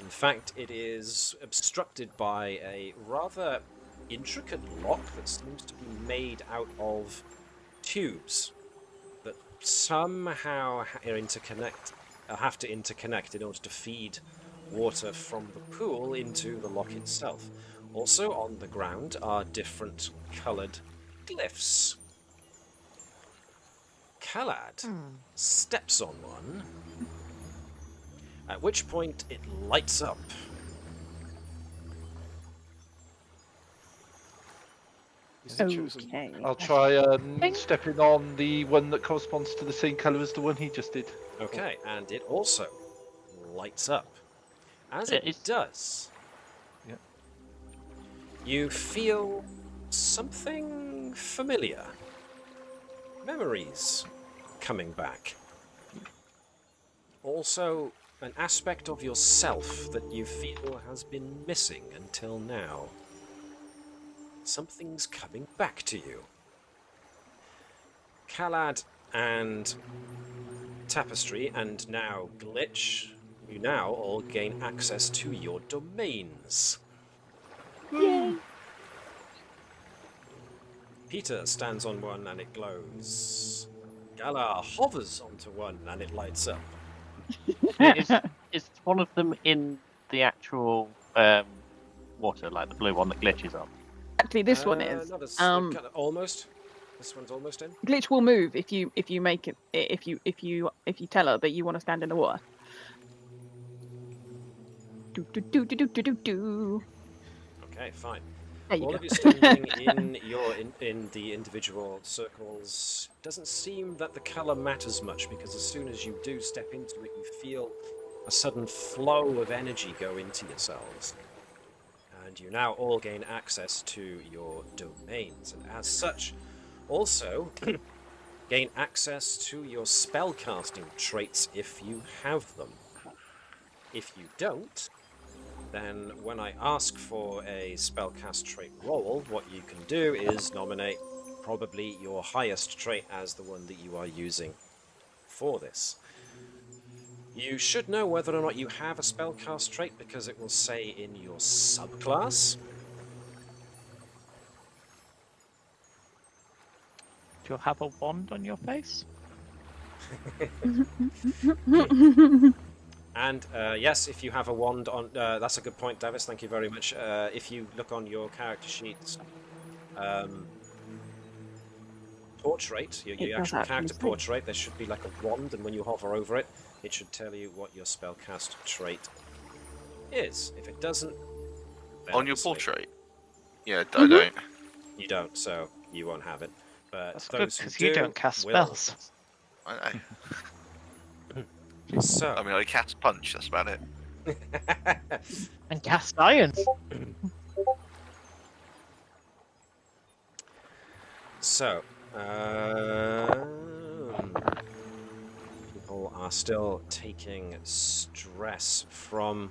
In fact, it is obstructed by a rather intricate lock that seems to be made out of tubes that somehow have to interconnect in order to feed water from the pool into the lock itself. Also on the ground are different coloured glyphs. Khalad steps on one, at which point it lights up. Okay. I'll try stepping on the one that corresponds to the same colour as the one he just did. Okay, and it also lights up. As It it is- does, Yeah. you feel something familiar. Memories coming back. Also, an aspect of yourself that you feel has been missing until now. Something's coming back to you. Khalad and Tapestry, and now Glitch, you now all gain access to your domains. Yay! Peter stands on one and it glows. Galar hovers onto one and it lights up. Is one of them in the actual water, like the blue one that glitches on? Actually, this one is. Not as, kind of almost. This one's almost in. Glitch will move if you make it if you tell her that you want to stand in the water. Do do do do do do do do. Okay, fine. There you All go. of you standing in the individual circles. Doesn't seem that the colour matters much because as soon as you do step into it, you feel a sudden flow of energy go into yourselves. And you now all gain access to your domains, and as such, also gain access to your spellcasting traits if you have them. If you don't, then when I ask for a spellcast trait roll, what you can do is nominate probably your highest trait as the one that you are using for this. You should know whether or not you have a spellcast trait because it will say in your subclass. Do you have a wand on your face? And yes, if you have a wand on, that's a good point, Davis. Thank you very much. If you look on your character sheets, portrait, your It does actual actually character say. portrait, there should be like a wand, and when you hover over it, it should tell you what your spellcast trait is. If it doesn't, then On your obviously portrait? Yeah, I don't. you don't, so you won't have it. But That's good those who because do you don't cast will. spells. I know. So, I mean, I cast punch. That's about it. And cast iron. So, people are still taking stress from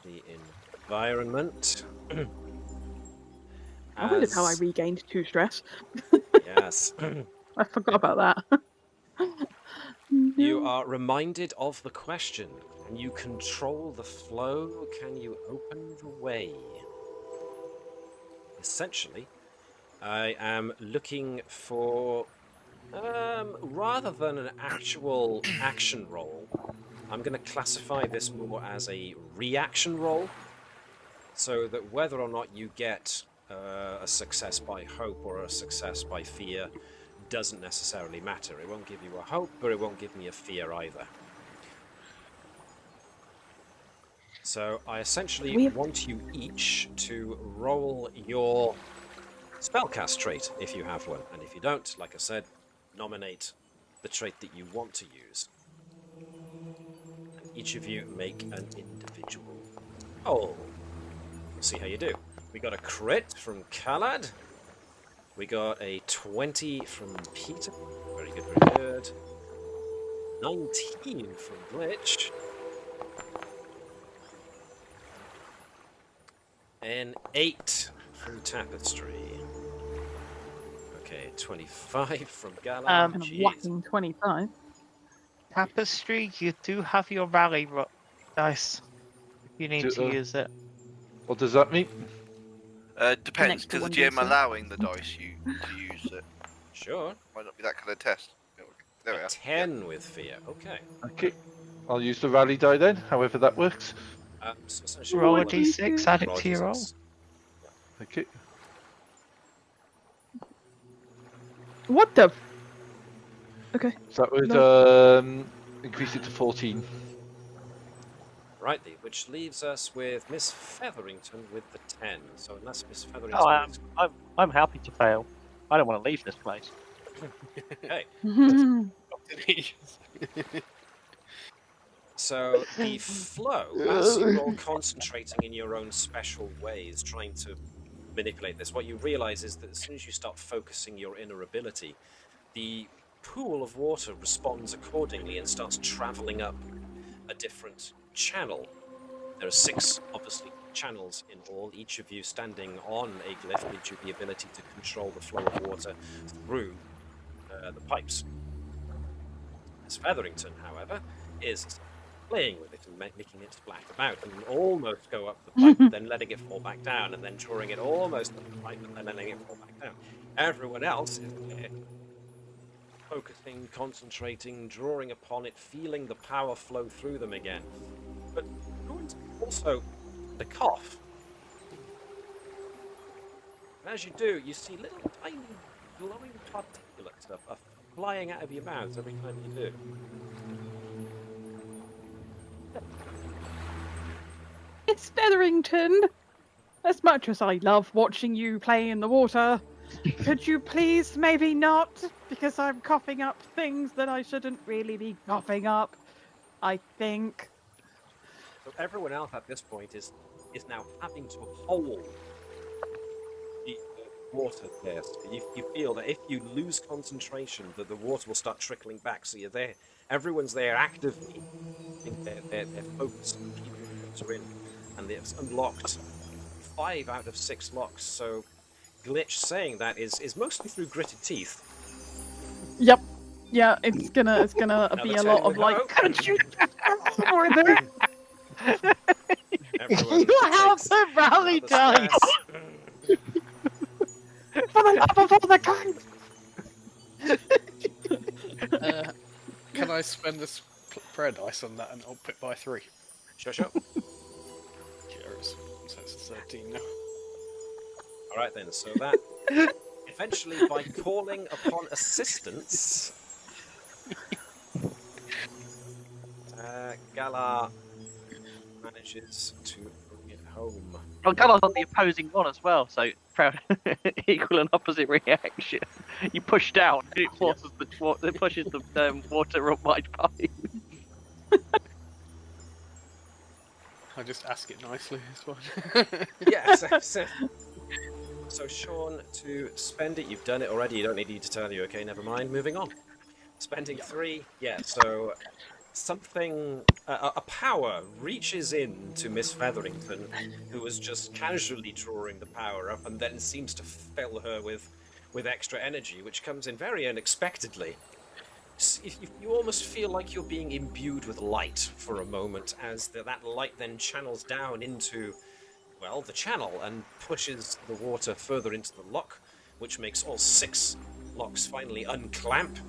the environment. I wondered how I As- regained 2 stress. Yes. I forgot about that. You No. are reminded of the question. Can you control the flow? Can you open the way? Essentially, I am looking for, rather than an actual action roll, I'm going to classify this more as a reaction roll, so that whether or not you get a success by hope or a success by fear doesn't necessarily matter. It won't give you a hope, but it won't give me a fear either. So I essentially want you each to roll your spellcast trait, if you have one. And if you don't, like I said, nominate the trait that you want to use. And each of you make an individual roll. We'll see how you do. We got a crit from Khalad. We got a 20 from Peter. Very good, very good. 19 from Glitch. An 8 from Tapestry. Okay, 25 from Galar. And a Jeez. whacking 25. Tapestry, you do have your rally dice. You need to use it. What does that mean? Depends, extra because the 1d6. GM allowing the dice you to use it. Sure. Might not be that kind of test. There we A are. 10 with fear. Okay. Okay. I'll use the rally die then, however that works. So essentially Roll a roll d6, add it roll a to your roll. d6. Okay. What the? Okay. So that would increase it to 14. Rightly, which leaves us with Miss Featherington with the 10. So unless Miss Featherington... Oh, I'm happy to fail. I don't want to leave this place. Okay. Continue. So the flow, as you're all concentrating in your own special ways, trying to manipulate this, what you realize is that as soon as you start focusing your inner ability, the pool of water responds accordingly and starts traveling up a different channel. There are 6, obviously, channels in all, each of you standing on a glyph gives you the ability to control the flow of water through the pipes. Miss Featherington, however, is playing with it and making it splash about and almost go up the pipe, then letting it fall back down, and then drawing it almost up the pipe and then letting it fall back down. Everyone else is there, focusing, concentrating, drawing upon it, feeling the power flow through them again. But also the cough. And as you do, you see little tiny glowing particulates are flying out of your mouth every time you do. It's Featherington. As much as I love watching you play in the water, could you please maybe not? Because I'm coughing up things that I shouldn't really be coughing up, I think. So everyone else at this point is now having to hold the water there. So you feel that if you lose concentration, that the water will start trickling back. So you're there. Everyone's there actively. They're focused on keeping the water in. And it's unlocked 5 out of 6 locks. So Glitch saying that is mostly through gritted teeth. Yep. Yeah, it's gonna be a lot of like, could you more there? Everyone You have takes the rally another dice! stress. For the love of all the kind! Can I spend this prayer dice on that and up it by 3? Sure. Cheers. So it's 13 now. Alright then, so that... If eventually, by calling upon assistance, Galar manages to bring it home. Well, Galar's on the opposing one as well, so equal and opposite reaction. You push down, and it forces it pushes the water up my pipe. I just ask it nicely as well. Yes. So Shaun, to spend it, you've done it already. You don't need to tell you. Okay, never mind. Moving on. Spending 3. Yeah. So something, a power reaches in to Miss Featherington, who was just casually drawing the power up, and then seems to fill her with extra energy, which comes in very unexpectedly. You almost feel like you're being imbued with light for a moment, as that light then channels down into, well, the channel, and pushes the water further into the lock, which makes all 6 locks finally unclamp.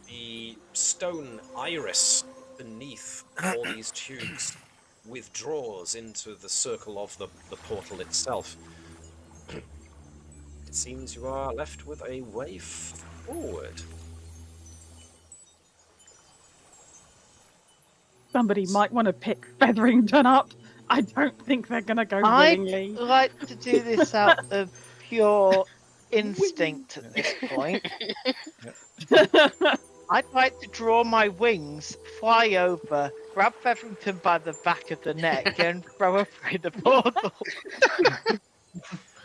The stone iris beneath all these tubes withdraws into the circle of the portal itself. It seems you are left with a way forward. Somebody might want to pick Featherington up. I don't think they're going to go I'd willingly. like to do this out of pure instinct at this point. I'd like to draw my wings, fly over, grab Featherington by the back of the neck, and throw her through the portal.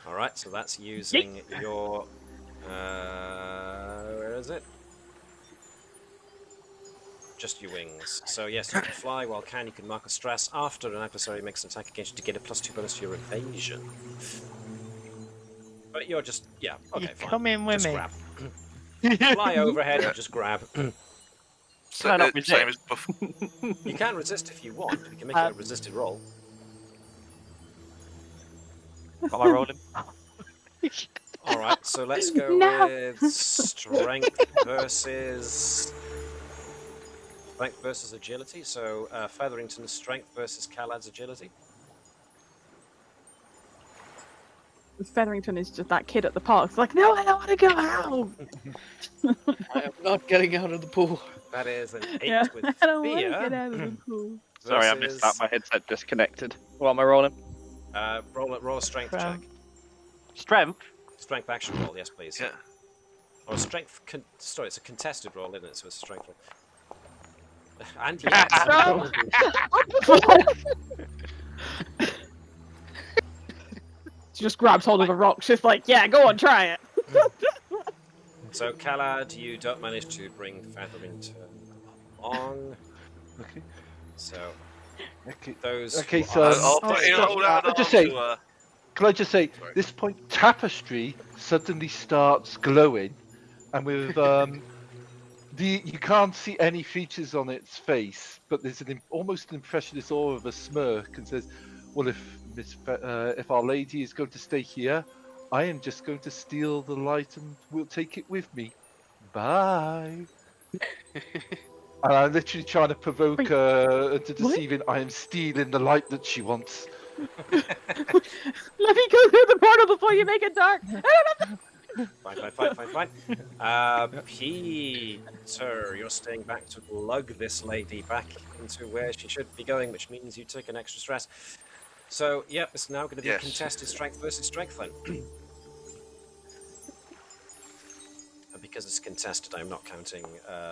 Alright, so that's using your... where is it? Just your wings. So yes, you can fly while you can mark a stress after an adversary makes an attack against you to get a +2 bonus to your evasion. But you're just... yeah, okay, You fine. come in with Just me. grab. Fly overhead and just grab. So, Can I not same resist? as before. You can resist if you want. You can make it a resisted roll. Got my rolling. Alright, so let's go No. with strength versus agility. So Featherington's strength versus Calad's agility. Featherington is just that kid at the park. It's like, no, I don't want to go out. I am not getting out of the pool. That is an 8 Yeah, with I don't want to fear. get out of the pool. Sorry, I missed that. My headset disconnected. What am I rolling? Roll a strength check. Strength. Strength action roll, yes please. Yeah. Or a strength... sorry, it's a contested roll, isn't it? So it's a strength roll. And yes! She just grabs hold of the rock. She's like, yeah, go on, try it. So, Calad, you don't manage to bring Featherington along. Okay. So, Okay. those... Okay, who so are- I'll put in all out I'll just say- to, Can I just say, Sorry. this point, Tapestry suddenly starts glowing, and with you can't see any features on its face, but there's almost an impressionist aura of a smirk, and says, "Well, if Our Lady is going to stay here, I am just going to steal the light, and we'll take it with me. Bye." And I'm literally trying to provoke her into deceiving. I am stealing the light that she wants. Let me go through the portal before you make it dark. Fine. Peter, you're staying back to lug this lady back into where she should be going, which means you take an extra stress. So, yep, it's now going to be Yes. contested strength versus strength then. And because it's contested, I'm not counting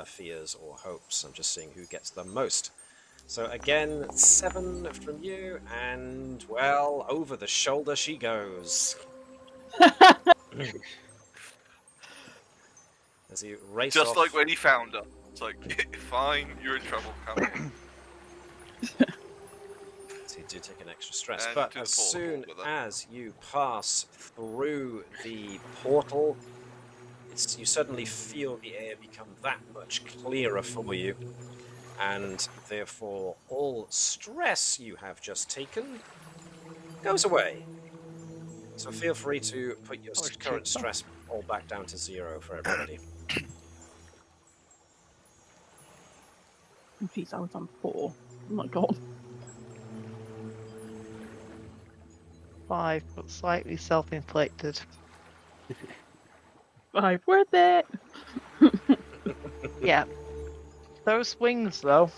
fears or hopes. I'm just seeing who gets the most. So again, 7 from you, and, well, over the shoulder she goes. As you race just off. like when he found her. It's like, fine, you're in trouble, come on. So you do take an extra stress, And but to the as portal soon with that. as you pass through the portal, you suddenly feel the air become that much clearer for you, and therefore all stress you have just taken goes away. So feel free to put your current stress all back down to 0 for everybody. Jeez, I was on 4. Oh my god. 5, but slightly self-inflicted. 5, worth it. Yeah. Those wings, though.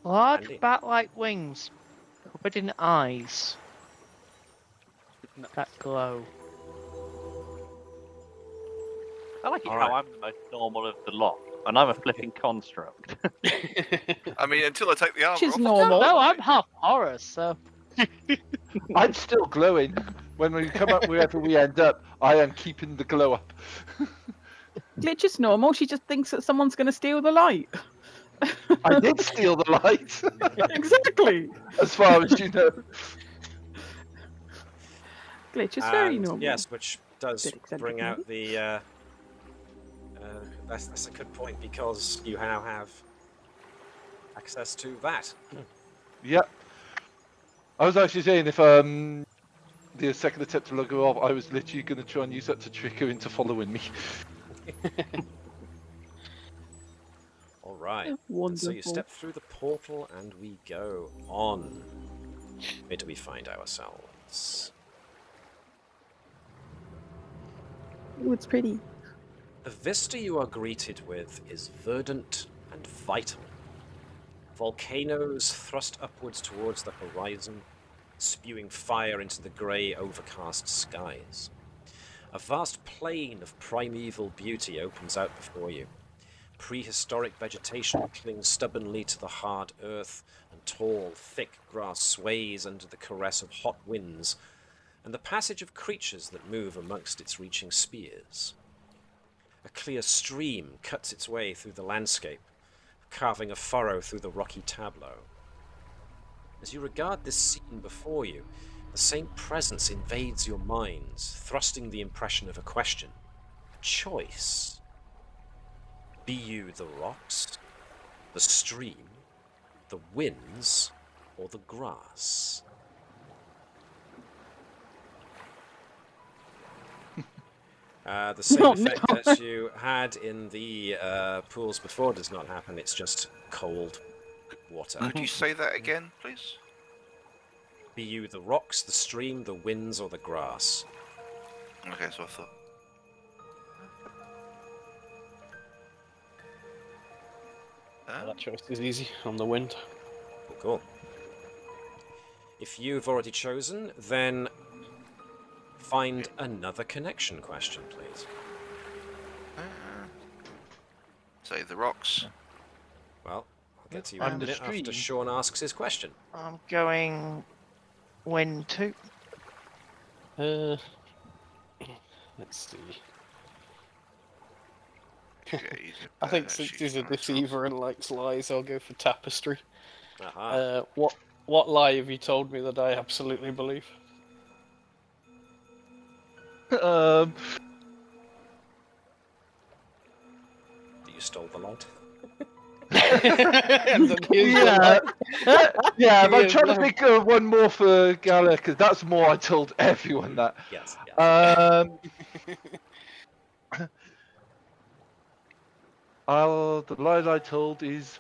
Large Handy. bat-like wings, covered in eyes that glow. I like it All how right. I'm the most normal of the lot, and I'm a flipping construct. I mean, until I take the armor She's off. normal. No, I'm half horror, so. I'm still glowing. When we come up wherever we end up, I am keeping the glow up. Glitch is normal. She just thinks that someone's going to steal the light. I did steal the light, Exactly. as far as you know. Glitch is very And, normal. yes, which does Bit eccentric, bring out the. That's a good point because you now have access to that. Yep. I was actually saying if the second attempt to lug her off, I was literally going to try and use that to trick her into following me. All right. So Wonderful. you step through the portal and we go on. Where do we find ourselves? Ooh, it's pretty. The vista you are greeted with is verdant and vital. Volcanoes thrust upwards towards the horizon, spewing fire into the grey, overcast skies. A vast plain of primeval beauty opens out before you. Prehistoric vegetation clings stubbornly to the hard earth, and tall, thick grass sways under the caress of hot winds, and the passage of creatures that move amongst its reaching spears. A clear stream cuts its way through the landscape, carving a furrow through the rocky tableau. As you regard this scene before you, the same presence invades your minds, thrusting the impression of a question, a choice. Be you the rocks, the stream, the winds, or the grass? The same Oh, effect no. that you had in the pools before does not happen. It's just cold water. Could you say that again, please? Be you the rocks, the stream, the winds, or the grass? Okay, so I thought. That choice is easy on the wind. Cool. If you've already chosen, then find another connection question, please. Say the rocks. Well, I'll get to you in a And the minute after stream. Shaun asks his question. I'm going wind too. Let's see. Okay, easy. I think since he's a deceiver and likes lies, I'll go for tapestry. Aha. What lie have you told me that I absolutely believe? That you stole the light. And then here's the Yeah, lie. yeah. But I'm Yes, trying to no. think of one more for Galar because that's more. I told everyone that. Yes. The lie I told is,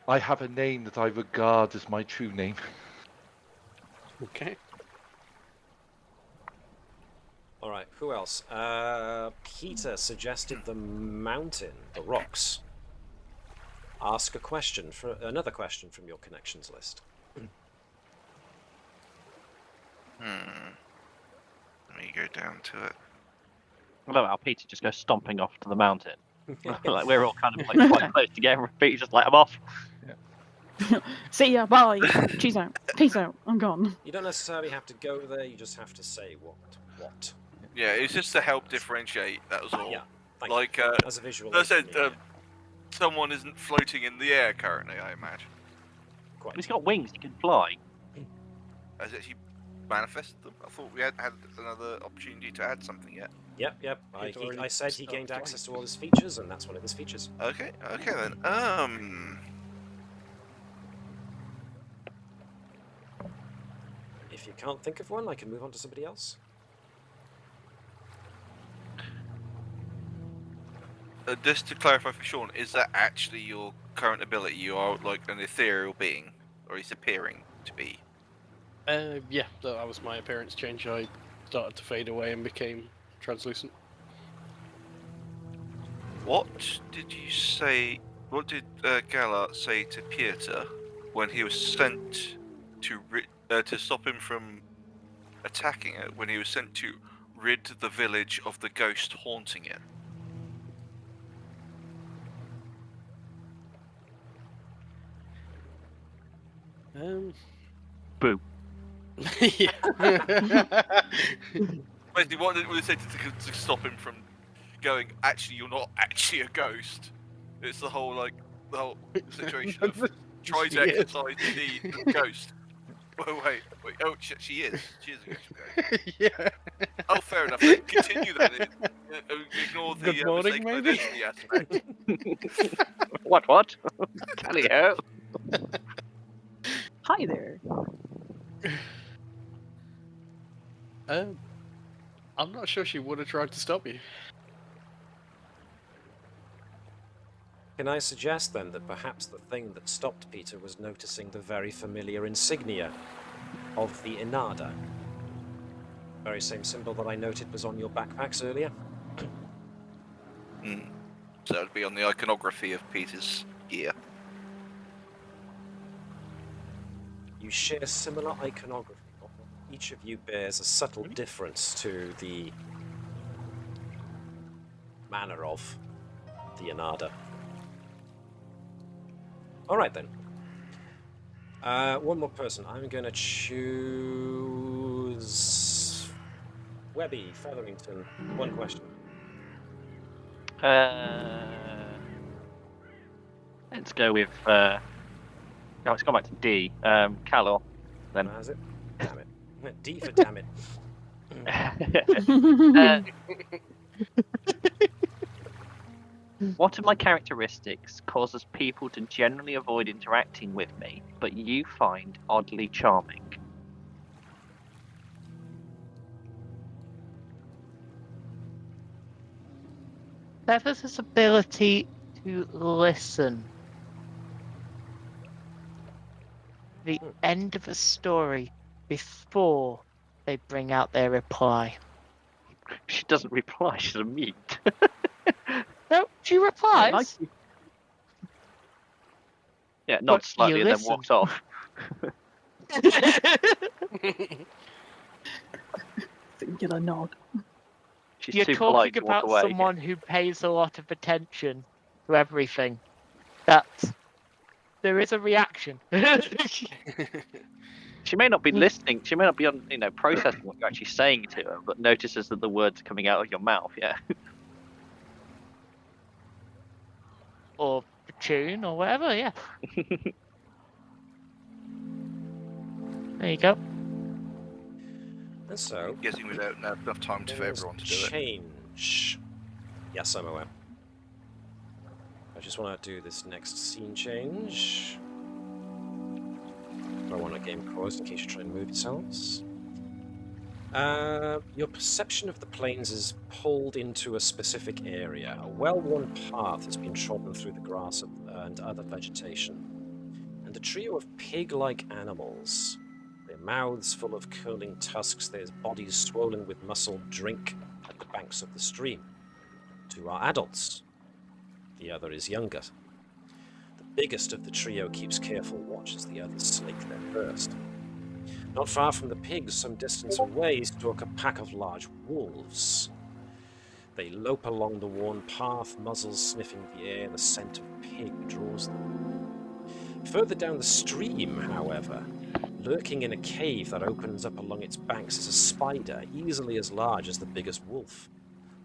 I have a name that I regard as my true name. Okay. All right. Who else? Peter suggested the mountain, the rocks. Ask a question for another question from your connections list. Let me go down to it. I love how Peter just goes stomping off to the mountain. Like we're all kind of like quite close together, and Peter's just like, I'm off. See ya, bye. Cheese out. Peace out. I'm gone. You don't necessarily have to go there. You just have to say what. Yeah, it's just to help differentiate. That was all. Yeah. Thank Like, you. As a visual. I aid said, for me, someone isn't floating in the air currently, I imagine. quite. He's got wings, he can fly. Has it actually manifested them? I thought we had another opportunity to add something yet. Yep. He'd already I said he started gained flying. access to all his features, and that's one of his features. Okay then. If you can't think of one, I can move on to somebody else. Just to clarify for Shaun, is that actually your current ability? You are like an ethereal being, or is appearing to be? Yeah, that was my appearance change. I started to fade away and became translucent. What did you say? What did Galar say to Pieter when he was sent to stop him from attacking it? When he was sent to rid the village of the ghost haunting it? Boo. Yeah. Basically, what did he say to stop him from going? Actually, you're not actually a ghost. It's the whole situation of try to exercise the ghost. Oh wait. Oh, she is. She is a ghost. Yeah. Oh, fair enough. Then continue that. Ignore the Good morning, mistaken maybe? identity aspect. What? Tally ho. Hi there. I'm not sure she would have tried to stop you. Can I suggest then that perhaps the thing that stopped Peter was noticing the very familiar insignia of the Inada? Very same symbol that I noted was on your backpacks earlier. So it would be on the iconography of Peter's gear. You share similar iconography. Each of you bears a subtle difference to the manner of the Inada. Alright then. One more person. I'm going to choose Webby, Featherington. One question. Let's go with. No, it's gone back to D. Galar. Then. Has it? Damn it. D for damn it. What of my characteristics causes people to generally avoid interacting with me, but you find oddly charming? Feather's ability to listen. The end of a story before they bring out their reply. She doesn't reply, she's a mute. No, she replies. Yeah, nods slightly and then walks off. Singular nod. She's You're too polite talking to walk about away. someone who pays a lot of attention to everything. There is a reaction. She may not be listening. She may not be processing what you're actually saying to her, but notices that the words are coming out of your mouth. Yeah. Or the tune, or whatever. Yeah. There you go. And so, I'm guessing we don't have enough time for everyone to do it. change. Yes, I'm aware. I just want to do this next scene change. I want a game pause in case you try and move yourselves. Your perception of the plains is pulled into a specific area. A well-worn path has been trodden through the grass and other vegetation. And a trio of pig-like animals, their mouths full of curling tusks, their bodies swollen with muscle, drink at the banks of the stream. Two are adults. The other is younger. The biggest of the trio keeps careful watch as the others slake their thirst. Not far from the pigs, some distance away, stalk a pack of large wolves. They lope along the worn path, muzzles sniffing the air, the scent of pig draws them. Further down the stream, however, lurking in a cave that opens up along its banks is a spider, easily as large as the biggest wolf.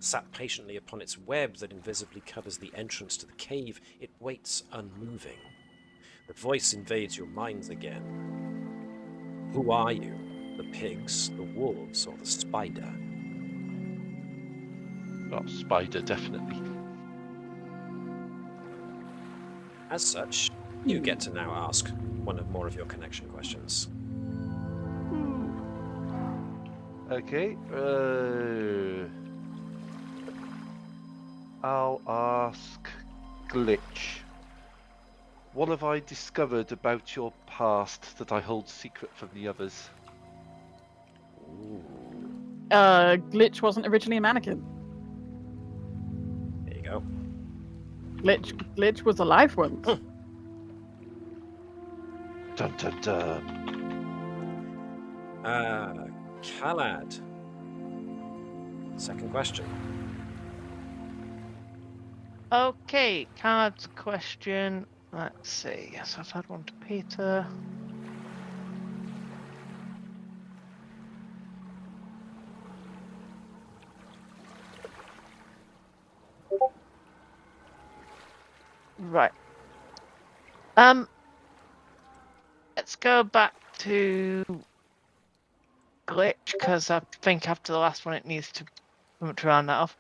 Sat patiently upon its web that invisibly covers the entrance to the cave, it waits unmoving. The voice invades your minds again. Who are you? The pigs, the wolves, or the spider? Oh, spider, definitely. As such, you get to now ask one of more of your connection questions. Okay. I'll ask Glitch. What have I discovered about your past that I hold secret from the others? Ooh, Glitch wasn't originally a mannequin. there you go. Glitch was alive once. Dun dun dun. Khalad. Second question. Okay, cards question. Let's see. Yes, I've had one to Peter. Right. Let's go back to Glitch, because I think after the last one it needs to round that off.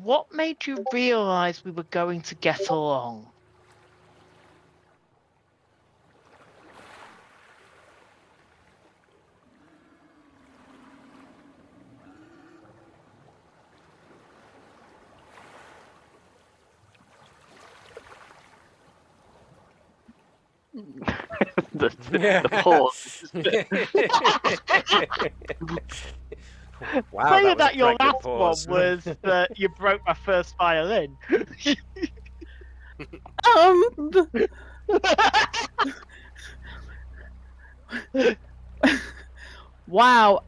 What made you realise we were going to get along? the pause. Wow, Saying that was that a your pregnant last pause. one was that you broke my first violin. Wow.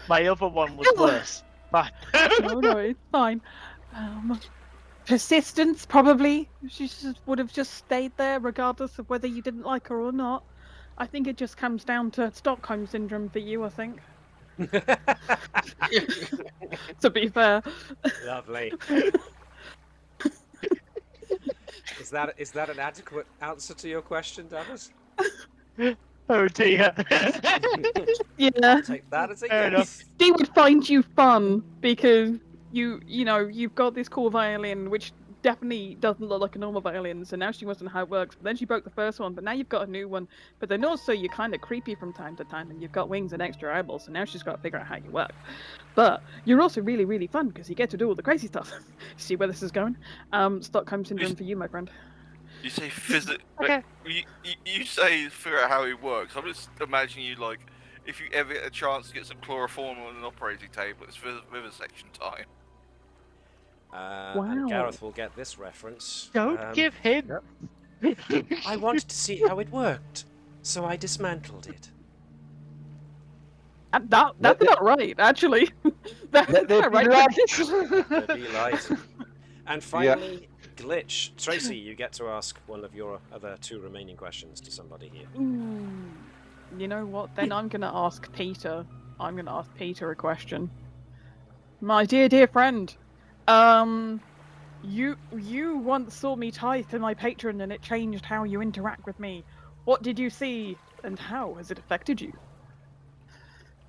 My other one was worse. But No, it's fine. Persistence, probably. She just would have just stayed there, regardless of whether you didn't like her or not. I think it just comes down to Stockholm syndrome for you. I think. To be fair. Lovely. Is that an adequate answer to your question, Davis? oh dear. Yeah. Take that as a Fair yes. enough. She would find you fun because you've got this cool violin, which definitely doesn't look like a normal violin. So now she wants to know how it works. But then she broke the first one, but now you've got a new one. But then also you're kind of creepy from time to time, and you've got wings and extra eyeballs. So now she's got to figure out how you work. But you're also really, really fun because you get to do all the crazy stuff. See where this is going? Stockholm syndrome for you, my friend. You say physics. Okay. You say figure out how it works. I'm just imagining you like if you ever get a chance to get some chloroform on an operating table, it's vivisection time. And Wow. Gareth will get this reference. Don't give him. I wanted to see how it worked, so I dismantled it. That's not right, actually. That's Let there not be right. light. There be light. And finally, Glitch. Tracy, you get to ask one of your other two remaining questions to somebody here. Ooh. You know what? Then I'm going to ask Peter. I'm going to ask Peter a question. My dear friend, you once saw me tithe to my patron, and it changed how you interact with me. What did you see, and how has it affected you?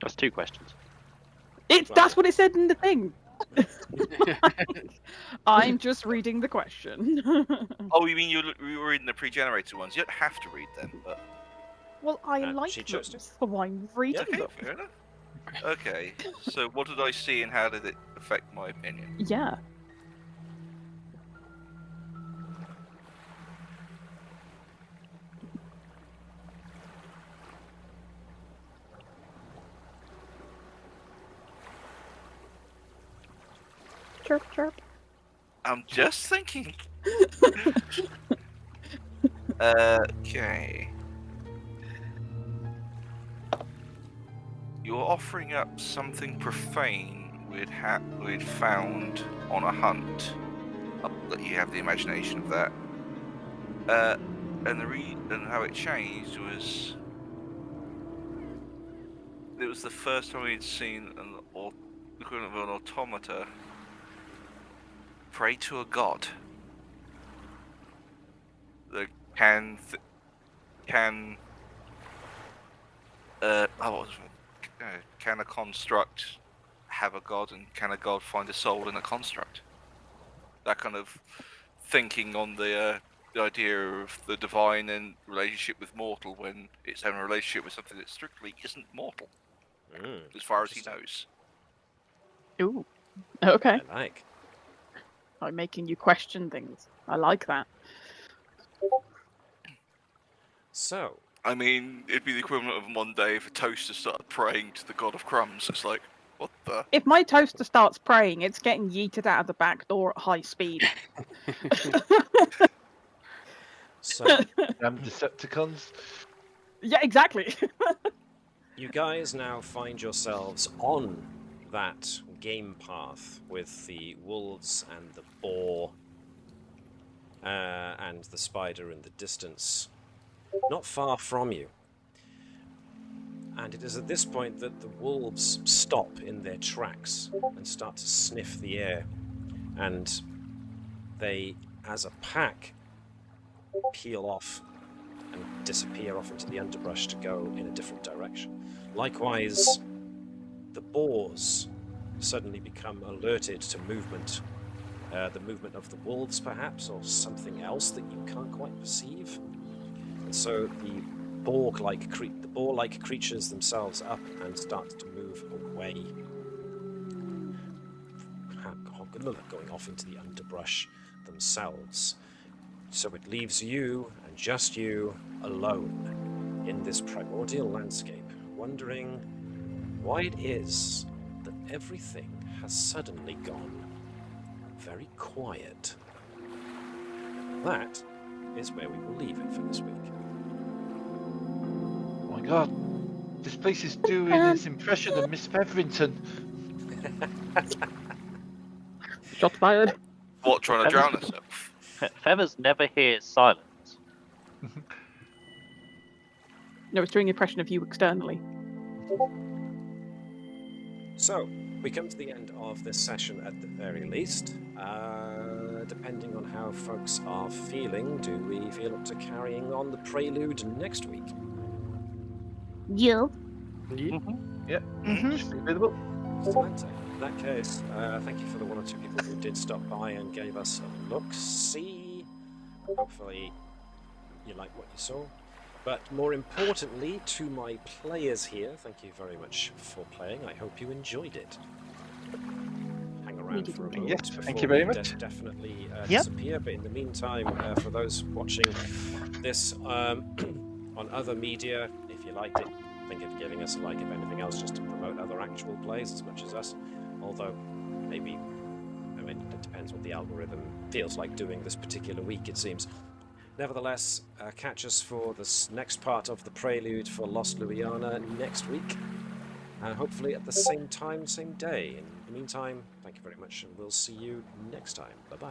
That's two questions. That's what it said in the thing. I'm just reading the question. Oh, you mean you were reading the pre-generated ones? You don't have to read them, but Well, I like she them, chose to. so I'm reading okay, them. fair enough. Okay, so what did I see, and how did it affect my opinion? Yeah. Chirp, chirp. I'm just thinking. Okay. You're offering up something profane we'd found on a hunt. I'll let you have the imagination of that. And how it changed was it was the first time we'd seen the equivalent of an automata pray to a god. That can a construct have a god, and can a god find a soul in a construct? That kind of thinking on the idea of the divine and relationship with mortal when it's having a relationship with something that strictly isn't mortal, as far as he knows. Ooh. Okay. I like. I'm making you question things. I like that. So, I mean, it'd be the equivalent of one day if a toaster started praying to the god of crumbs. It's like, What the? If my toaster starts praying, it's getting yeeted out of the back door at high speed. So, Damn Decepticons. Yeah, exactly. you guys now find yourselves on that game path with the wolves and the boar and the spider in the distance, not far from you. And it is at this point that the wolves stop in their tracks and start to sniff the air. And they, as a pack, peel off and disappear off into the underbrush to go in a different direction. Likewise, the boars suddenly become alerted to movement. The movement of the wolves, perhaps, or something else that you can't quite perceive. And so the boar-like creatures themselves up and start to move away, going off into the underbrush themselves. So it leaves you, and just you, alone in this primordial landscape, wondering why it is that everything has suddenly gone very quiet. That is where we will leave it for this week. Oh my god, this place is doing its impression of Miss Featherington. Shot fired. What, trying to drown herself? Feathers never hears silence. No, it's doing an impression of you externally. So, we come to the end of this session at the very least. Depending on how folks are feeling, do we feel up to carrying on the Prelude next week? Yeah. Yeah, should be available. Fantastic. In that case, thank you for the one or two people who did stop by and gave us a look-see. Hopefully you like what you saw. But more importantly, to my players here, thank you very much for playing. I hope you enjoyed it. Hang around for a moment. Yes, thank before you very we much. Definitely Yep. disappear. But in the meantime, for those watching this on other media, if you liked it, think of giving us a like. If anything else, just to promote other actual plays as much as us. Although, maybe, I mean, it depends what the algorithm feels like doing this particular week, it seems. Nevertheless, catch us for this next part of the Prelude for Lost Luyarnha next week. Hopefully at the same time, same day. In the meantime, thank you very much, and we'll see you next time. Bye-bye.